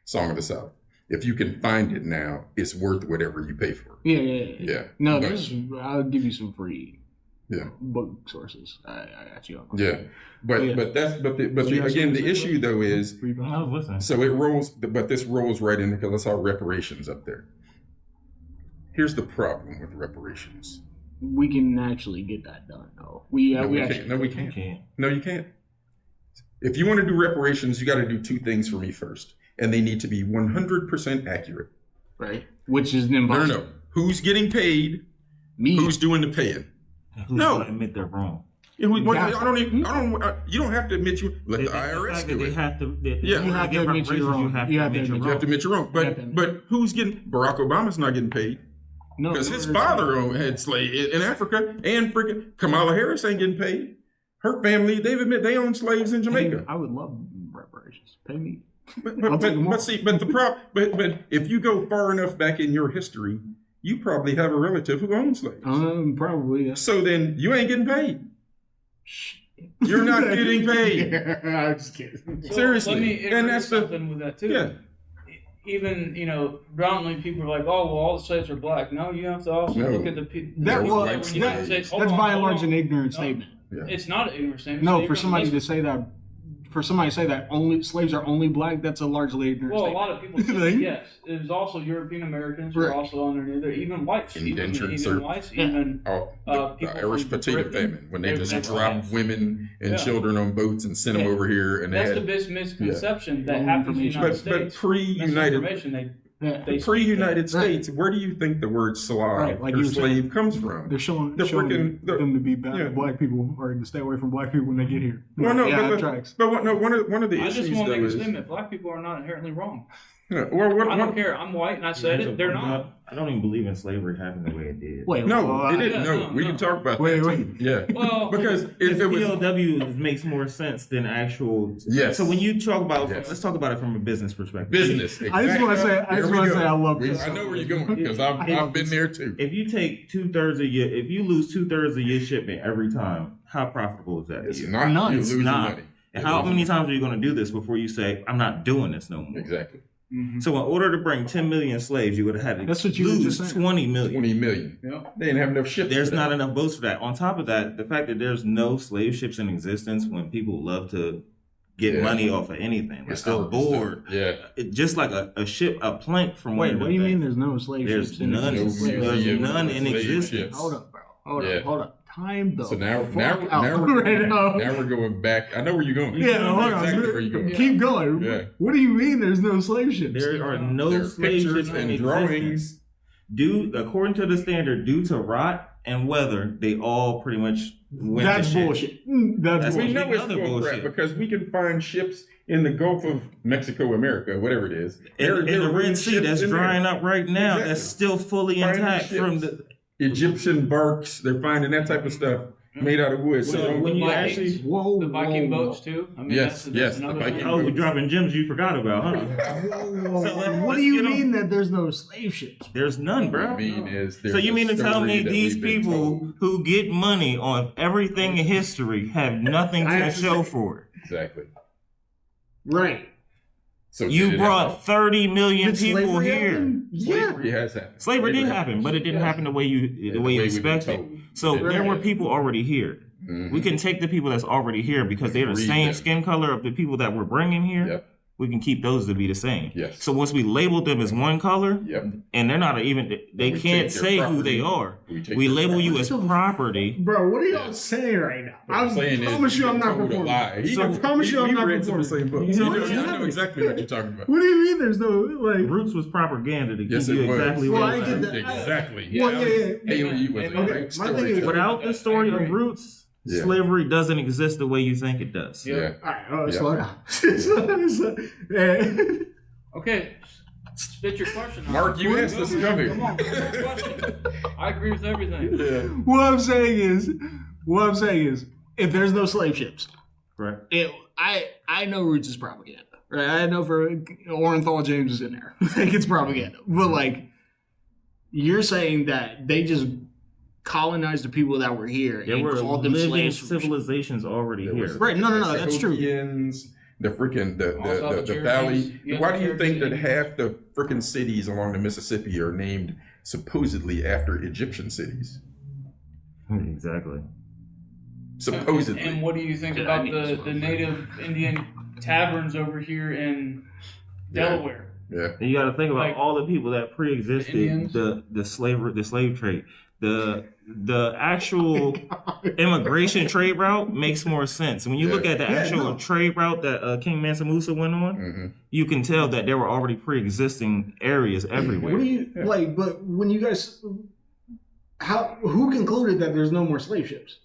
Song of the South. If you can find it now, it's worth whatever you pay for it. Yeah. No, I'll give you some free book sources. I got you. But the issue though is so it rolls, but this rolls right in because that's how reparations up there. Here's the problem with reparations. We can actually get that done, though. We can't. No, you can't. If you want to do reparations, you got to do two things for me first, and they need to be 100% accurate. Right. Which is impossible. No. Who's getting paid? Me. Who's doing the paying? Who's going to admit they're wrong? You don't have to admit you. Let the IRS do it. They have to. You have to admit you're wrong. You have to admit you're wrong. But who's getting? Barack Obama's not getting paid. No, because his father had slaves in Africa, and freaking Kamala Harris ain't getting paid. Her family, they own slaves in Jamaica. I would love reparations. Pay me. But if you go far enough back in your history, you probably have a relative who owns slaves. Probably. Yeah. So then you ain't getting paid. You're not getting paid. I'm just kidding. Seriously, Let me and that's something with that too. Yeah. Even, predominantly people are like, oh, well, all the slaves are black. No, you have to also look at the people. That's by and large an ignorant statement. Yeah. It's not an ignorant statement. No, for somebody to say that only slaves are only black, that's a largely ignorant statement. A lot of people say yes. There's also European Americans who are also underneath there, even whites. Indentured whites, the Irish potato famine, when they just dropped women and children on boats and sent them over here. And that's the biggest misconception that happens in the United States. But pre-United States, where do you think the word Slav or slave comes from? They're showing them to be bad black people, or to stay away from black people when they get here. Well, no, one of the issues I just want to make a is statement: black people are not inherently wrong. Yeah, I don't care. I'm white, and I said it. They're not. I don't even believe in slavery happening the way it did. It didn't. No, we can talk about that. Wait. Yeah. Well, because it was POW makes more sense than actual. Yes. So when you talk about, let's talk about it from a business perspective. Business. Exactly. I just want to say, I love this. I know where you're going because I've been there too. If you take if you lose 2/3 of your shipment every time, how profitable is that? It's not. It's not. And how many times are you going to do this before you say, I'm not doing this no more? Exactly. Mm-hmm. So in order to bring 10 million slaves, you would have had to lose 20 million. 20 million. Yeah. They didn't have enough ships. There's not enough boats for that. On top of that, the fact that there's no slave ships in existence when people love to get money off of anything. Like a board. Just like a ship, a plank from Wait, what do you mean there's no slave ships? There's none in existence. Hold up, bro. Hold up. time the So now right we're going back. I know where you're going. Yeah, hold on. Exactly where you're going. Keep going. Yeah. What do you mean there's no slave ships? There are no There are slave pictures ships in and drawings. existence. According to the standard, due to rot and weather, they all pretty much went That's to shit. bullshit. That's We bullshit. know it's Other bull crap bullshit. because we can find ships in the Gulf of Mexico, America, whatever it is. In the Red Sea that's drying up right now, Exactly. that's still fully Finding intact ships. from the. Egyptian barks. They're finding that type of stuff made out of wood. So So when you Vikings. actually, The Viking boats too. I mean, Yes, that's the another Viking thing. oh, we're boats. dropping gems you forgot about, huh? What do you mean that there's no slave ships? There's none, what I bro. mean is, So you mean to tell me these people who get money on everything in history have nothing I to have to show say- for it? Exactly. Right. So did You it brought happen? 30 million Did people slavery here. happen? Yeah. Slavery has happened. Slavery did happen, but it didn't happen the way you way we've been expected. told. So Right. there were people already here. Mhm. We can take the people that's already here because they're the Read same them. skin color of the people that we're bringing here. Yep. We can keep those to be the same. Yes. So once we labeled them as one color, Yep. and they're not even, they We can't take their say who property. they are. take We their label you property. as property. Bro, what are y'all Yeah. saying right now? What I'm saying is promise you I'm not told a performing. lie. So I promise you I'm he not read some of the same book. performing. He What knows- is I know happening? exactly what you're talking about. What do you mean there's no, like... Roots was propaganda to Yes, keep you it was. exactly Well, where I you get are. that. Exactly. Well, yeah. Haley was a Okay, great my thing is- storyteller. Without the story I agree. of Roots, Yeah. slavery doesn't exist the way you think it does. Yeah. All right, Yeah. slow down. Okay, spit your question. Mark, you asked us to come here. Come on, spit your question. I agree with everything. Yeah. What I'm saying is, if there's no slave ships, Correct. I know Roots is propaganda, right? I know for Orenthal James is in there, like it's propaganda. But like, you're saying that they just colonized the people that were here There and were called them living slaves. from- civilizations already There was- here. Right? No, that's true. Cahokians, the freaking Also the the valley. Cherokees. You Why have do the you think that Cherokees. half the freaking cities along the Mississippi are named supposedly after Egyptian cities? Exactly. Supposedly. And what do you think Dude, about I need this the one. native Indian taverns over here in Yeah. Delaware? Yeah. And you got to think about Like, all the people that pre-existed Indians? the slave trade. The actual immigration trade route makes more sense. When you look at the actual trade route that King Mansa Musa went on, Mm-hmm. you can tell that there were already pre-existing areas everywhere. What do you like? But when you guys, who concluded that there's no more slave ships?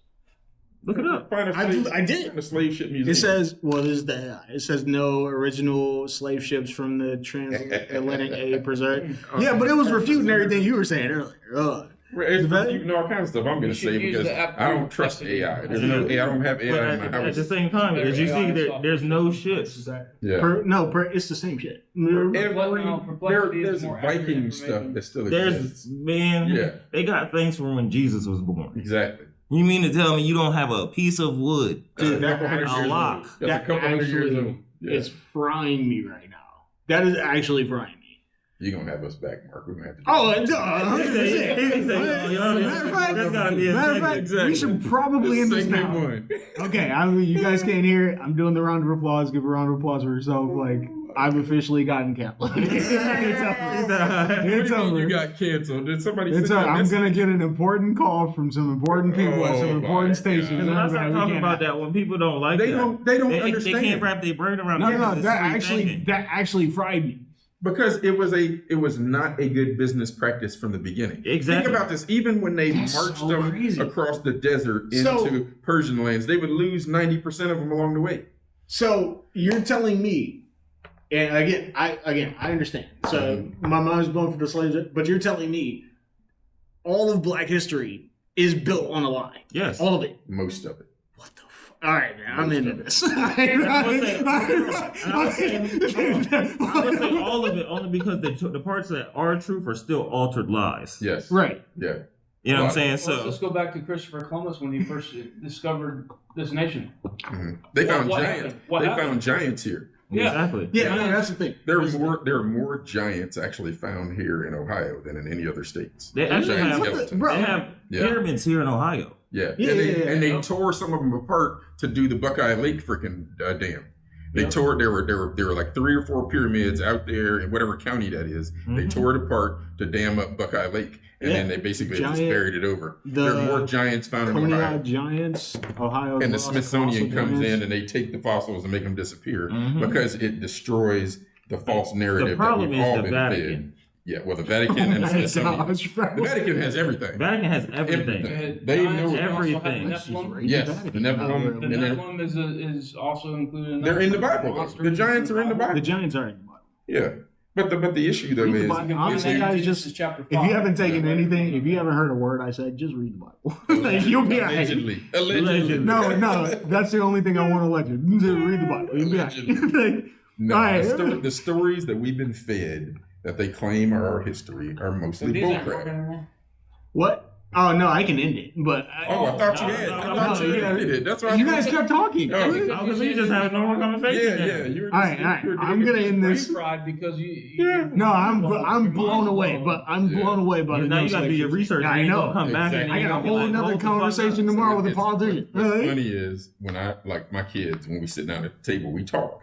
Look it up. Find a I slave, did. find a slave ship museum. It says, well, this is the AI. It says no original slave ships from the transatlantic A preserved. Yeah, but it was refuting everything you were saying earlier. It's The value- refuting all kinds of stuff I'm going You to should say use because the app I don't group trust recipe. AI. There's no AI. I don't have But AI in my at house. the same time, as you see, there's no ships. Yeah. It's the same shit. Perplexity is There's more accurate Viking stuff information. that still There's exists. man, they got things from when Jesus was born. Exactly. You mean to tell me you don't have a piece of wood? Dude, That's a couple hundred a years old. lock. That's a That couple hundred years actually old. Yeah. is frying me right now. That is actually frying me. You're going to have us back, Mark. We're going to have to do Oh, that. it's 100%. Matter of fact, That's gotta be a matter of segment. fact, we should probably end this Segment now. one. Okay, you guys can't hear it. I'm doing the round of applause. Give a round of applause for yourself. Like, I've officially gotten canceled. It's What do you mean over. You got canceled. Did somebody It's send over. you a I'm message? gonna get an important call from some important people at some Oh, important my stations. God. When I start We talking can't about have- that, when people don't like They that, don't they understand. can't wrap their brain around No, it. no, It's that free thinking. actually fried me. Because it was not a good business practice from the beginning. Exactly. Think about this. Even when they That's marched so them crazy. across the desert So- into Persian lands, they would lose 90% of them along the way. So you're telling me, and I understand. So my mind's blown for the slaves, but you're telling me all of Black history is built on a lie. Yes. All of it. Most of it. What the fuck? All right, man. I'm Most into of it. this. I would say all of it only because the parts that are truth are still altered lies. Yes. Right. Yeah. You know what I'm saying? Well, So let's go back to Christopher Columbus when he first discovered this nation. Mhm. They found What giants. happened? What They happened? found giants here. Yeah. exactly. Yeah, no, that's the thing. There are more giants actually found here in Ohio than in any other states. They actually Giant have, skeletons. bro. they have Yeah. pyramids here in Ohio. Yeah. Yeah, and they, yeah, yeah. and they tore some of them apart to do the Buckeye Lake freaking dam. They tore there were like 3 or 4 pyramids out there in whatever county that is. They tore it apart to dam up Buckeye Lake, and then they basically just buried it over. There are more giants found in Ohio. Giants, Ohio, and the Smithsonian comes in and they take the fossils and make them disappear because it destroys the false narrative that we've all been fed. Yeah, well, the Vatican and the Smithsonian. The Vatican has everything. Vatican has everything. They know everything. Yes, the Nephilim. The Nephilim is also included. They're in the Bible. The giants are in the Bible. The giants are in the Bible. Yeah, but the issue though is, guys, just chapter 5. If you haven't taken anything, if you haven't heard a word I said, just read the Bible. Like, you'll be allegedly. No, that's the only thing I want to let you. Just read the Bible. You'll be like, no, the stories that we've been fed that they claim are our history are mostly bullcrap. What? Oh no, I can end it, but I thought you had. I thought you ended it. That's why you guys kept talking. Because we just had a normal conversation. Yeah. You're all right. I'm gonna end this. Because you. No, I'm blown away. But I'm blown away by the. Now you gotta do your research. I know. Come back. I got a whole another conversation tomorrow with the politician. What's funny is when I like my kids, when we sit down at the table, we talk.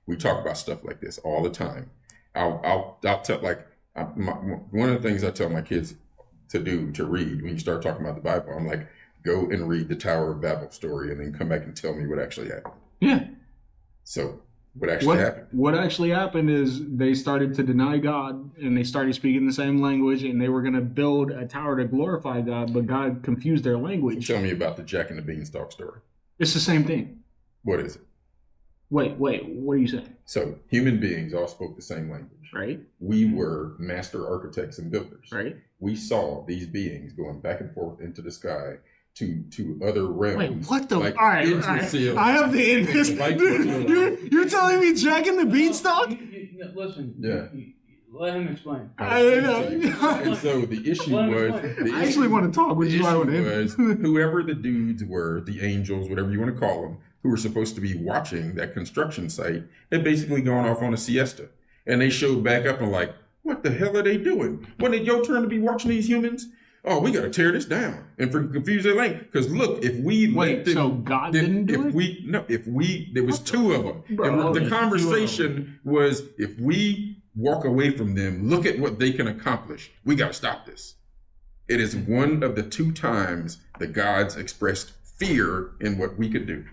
We talk about stuff like this all the time. I'll tell one of the things I tell my kids to read when you start talking about the Bible, I'm like, go and read the Tower of Babel story and then come back and tell me what actually happened. Yeah. So what actually happened? What actually happened is they started to deny God and they started speaking the same language and they were going to build a tower to glorify God, but God confused their language. Tell me about the Jack and the Beanstalk story. It's the same thing. What is it? Wait, what are you saying? So human beings all spoke the same language. Right. We were master architects and builders. Right. We saw these beings going back and forth into the sky to other realms. Wait, what the? Like all right. I have to end this. You're telling me Jack and the Beanstalk? Listen. Yeah. Let him explain. And so the issue was... I actually want to talk, which is why I want to end. Whoever the dudes were, the angels, whatever you want to call them, who were supposed to be watching that construction site, had basically gone off on a siesta. And they showed back up and like, what the hell are they doing? When it your turn to be watching these humans? Oh, we got to tear this down and confuse their language. Because look, if we let them... so God didn't do it? There was 2 of them. And the conversation was, if we walk away from them, look at what they can accomplish. We got to stop this. It is one of the 2 times the gods expressed fear in what we could do.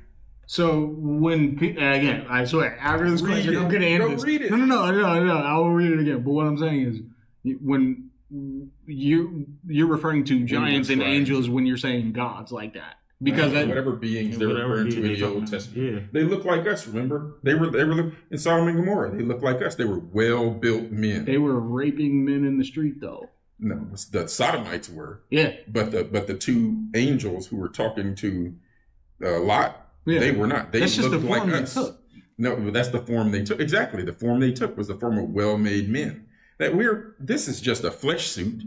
So when again, I swear, after this question, I'm gonna end this. Read it. No, I will read it again. But what I'm saying is, when you're referring to giants and angels when you're saying gods like that, because whatever beings they're referring to in the Old Testament, they look like us. Remember, they were in Sodom and Gomorrah. They looked like us. They were well-built men. They were raping men in the street, though. No, the Sodomites were. Yeah, but the 2 angels who were talking to Lot. Yeah. They were not. They that's just the looked form like us. They took. No, but that's the form they took. Exactly. The form they took was the form of well-made men. This is just a flesh suit.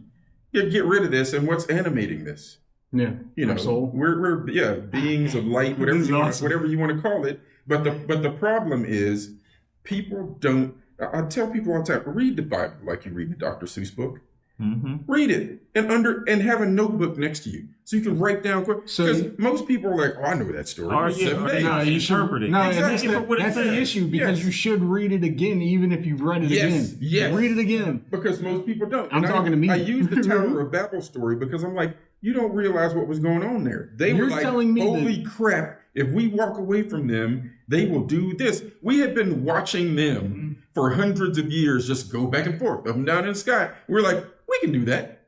You get rid of this, and what's animating this? Yeah. Our soul. We're beings of light, whatever you want to call it. But the problem is people don't. I tell people all the time, read the Bible like you read the Dr. Seuss book. Mm-hmm. Read it and have a notebook next to you so you can write down quick. Because most people are like, "Oh, I know that story." 7 days. No, you should interpret it. No, exactly. That's the issue because you should read it again, even if you've read it again. Yes, read it again. Because most people don't. I'm talking to me. I use the Tower of Babel story because I'm like, you don't realize what was going on there. You're were like, telling me holy crap! If we walk away from them, they will do this. We had been watching them for hundreds of years, just go back and forth, up and down in the sky. We're like, we can do that.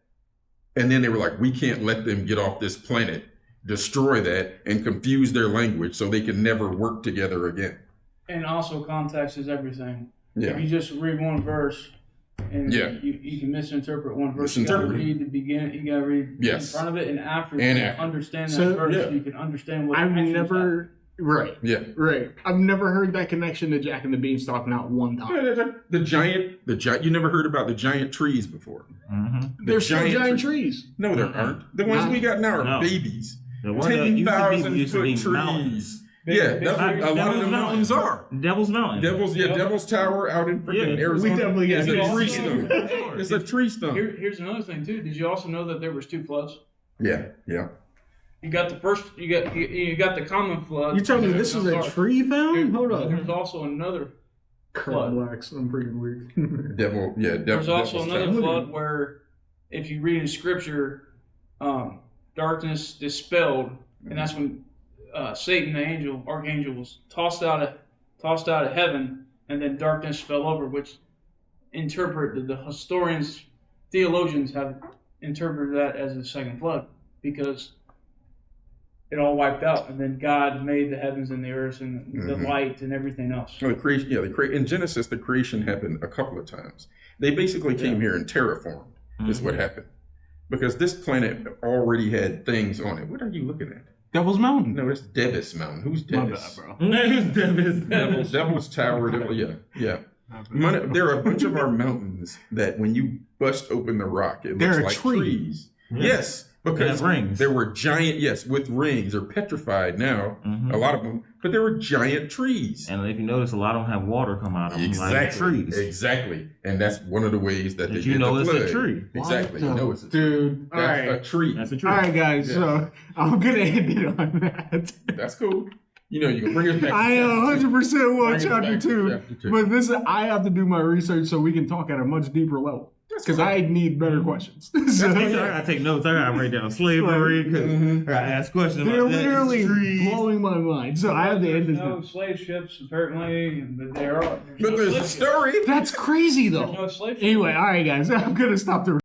And then they were like, we can't let them get off this planet, destroy that, and confuse their language so they can never work together again. And also context is everything. Yeah. If you just read one verse and you can misinterpret one verse. You gotta read the beginning, you gotta read in front of it and after you understand that verse, you can understand what I've never Right. Yeah. Right. I've never heard that connection to Jack and the Beanstalk, not one time. The giant, you never heard about the giant trees before. Mm-hmm. There's still giant trees. No, there aren't. The ones we got now are babies. 10,000-foot trees. Yeah, that's what a lot of the mountains are. Devil's Mountain. Devil's Tower out in freaking Arizona. We definitely get a tree stump. It's a tree stump. Here's another thing too. Did you also know that there was 2 floods? Yeah. You got the first. You got the common flood. You tell me this is a tree found? Hold There's on. also another Kurt flood. Blacks. I'm freaking weird. Devil, yeah, devil. There's also devil's another tower. flood where, if you read in Scripture, darkness dispelled, and that's when Satan, the archangel, was tossed out of heaven, and then darkness fell over, which the historians, theologians have interpreted that as the second flood because it all wiped out, and then God made the heavens and the earth and the light and everything else. Well, in Genesis, the creation happened a couple of times. They basically came here and terraformed. Is what happened, because this planet already had things on it. What are you looking at? Devil's Mountain. No, it's Devis Mountain. Who's My Devis? bad, bro. Devil's Tower. Yeah. There are a bunch of our mountains that when you bust open the rock, it looks like trees. Yes, because rings. There were giant, with rings. They're petrified now, a lot of them, but there were giant trees. And if you notice, a lot of them have water come out of them, Exactly. like trees. Exactly. And that's one of the ways that they Did get you know the it's flood. a tree? Exactly. You know it's a tree. Dude. All That's right. a tree. That's a tree. All right, guys. Yeah. So I'm going to end it on that. That's cool. You can bring us back. I 100% want Bring us chapter back to 2. chapter 2. But this, I have to do my research so we can talk at a much deeper level. Because I need better questions. So, I gotta take notes. I gotta write down slavery. I gotta ask questions. they're about that. literally Trees. blowing my mind. So I have to end There's this. no slave ships apparently, but there are. But there's a story. That's crazy, There's though. no slave ships. Anyway, all right, guys. I'm going to stop the